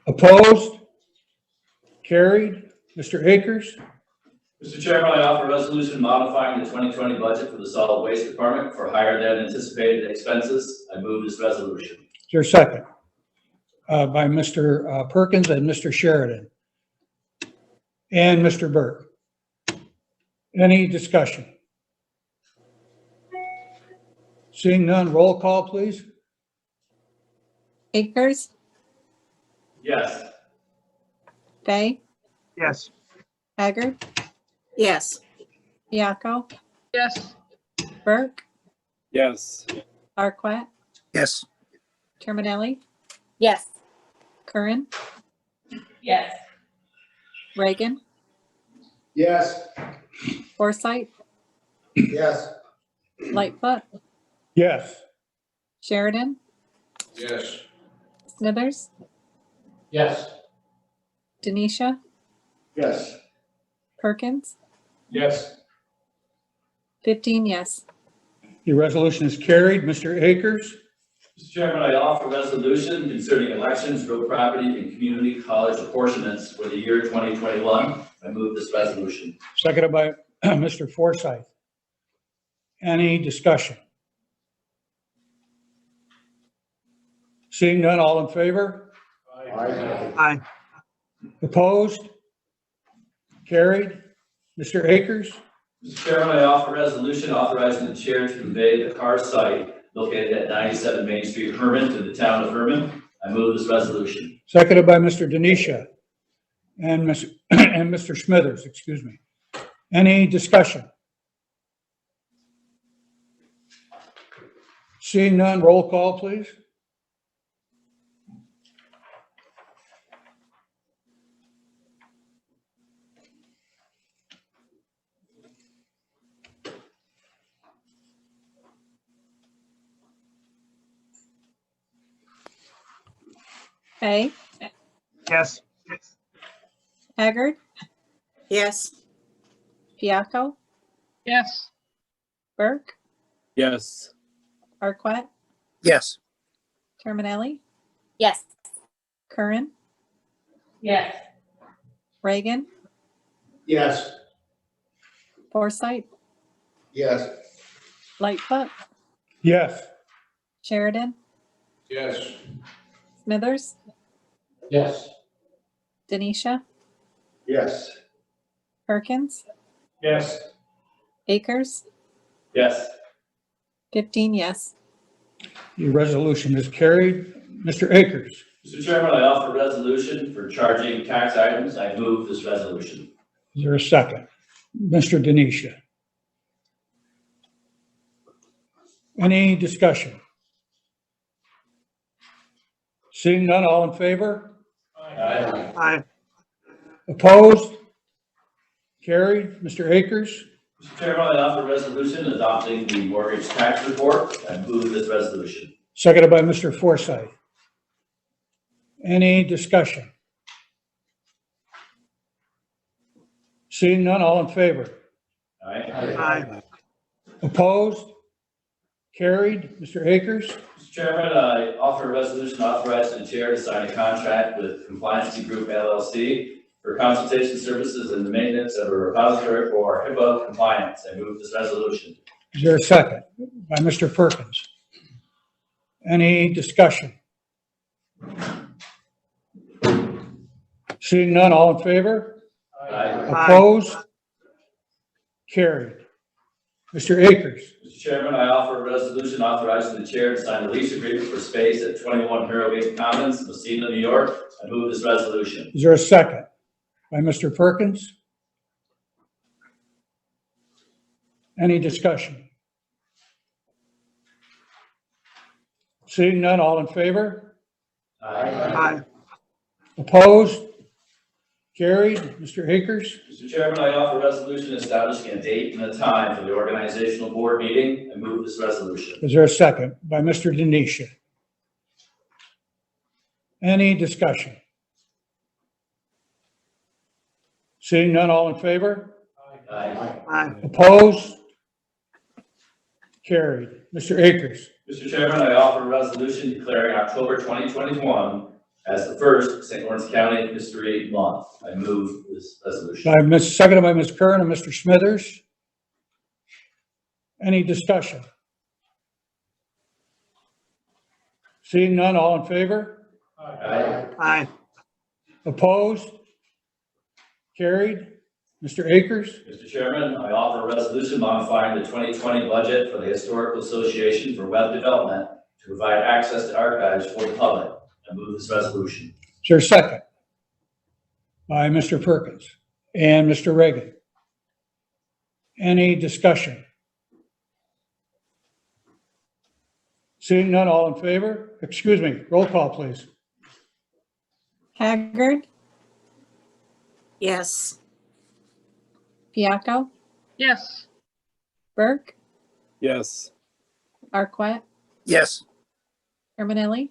Opposed? Carried. Mr. Akers? Mr. Chairman, I offer a resolution modifying the 2020 budget for the solid waste department for higher than anticipated expenses. I move this resolution. Is there a second? By Mr. Perkins and Mr. Sheridan. And Mr. Burke. Any discussion? Seeing none, roll call, please. Akers, Yes. Fay, Yes. Haggard, Yes. Fiaco, Yes. Burke, Yes. Arquette, Yes. Terminelli, Yes. Curran, Yes. Reagan, Yes. Forsythe, Yes. Lightfoot, Yes. Sheridan, Yes. Smithers, Yes. Denisha, Yes. Perkins, Yes. 15 yes. The resolution is carried. Mr. Akers? Mr. Chairman, I offer a resolution concerning elections, real property, and community college apportionments for the year 2021. I move this resolution. Seconded by Mr. Forsythe. Any discussion? Seeing none, all in favor? Aye. Opposed? Carried. Mr. Akers? Mr. Chairman, I offer a resolution authorizing the chair to convey the car site located at 97 Main Street, Herman, to the town of Herman. I move this resolution. Seconded by Mr. Denisha and Mr. Smithers, excuse me. Any discussion? Seeing none, roll call, please. Fay, Yes. Haggard, Yes. Fiaco, Yes. Burke, Yes. Arquette, Yes. Terminelli, Yes. Curran, Yes. Reagan, Yes. Forsythe, Yes. Lightfoot, Yes. Sheridan, Yes. Smithers, Yes. Denisha, Yes. Perkins, Yes. Akers, Yes. 15 yes. The resolution is carried. Mr. Akers? Mr. Chairman, I offer a resolution for charging tax items. I move this resolution. Is there a second? Mr. Denisha? Any discussion? Seeing none, all in favor? Aye. Aye. Opposed? Carried. Mr. Akers? Mr. Chairman, I offer a resolution adopting the mortgage tax report. I move this resolution. Seconded by Mr. Forsythe. Any discussion? Seeing none, all in favor? Aye. Opposed? Carried. Mr. Akers? Mr. Chairman, I offer a resolution authorizing the chair to sign a contract with Compliancy Group LLC for consultation services and the maintenance of a repository for HIPAA compliance. I move this resolution. Is there a second? By Mr. Perkins. Any discussion? Seeing none, all in favor? Opposed? Carried. Mr. Akers? Mr. Chairman, I offer a resolution authorizing the chair to sign a lease agreement for space at 21 Harrogate Commons, Messina, New York. I move this resolution. Is there a second? By Mr. Perkins. Any discussion? Seeing none, all in favor? Aye. Opposed? Carried. Mr. Akers? Mr. Chairman, I offer a resolution establishing a date and a time for the organizational board meeting. I move this resolution. Is there a second? By Mr. Denisha. Any discussion? Seeing none, all in favor? Aye. Opposed? Carried. Mr. Akers? Mr. Chairman, I offer a resolution declaring October 2021 as the first St. Lawrence County History Month. I move this resolution. Seconded by Ms. Curran and Mr. Smithers. Any discussion? Seeing none, all in favor? Aye. Opposed? Carried. Mr. Akers? Mr. Chairman, I offer a resolution modifying the 2020 budget for the Historical Association for Web Development to provide access to archives for the public. I move this resolution. Is there a second? By Mr. Perkins and Mr. Reagan. Any discussion? Seeing none, all in favor? Excuse me, roll call, please. Haggard, Yes. Piacco, Yes. Burke, Yes. Arquette, Yes. Terminelli,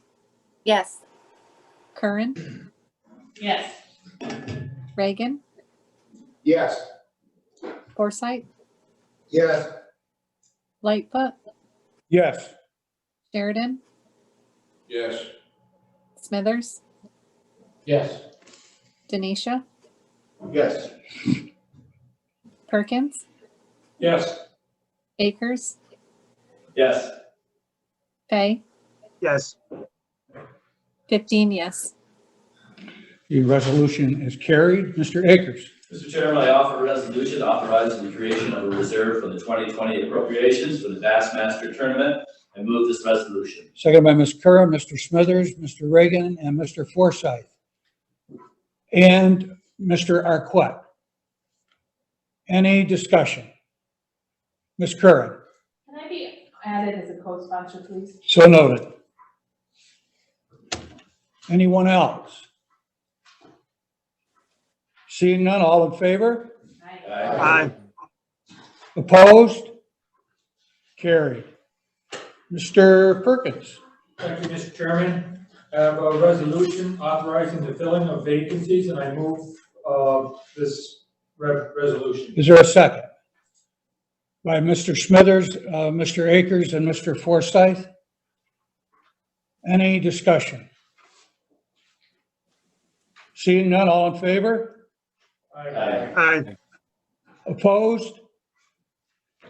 Yes. Curran, Yes. Reagan, Yes. Forsythe, Yes. Lightfoot, Yes. Sheridan, Yes. Smithers, Yes. Denisha, Yes. Perkins, Yes. Akers, Yes. Fay, Yes. 15 yes. The resolution is carried. Mr. Akers? Mr. Chairman, I offer a resolution authorizing the creation of a reserve for the 2020 appropriations for the Bassmaster Tournament. I move this resolution. Second by Ms. Curran, Mr. Smithers, Mr. Reagan, and Mr. Forsythe. And Mr. Arquette. Any discussion? Ms. Curran? Can I be added as a co-sponsor, please? So noted. Anyone else? Seeing none, all in favor? Aye. Opposed? Carried. Mr. Perkins? Thank you, Mr. Chairman. I have a resolution authorizing the filling of vacancies, and I move this resolution. Is there a second? By Mr. Smithers, Mr. Akers, and Mr. Forsythe. Any discussion? Seeing none, all in favor? Aye. Opposed?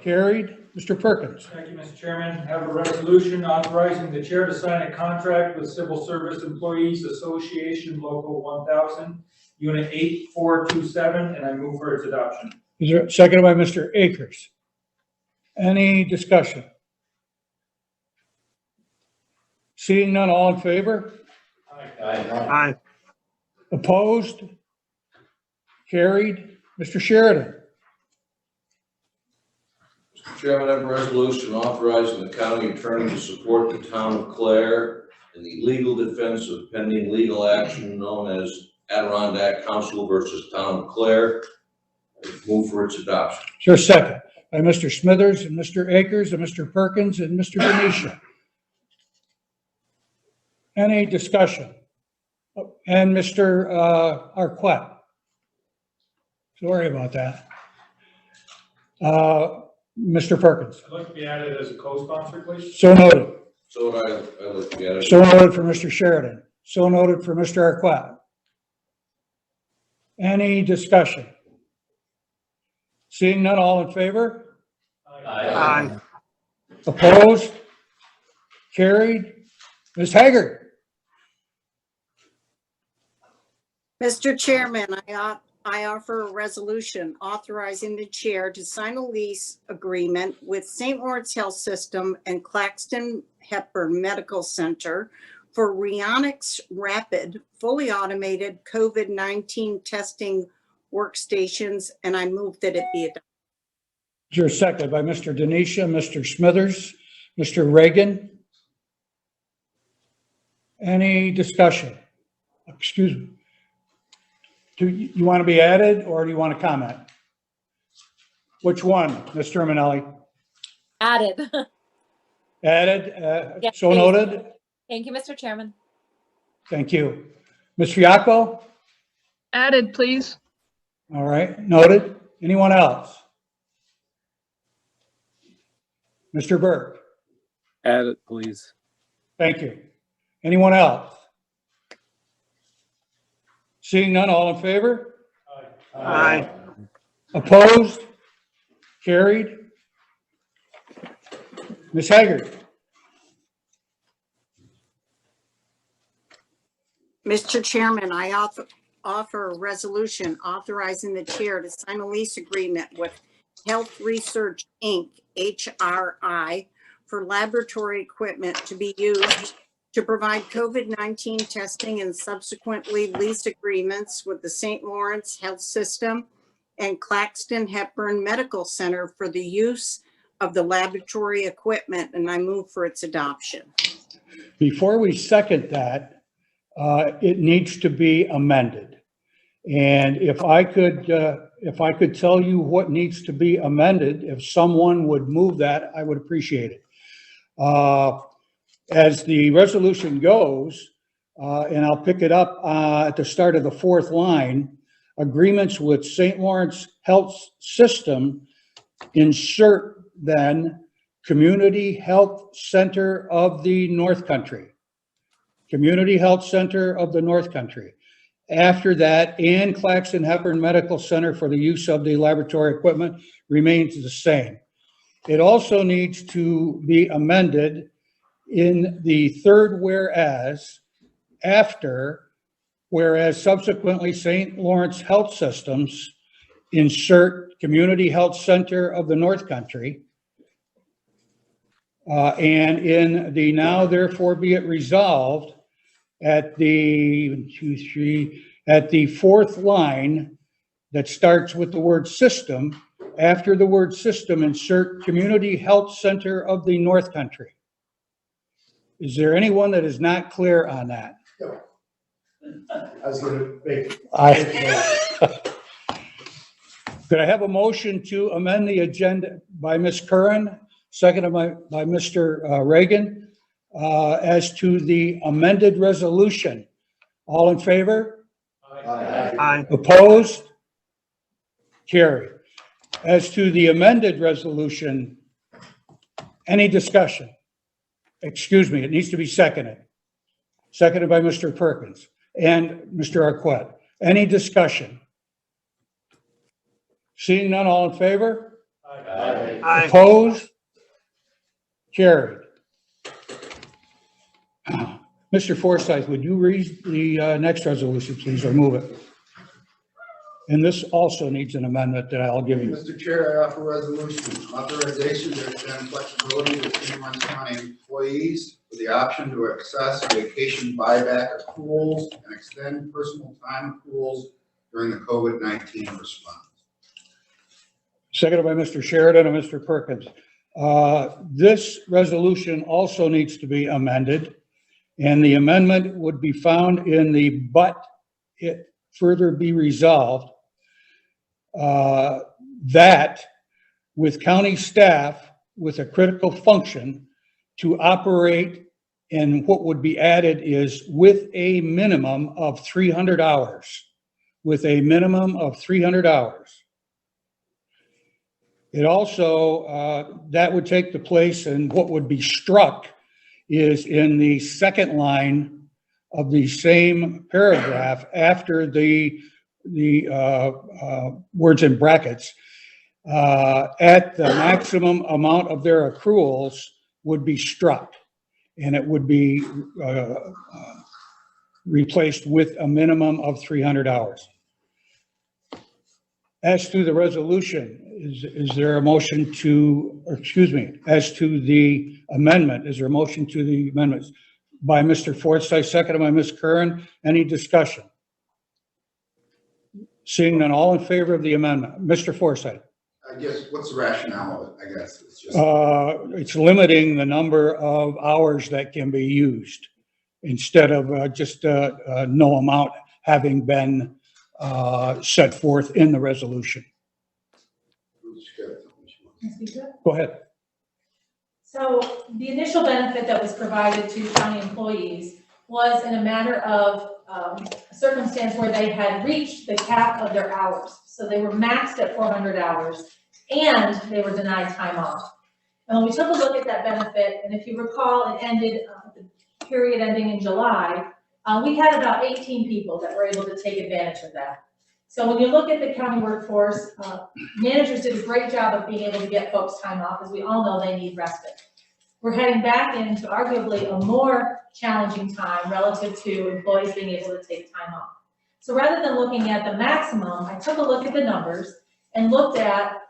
Carried. Mr. Perkins? Thank you, Mr. Chairman. I have a resolution authorizing the chair to sign a contract with Civil Service Employees Association Local 1000, Unit 8427, and I move for its adoption. Is there seconded by Mr. Akers? Any discussion? Seeing none, all in favor? Aye. Opposed? Carried. Mr. Sheridan? Mr. Chairman, I have a resolution authorizing the county attorney to support the town of Clare in the legal defense of pending legal action known as Adirondack Council versus Town of Clare. I move for its adoption. Is there a second? By Mr. Smithers and Mr. Akers and Mr. Perkins and Mr. Denisha. Any discussion? And Mr. Arquette. Sorry about that. Mr. Perkins. I'd like to be added as a co-sponsor, please. So noted. So would I look together. So noted for Mr. Sheridan. So noted for Mr. Arquette. Any discussion? Seeing none, all in favor? Aye. Opposed? Carried. Ms. Haggard. Mr. Chairman, I offer a resolution authorizing the chair to sign a lease agreement with St. Lawrence Health System and Claxton Hepburn Medical Center for Rheonics Rapid, fully automated COVID-19 testing workstations, and I move that it be adopted. Is there a second by Mr. Denisha, Mr. Smithers, Mr. Reagan? Any discussion? Excuse me. Do you want to be added or do you want to comment? Which one, Mr. Manelli? Added. Added, Yes, so please. noted. Thank you, Mr. Chairman. Thank you. Ms. Fiacco? Added, please. All right, noted. Anyone else? Mr. Burke? Add it, please. Thank you. Anyone else? Seeing none, all in favor? Aye. Opposed? Carried. Ms. Haggard? Mr. Chairman, I offer a resolution authorizing the chair to sign a lease agreement with Health Research, Inc., HRI, for laboratory equipment to be used to provide COVID-19 testing and subsequently lease agreements with the St. Lawrence Health System and Claxton Hepburn Medical Center for the use of the laboratory equipment, and I move for its adoption. Before we second that, it needs to be amended. And if I could tell you what needs to be amended, if someone would move that, I would appreciate it. As the resolution goes, and I'll pick it up at the start of the fourth line, agreements with St. Lawrence Health System, insert then Community Health Center of the North Country. Community Health Center of the North Country. After that, and Claxton Hepburn Medical Center for the use of the laboratory equipment remains the same. It also needs to be amended in the third whereas, after, whereas subsequently St. Lawrence Health Systems, insert Community Health Center of the North Country. And in the now therefore be it resolved, at the fourth line that starts with the word system, after the word system, insert Community Health Center of the North Country. Is there anyone that is not clear on that? I was going to make. Could I have a motion to amend the agenda by Ms. Curran, seconded by Mr. Reagan, as to the amended resolution? All in favor? Aye. Opposed? Carried. As to the amended resolution, any discussion? Excuse me, it needs to be seconded. Seconded by Mr. Perkins and Mr. Arquette. Any discussion? Seeing none, all in favor? Aye. Opposed? Carried. Mr. Forsyth, would you read the next resolution, please, or move it? And this also needs an amendment that I'll give you. Mr. Chair, I offer resolution authorization to extend flexibility to St. Lawrence County employees with the option to access vacation buyback accruals and extend personal time accruals during the COVID-19 response. Seconded by Mr. Sheridan and Mr. Perkins. This resolution also needs to be amended, and the amendment would be found in the "but it further be resolved" that with county staff with a critical function to operate, and what would be added is with a minimum of 300 hours with a minimum of 300 hours. It also, that would take the place, and what would be struck is in the second line of the same paragraph after the words in brackets, at the maximum amount of their accruals would be struck, and it would be replaced with a minimum of 300 hours. As to the resolution, is there a motion to, or excuse me, as to the amendment, is there a motion to the amendments by Mr. Forsythe, seconded by Ms. Curran? Any discussion? Seeing none, all in favor of the amendment. Mr. Forsythe. I guess, what's the rationale of it? I guess it's just. It's limiting the number of hours that can be used instead of just no amount having been set forth in the resolution. Go ahead. So the initial benefit that was provided to county employees was in a matter of a circumstance where they had reached the cap of their hours. So they were maxed at 400 hours and they were denied time off. And when we took a look at that benefit, and if you recall, it ended, the period ending in July, we had about 18 people that were able to take advantage of that. So when you look at the county workforce, managers did a great job of being able to get folks time off, as we all know they need respite. We're heading back into arguably a more challenging time relative to employees being able to take time off. So rather than looking at the maximum, I took a look at the numbers and looked at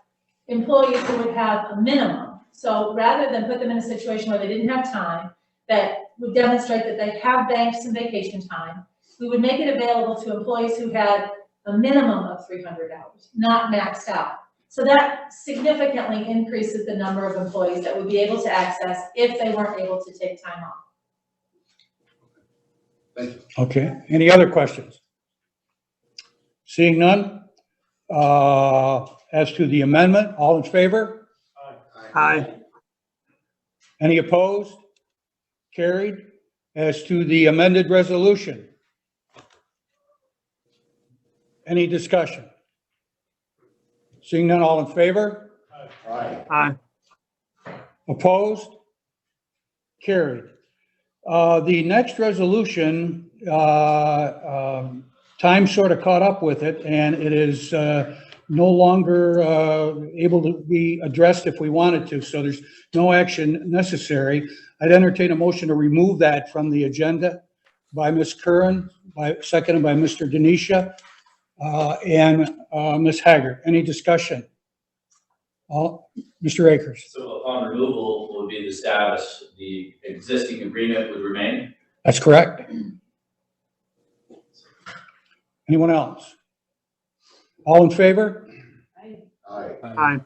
employees who would have a minimum. So rather than put them in a situation where they didn't have time, that would demonstrate that they have banked some vacation time, we would make it available to employees who had a minimum of 300 hours, not maxed out. So that significantly increases the number of employees that would be able to access if they weren't able to take time off. Thank you. Okay, any other questions? Seeing none, as to the amendment, all in favor? Aye. Any opposed? Carried. As to the amended resolution, any discussion? Seeing none, all in favor? Aye. Aye. Opposed? Carried. The next resolution, time sort of caught up with it, and it is no longer able to be addressed if we wanted to, so there's no action necessary. I'd entertain a motion to remove that from the agenda by Ms. Curran, seconded by Mr. Denisha, and Ms. Haggard. Any discussion? Mr. Akers. So upon removal would be the status, the existing agreement would remain? That's correct. Anyone else? All in favor? Aye. Aye.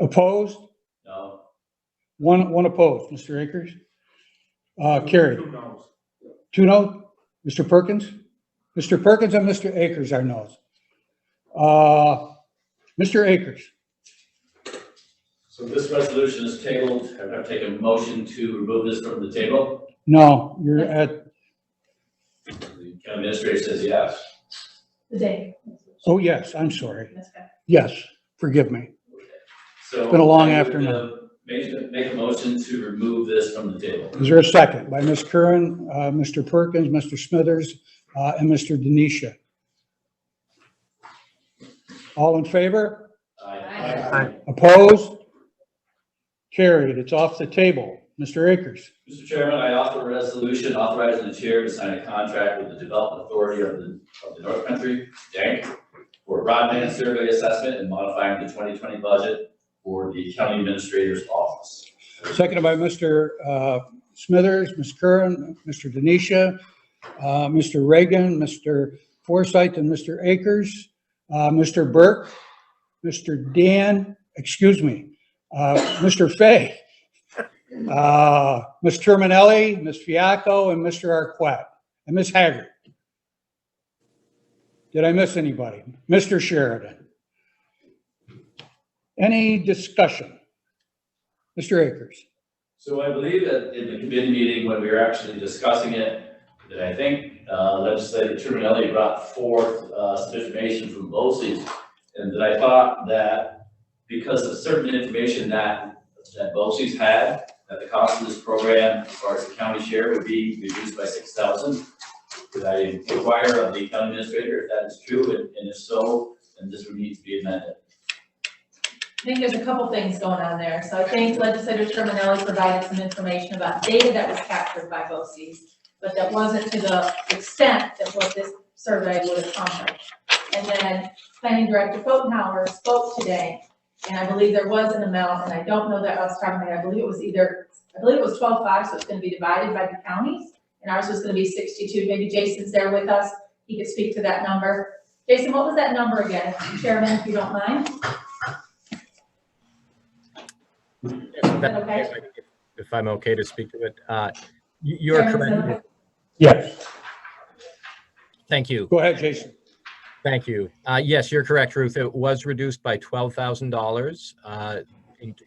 Opposed? No. One opposed. Mr. Akers? Carried. 2 noes. 2 no? Mr. Perkins? Mr. Perkins and Mr. Akers are noes. Mr. Akers? So this resolution is tabled. I've got to take a motion to remove this from the table. No, you're at, The county administrator says yes. The day. oh, yes, I'm sorry. That's okay. Yes, forgive me. So It's been a long I would, afternoon. Make a motion to remove this from the table. Is there a second by Ms. Curran, Mr. Perkins, Mr. Smithers, and Mr. Denisha? All in favor? Aye. Aye. Opposed? Carried. It's off the table. Mr. Akers? Mr. Chairman, I offer a resolution authorizing the chair to sign a contract with the Development Authority of the North Country, DANC, for broadband survey assessment and modifying the 2020 budget for the county administrator's office. Seconded by Mr. Smithers, Ms. Curran, Mr. Denisha, Mr. Reagan, Mr. Forsythe, and Mr. Akers, Mr. Burke, Mr. Dan, excuse me, Mr. Fay, Ms. Terminelli, Ms. Fiacco, and Mr. Arquette, and Ms. Haggard. Did I miss anybody? Mr. Sheridan. Any discussion? Mr. Akers. So I believe that in the committee meeting, when we were actually discussing it, that I think Legislator Terminelli brought forth some information from BOCES, and that I thought that because of certain information that BOCES had, that the cost of this program, as far as the county share, would be reduced by $6,000. Could I inquire of the county administrator if that is true, and if so, then this would need to be amended? I think there's a couple things going on there. So I think Legislator Terminelli provided some information about data that was captured by BOCES, but that wasn't to the extent that what this survey would accomplish. And then Planning Director Fotenhauer spoke today, and I believe there was an amount, and I don't know that off the top of my head. I believe it was 12.5, so it's going to be divided by the counties, and ours was going to be 62. Maybe Jason's there with us. He could speak to that number. Jason, what was that number again, Chairman, if you don't mind? Okay? If I'm okay to speak to it, you're correct. Yes. Thank you. Go ahead, Jason. Thank you. Yes, you're correct, Ruth. It was reduced by $12,000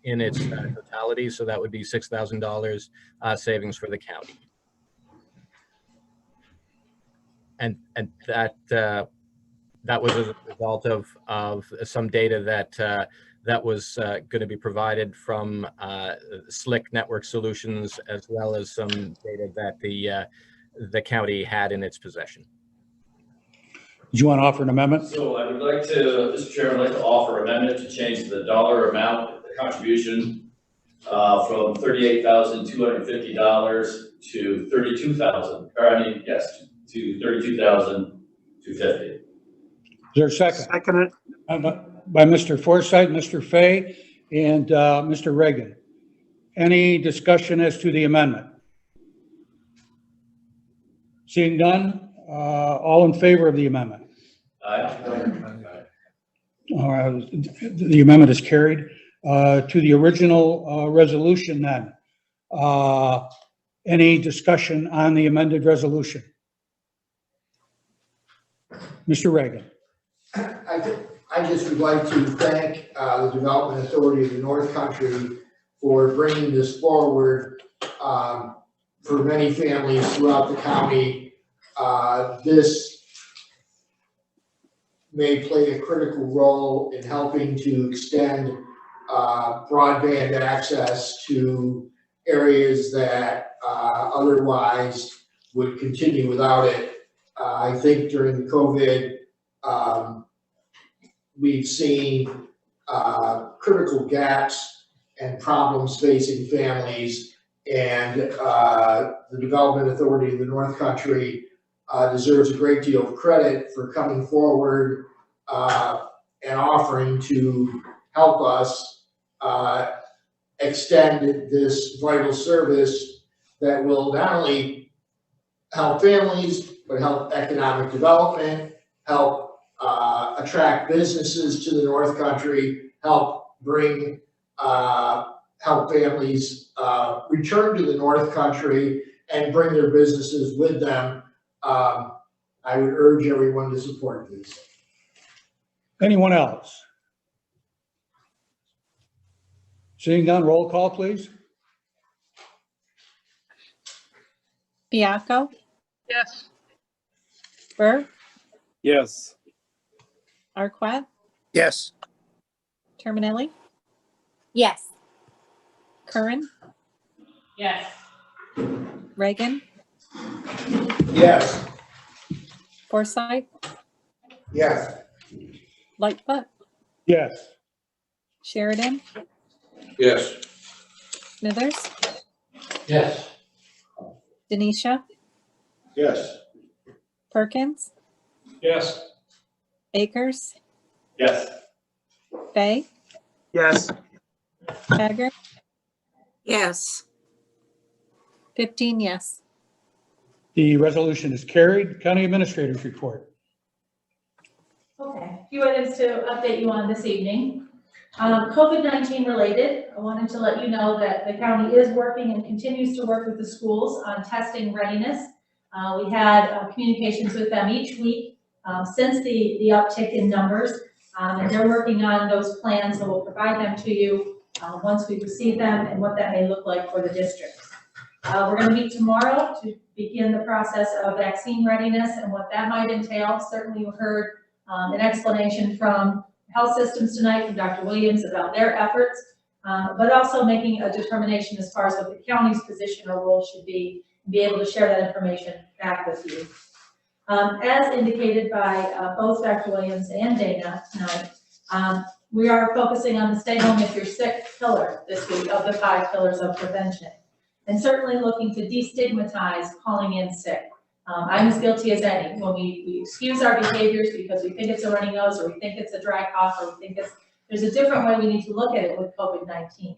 in its totality, so that would be $6,000 savings for the county. And that was a result of some data that was going to be provided from Slick Network Solutions, as well as some data that the county had in its possession. Do you want to offer an amendment? So I would like to, Mr. Chair, I'd like to offer amendment to change the dollar amount, the contribution from $38,250 to $32,000, or I mean, yes, to $32,250. Is there a second? Second it. By Mr. Forsythe, Mr. Fay, and Mr. Reagan. Any discussion as to the amendment? Seeing none, all in favor of the amendment? Aye. All right, the amendment is carried. To the original resolution then. Any discussion on the amended resolution? Mr. Reagan. I just would like to thank the Development Authority of the North Country for bringing this forward for many families throughout the county. This may play a critical role in helping to extend broadband access to areas that otherwise would continue without it. I think during the COVID, we've seen critical gaps and problems facing families, and the Development Authority of the North Country deserves a great deal of credit for coming forward and offering to help us extend this vital service that will not only help families, but help economic development, help attract businesses to the North Country, help families return to the North Country and bring their businesses with them. I would urge everyone to support this. Anyone else? Seeing none, roll call, please. Biacco, Yes. Burr, Yes. Arquette, Yes. Terminelli, Yes. Curran, Yes. Reagan, Yes. Forsythe, Yes. Lightfoot, Yes. Sheridan, Yes. Smithers, Yes. Denisha, Yes. Perkins, Yes. Akers, Yes. Fay, Yes. Haggard, Yes. 15 yes. The resolution is carried. County Administrator's report. Okay, a few items to update you on this evening. COVID-19 related, I wanted to let you know that the county is working and continues to work with the schools on testing readiness. We had communications with them each week since the uptick in numbers, and they're working on those plans, so we'll provide them to you once we receive them and what that may look like for the districts. We're going to meet tomorrow to begin the process of vaccine readiness and what that might entail. Certainly you heard an explanation from health systems tonight from Dr. Williams about their efforts, but also making a determination as far as what the county's position or role should be, and be able to share that information back with you. As indicated by both Dr. Williams and Dana tonight, we are focusing on the stay home if you're sick pillar this week of the 5 pillars of prevention, and certainly looking to destigmatize calling in sick. I'm as guilty as any. When we excuse our behaviors because we think it's a runny nose, or we think it's a dry cough, or we think there's a different way we need to look at it with COVID-19.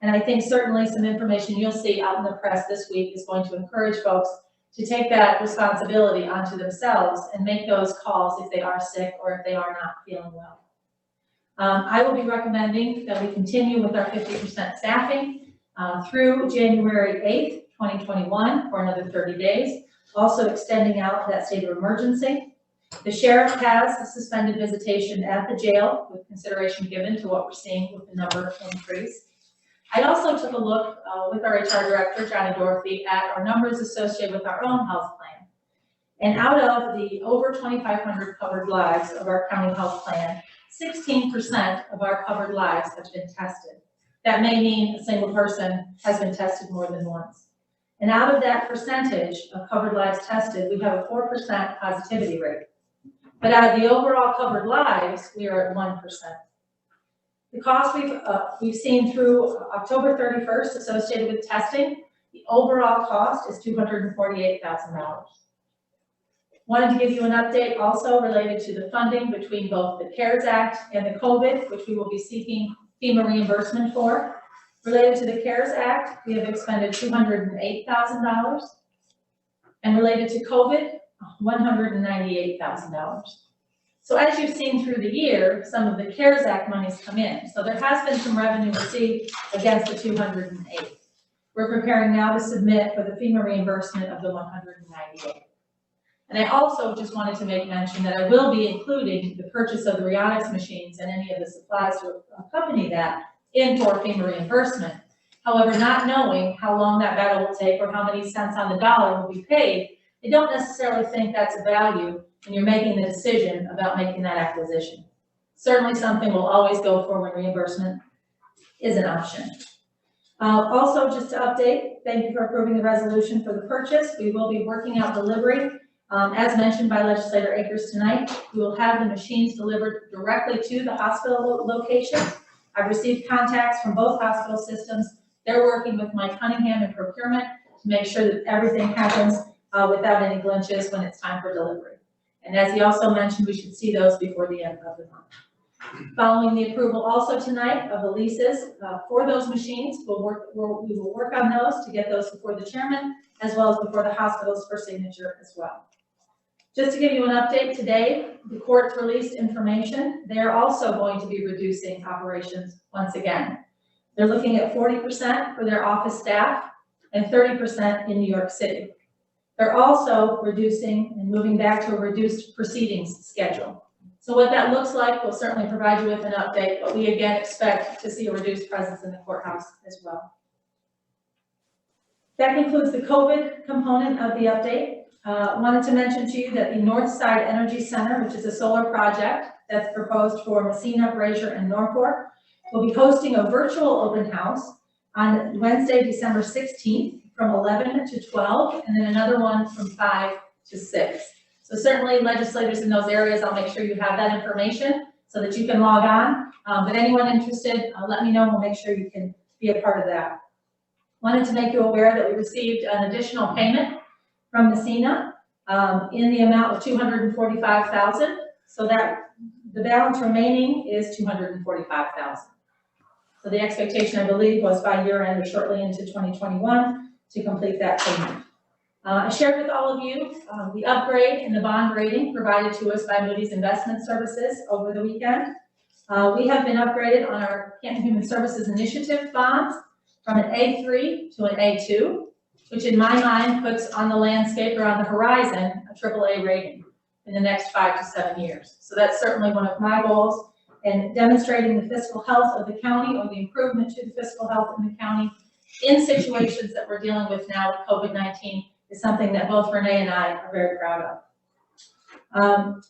And I think certainly some information you'll see out in the press this week is going to encourage folks to take that responsibility onto themselves and make those calls if they are sick or if they are not feeling well. I will be recommending that we continue with our 50% staffing through January 8th, 2021 for another 30 days, also extending out that state of emergency. The sheriff has suspended visitation at the jail with consideration given to what we're seeing with the number increase. I also took a look with our HR director, Johnny Dorothy, at our numbers associated with our own health plan. And out of the over 2,500 covered lives of our county health plan, 16% of our covered lives have been tested. That may mean a single person has been tested more than once. And out of that percentage of covered lives tested, we have a 4% positivity rate. But out of the overall covered lives, we are at 1%. The cost we've seen through October 31st associated with testing, the overall cost is $248,000. Wanted to give you an update also related to the funding between both the CARES Act and the COVID, which we will be seeking FEMA reimbursement for. Related to the CARES Act, we have expended $208,000. And related to COVID, $198,000. So as you've seen through the year, some of the CARES Act monies come in. So there has been some revenue received against the 208. We're preparing now to submit for the FEMA reimbursement of the 198. And I also just wanted to make mention that I will be including the purchase of the Rheonics machines and any of the supplies to accompany that in for FEMA reimbursement. However, not knowing how long that battle will take or how many cents on the dollar will be paid, I don't necessarily think that's a value when you're making the decision about making that acquisition. Certainly something we'll always go for when reimbursement is an option. Also, just to update, thank you for approving the resolution for the purchase. We will be working out delivery. As mentioned by Legislator Akers tonight, we will have the machines delivered directly to the hospital location. I've received contacts from both hospital systems. They're working with Mike Cunningham in procurement to make sure that everything happens without any glitches when it's time for delivery. And as he also mentioned, we should see those before the end of the month. Following the approval also tonight of the leases for those machines, we will work on those to get those before the chairman as well as before the hospitals for signature as well. Just to give you an update today, the courts released information. They're also going to be reducing operations once again. They're looking at 40% for their office staff and 30% in New York City. They're also reducing and moving back to a reduced proceedings schedule. So what that looks like, we'll certainly provide you with an update, but we again expect to see a reduced presence in the courthouse as well. That concludes the COVID component of the update. Wanted to mention to you that the Northside Energy Center, which is a solar project that's proposed for Messina, Brazier, and Norfolk, will be hosting a virtual open house on Wednesday, December 16th from 11 to 12, and then another one from 5 to 6. So certainly legislators in those areas, I'll make sure you have that information so that you can log on. But anyone interested, let me know and we'll make sure you can be a part of that. Wanted to make you aware that we received an additional payment from Messina in the amount of $245,000. So that the balance remaining is $245,000. So the expectation, I believe, was by year end or shortly into 2021 to complete that payment. I shared with all of you the upgrade in the bond rating provided to us by Moody's Investment Services over the weekend. We have been upgraded on our Canton Human Services Initiative bonds from an A3 to an A2, which in my mind puts on the landscape or on the horizon a AAA rating in the next 5 to 7 years. So that's certainly one of my goals, and demonstrating the fiscal health of the county or the improvement to the fiscal health in the county in situations that we're dealing with now with COVID-19 is something that both Renee and I are very proud of.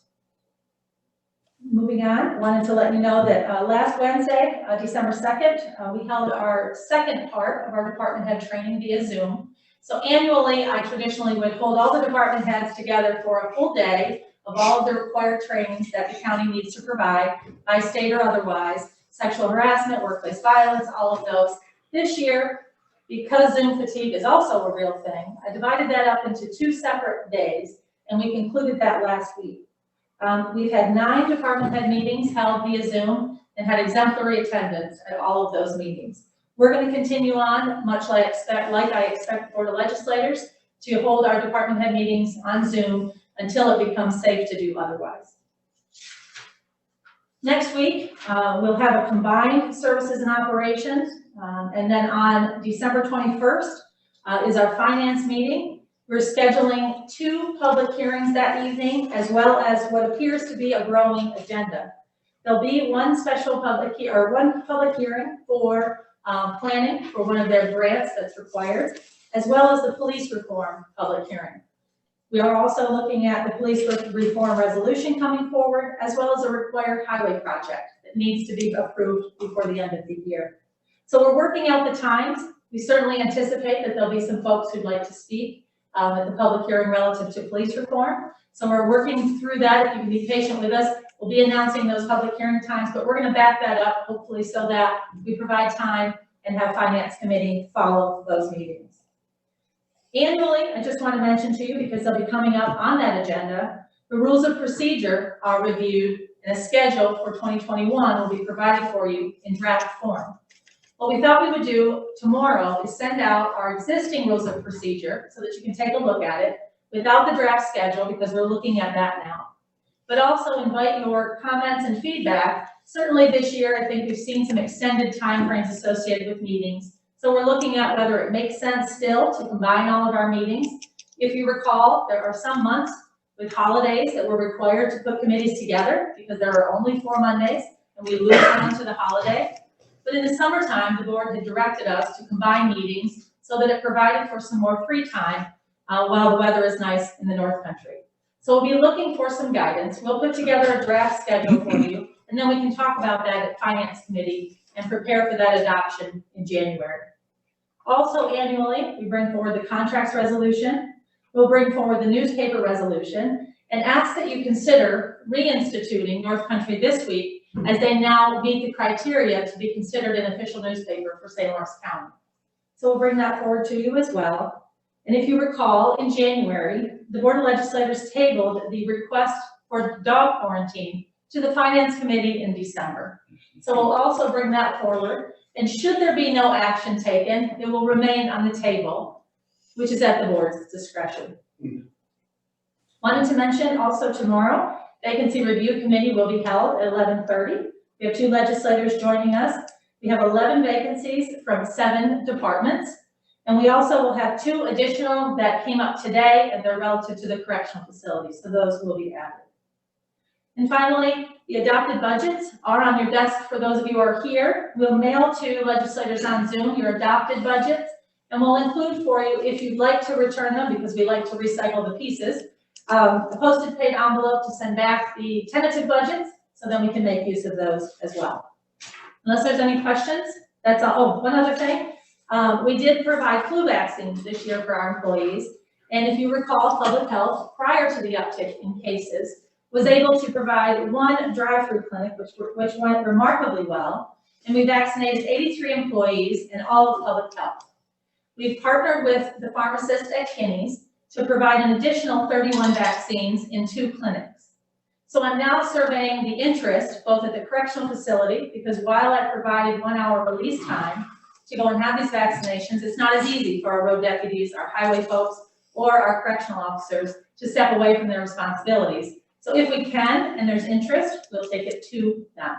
Moving on, wanted to let you know that last Wednesday, December 2nd, we held our second part of our department head training via Zoom. So annually, I traditionally would hold all the department heads together for a full day of all of the required trainings that the county needs to provide by state or otherwise, sexual harassment, workplace violence, all of those. This year, because Zoom fatigue is also a real thing, I divided that up into 2 separate days, and we concluded that last week. We've had 9 department head meetings held via Zoom and had exemplary attendance at all of those meetings. We're going to continue on, much like I expect Board of Legislators, to hold our department head meetings on Zoom until it becomes safe to do otherwise. Next week, we'll have a combined services and operations, and then on December 21st is our finance meeting. We're scheduling 2 public hearings that evening, as well as what appears to be a growing agenda. There'll be one public hearing for planning for one of their grants that's required, as well as the police reform public hearing. We are also looking at the police reform resolution coming forward, as well as a required highway project that needs to be approved before the end of the year. So we're working out the times. We certainly anticipate that there'll be some folks who'd like to speak at the public hearing relative to police reform. So we're working through that. If you can be patient with us, we'll be announcing those public hearing times, but we're going to back that up, hopefully, so that we provide time and have Finance Committee follow those meetings. Annually, I just want to mention to you, because they'll be coming up on that agenda, the rules of procedure are reviewed and a schedule for 2021 will be provided for you in draft form. What we thought we would do tomorrow is send out our existing rules of procedure so that you can take a look at it without the draft schedule, because we're looking at that now. But also invite your comments and feedback. Certainly this year, I think we've seen some extended timeframes associated with meetings. So we're looking at whether it makes sense still to combine all of our meetings. If you recall, there are some months with holidays that we're required to put committees together because there are only 4 Mondays and we lose one to the holiday. But in the summertime, the board had directed us to combine meetings so that it provided for some more free time while the weather is nice in the North Country. So we'll be looking for some guidance. We'll put together a draft schedule for you, and then we can talk about that at Finance Committee and prepare for that adoption in January. Also annually, we bring forward the contracts resolution. We'll bring forward the newspaper resolution and ask that you consider reinstituting North Country This Week, as they now meet the criteria to be considered an official newspaper for St. Lawrence County. So we'll bring that forward to you as well. And if you recall, in January, the Board of Legislators tabled the request for dog quarantine to the Finance Committee in December. So we'll also bring that forward. And should there be no action taken, it will remain on the table, which is at the board's discretion. Wanted to mention also tomorrow, Vacancy Review Committee will be held at 11:30. We have 2 legislators joining us. We have 11 vacancies from 7 departments. And we also will have 2 additional that came up today, and they're relative to the correctional facilities. So those will be added. And finally, the adopted budgets are on your desk for those of you who are here. We'll mail to legislators on Zoom your adopted budgets, and we'll include for you, if you'd like to return them, because we like to recycle the pieces, a posted paid envelope to send back the tentative budgets, so then we can make use of those as well. Unless there's any questions, that's all. Oh, one other thing. We did provide flu vaccines this year for our employees, and if you recall, Public Health, prior to the uptick in cases, was able to provide 1 drive-through clinic, which went remarkably well, and we vaccinated 83 employees in all of Public Health. We've partnered with the pharmacist at Kinney's to provide an additional 31 vaccines in 2 clinics. So I'm now surveying the interest both at the correctional facility, because while I provided 1 hour release time to go and have these vaccinations, it's not as easy for our road deputies, our highway folks, or our correctional officers to step away from their responsibilities. So if we can, and there's interest, we'll take it to them.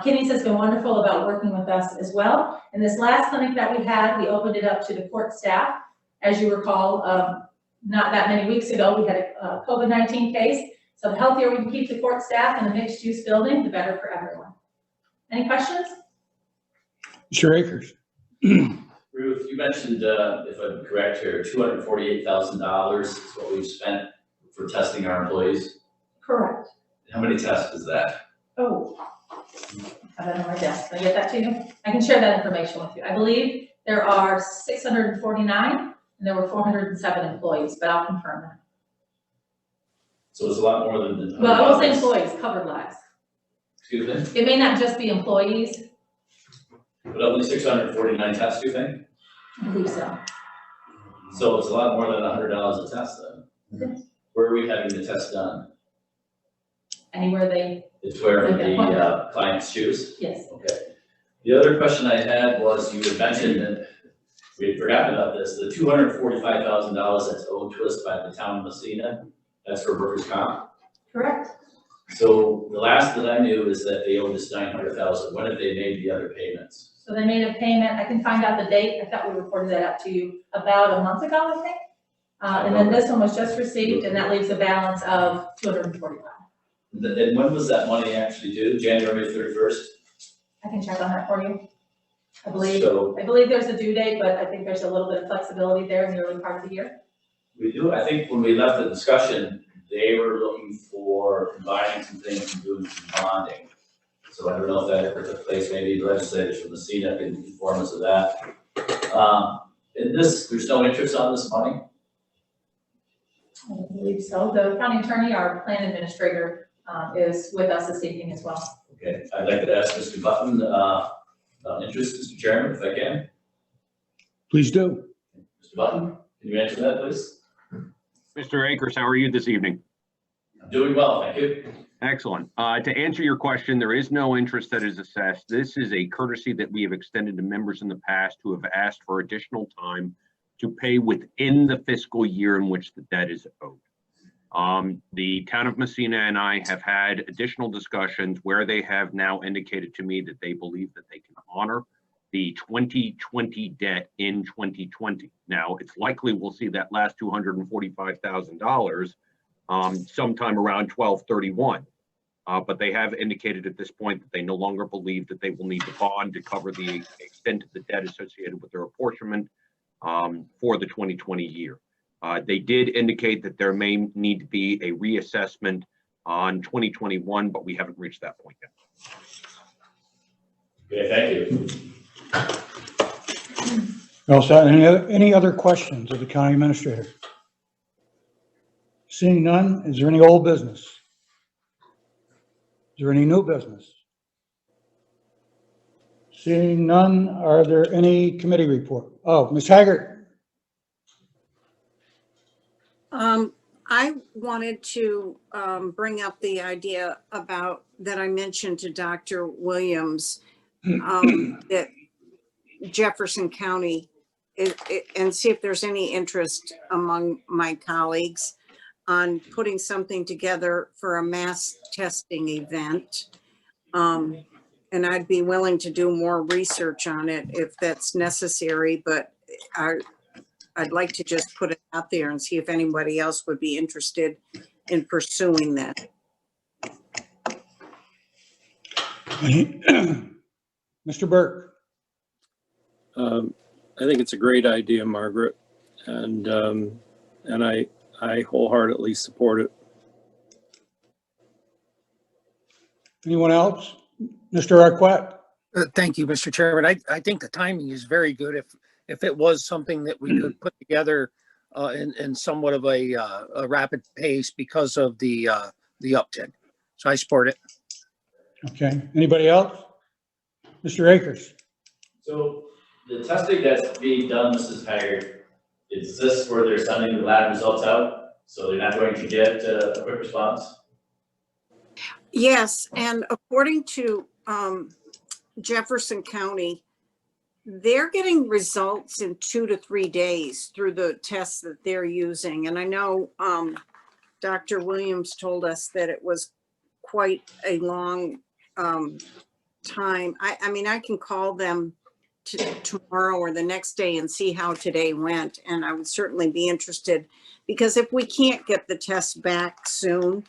Kinney's has been wonderful about working with us as well. And this last clinic that we had, we opened it up to the court staff. As you recall, not that many weeks ago, we had a COVID-19 case. So the healthier we can keep the court staff in a mixed-use building, the better for everyone. Any questions? Mr. Akers. Ruth, you mentioned, if I'm correct here, $248,000 is what we've spent for testing our employees. Correct. How many tests is that? Oh, I have that on my desk. Can I get that to you? I can share that information with you. I believe there are 649 and there were 407 employees, but I'll confirm that. So it's a lot more than. Well, I will say employees, covered lives. Excuse me? It may not just be employees. But only 649 tests, you think? I believe so. So it's a lot more than $100 a test then. Where are we having the test done? Anywhere they. It's wherever Okay. the clients choose? Yes. Okay. The other question I had was, you had mentioned that we had forgotten about this, the $245,000 that's owed to us by the town of Messina, that's for workers' comp. Correct. So the last that I knew is that they owed us $900,000. When have they made the other payments? So they made a payment. I can find out the date. I thought we reported that out to you about a month ago, I think. And then this one was just received, and that leaves a balance of 245. And when was that money actually due? January 31st? I can check on that for you. I believe So- there's a due date, but I think there's a little bit of flexibility there in the early part of the year. We do. I think when we left the discussion, they were looking for combining some things and doing some bonding. So I don't know if that ever took place. Maybe the legislators from Messina can inform us of that. In this, there's no interest on this money? I believe so. The county attorney, our plan administrator, is with us this evening as well. Okay, I'd like to ask Mr. Button, interest, Mr. Chairman, if I can. Please do. Mr. Button, can you answer that, please? Mr. Akers, how are you this evening? I'm doing well, thank you. Excellent. To answer your question, there is no interest that is assessed. This is a courtesy that we have extended to members in the past who have asked for additional time to pay within the fiscal year in which the debt is owed. The town of Messina and I have had additional discussions where they have now indicated to me that they believe that they can honor the 2020 debt in 2020. Now, it's likely we'll see that last $245,000 sometime around 12/31. But they have indicated at this point that they no longer believe that they will need the bond to cover the extent of the debt associated with their apportionment for the 2020 year. They did indicate that there may need to be a reassessment on 2021, but we haven't reached that point yet. Okay, thank you. Also, any other questions of the county administrator? Seeing none, is there any old business? Is there any new business? Seeing none, are there any committee report? Oh, Ms. Haggart. I wanted to bring up the idea about that I mentioned to Dr. Williams that Jefferson County and see if there's any interest among my colleagues on putting something together for a mass testing event. And I'd be willing to do more research on it if that's necessary, but I'd like to just put it out there and see if anybody else would be interested in pursuing that. Mr. Burke. I think it's a great idea, Margaret, and I wholeheartedly support it. Anyone else? Mr. Arquette. Thank you, Mr. Chairman. I think the timing is very good. If it was something that we could put together in somewhat of a rapid pace because of the uptick. So I support it. Okay. Anybody else? Mr. Akers. So the testing that's being done, Mrs. Haggard, is this where they're sending the lab results out? So they're not going to get a quick response? Yes, and according to Jefferson County, they're getting results in 2 to 3 days through the tests that they're using. And I know Dr. Williams told us that it was quite a long time. I mean, I can call them tomorrow or the next day and see how today went. And I would certainly be interested, because if we can't get the tests back soon,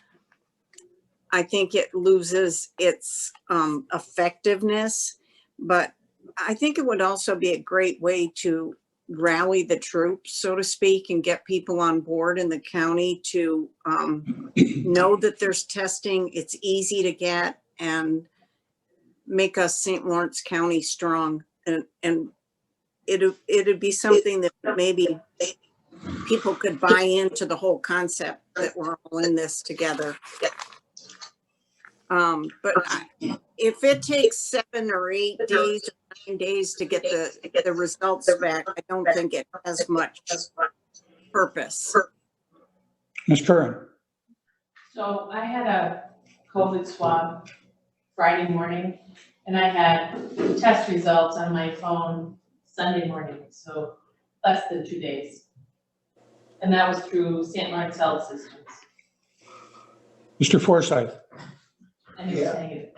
I think it loses its effectiveness. But I think it would also be a great way to rally the troops, so to speak, and get people on board in the county to know that there's testing, it's easy to get, and make us St. Lawrence County strong. And it'd be something that maybe people could buy into the whole concept that we're all in this together. But if it takes 7 or 8 days or 9 days to get the results back, I don't think it has much purpose. Ms. Curran. So I had a COVID swab Friday morning, and I had test results on my phone Sunday morning, so less than 2 days. And that was through St. Lawrence Health Systems. Mr. Forsythe. And he was negative.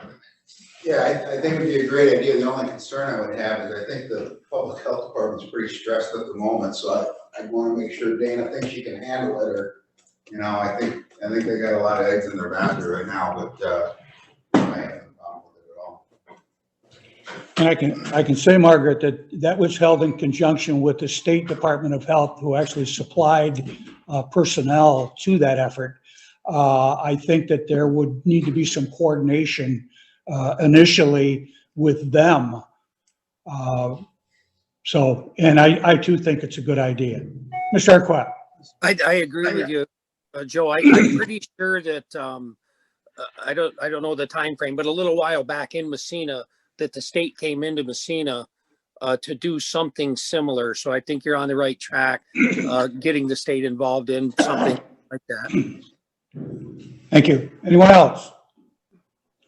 Yeah, I think it'd be a great idea. The only concern I would have is I think the public health department's pretty stressed at the moment, so I'd want to make sure Dana thinks she can handle it, or, you know, I think they got a lot of eggs in their basket right now, but I haven't found with it at all. And I can say, Margaret, that was held in conjunction with the State Department of Health, who actually supplied personnel to that effort. I think that there would need to be some coordination initially with them. And I too think it's a good idea. Mr. Arquette. I agree with you, Joe. I'm pretty sure that I don't know the time frame, but a little while back in Messina, that the state came into Messina to do something similar. So I think you're on the right track, getting the state involved in something like that. Thank you. Anyone else?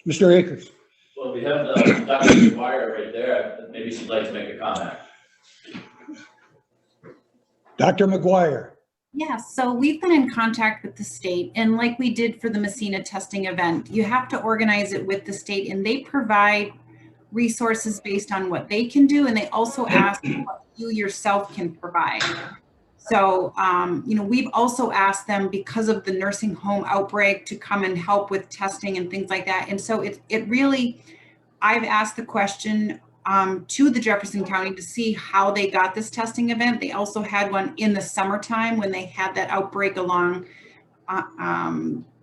Mr. Akers. Well, we have Dr. McGuire right there. Maybe she'd like to make a comment. Dr. McGuire. Yes, so we've been in contact with the state, and like we did for the Messina testing event, you have to organize it with the state, and they provide resources based on what they can do, and they also ask what you yourself can provide. So, we've also asked them, because of the nursing home outbreak, to come and help with testing and things like that. And so it really, I've asked the question to the Jefferson County to see how they got this testing event. They also had one in the summertime when they had that outbreak along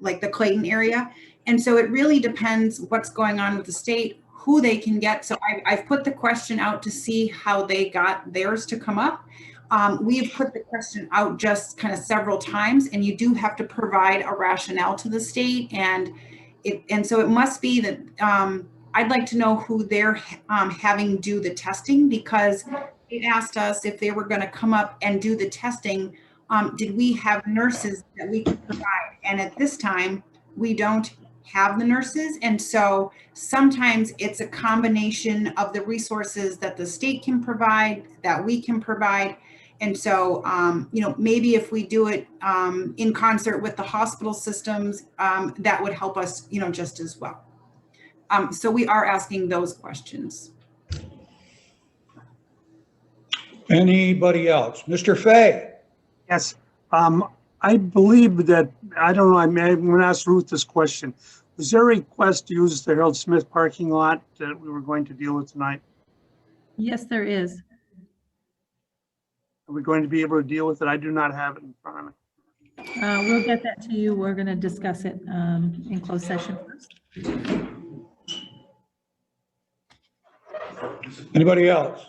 like the Clayton area. And so it really depends what's going on with the state, who they can get. So I've put the question out to see how they got theirs to come up. We've put the question out just kind of several times, and you do have to provide a rationale to the state. And so it must be that I'd like to know who they're having do the testing, because they asked us if they were going to come up and do the testing. Did we have nurses that we could provide? And at this time, we don't have the nurses. And so sometimes it's a combination of the resources that the state can provide, that we can provide. And so, maybe if we do it in concert with the hospital systems, that would help us, just as well. So we are asking those questions. Anybody else? Mr. Fay. Yes, I believe that, I don't know, I'm going to ask Ruth this question. Was there a request to use the Harold Smith parking lot that we were going to deal with tonight? Yes, there is. Are we going to be able to deal with it? I do not have it in front of me. We'll get that to you. We're going to discuss it in closed session first. Anybody else?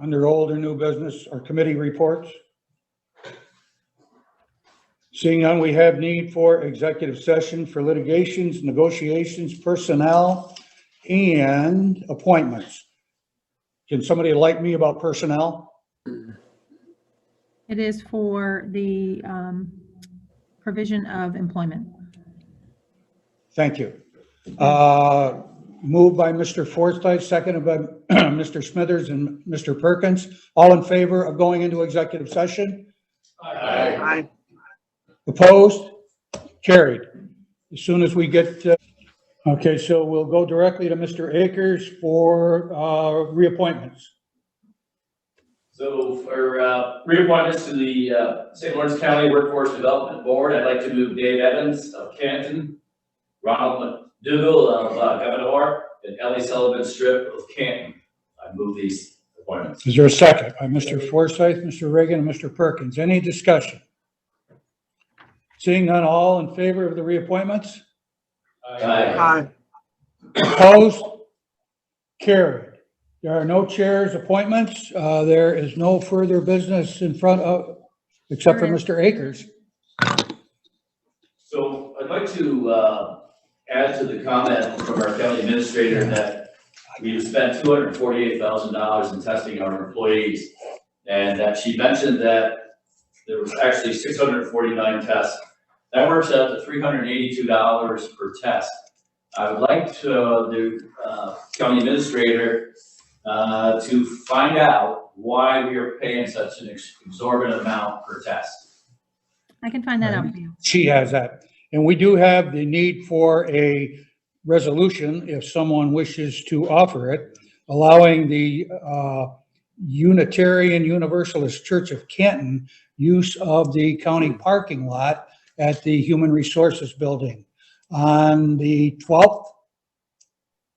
Under old or new business or committee reports? Seeing none, we have need for executive session for litigations, negotiations, personnel, and appointments. Can somebody enlighten me about personnel? It is for the provision of employment. Thank you. Moved by Mr. Forsythe, seconded by Mr. Smithers and Mr. Perkins. All in favor of going into executive session? Aye. Aye. Opposed? Carried. As soon as we get, okay, so we'll go directly to Mr. Akers for reappointments. So for reappointments to the St. Lawrence County Workforce Development Board, I'd like to move Dave Evans of Canton, Ronald McDougall of Governor, and Ellie Sullivan Strip of Canton. I move these appointments. Is there a second by Mr. Forsyth, Mr. Reagan, and Mr. Perkins? Any discussion? Seeing none, all in favor of the reappointments? Aye. Opposed? Carried. There are no chairs appointments. There is no further business in front of, except for Mr. Akers. So I'd like to add to the comment from our county administrator that we've spent $248,000 in testing our employees, and that she mentioned that there was actually 649 tests. That works out to $382 per test. I would like to, the county administrator to find out why we are paying such an exorbitant amount per test. I can find that out for you. She has that. And we do have the need for a resolution if someone wishes to offer it, allowing the Unitarian Universalist Church of Canton use of the county parking lot at the Human Resources Building on the 12th,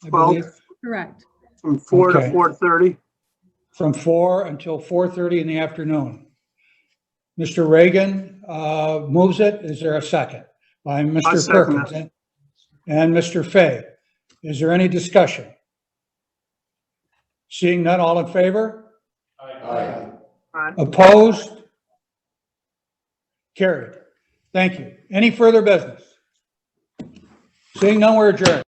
I believe. Correct. From 4 to Okay. 4:30. From 4 until 4:30 in the afternoon. Mr. Reagan moves it. Is there a second? By I'll Mr. second Perkins and Mr. Fay. Is there any discussion? Seeing none, all in favor? Aye. Opposed? Carried. Thank you. Any further business? Seeing none, we're adjourned.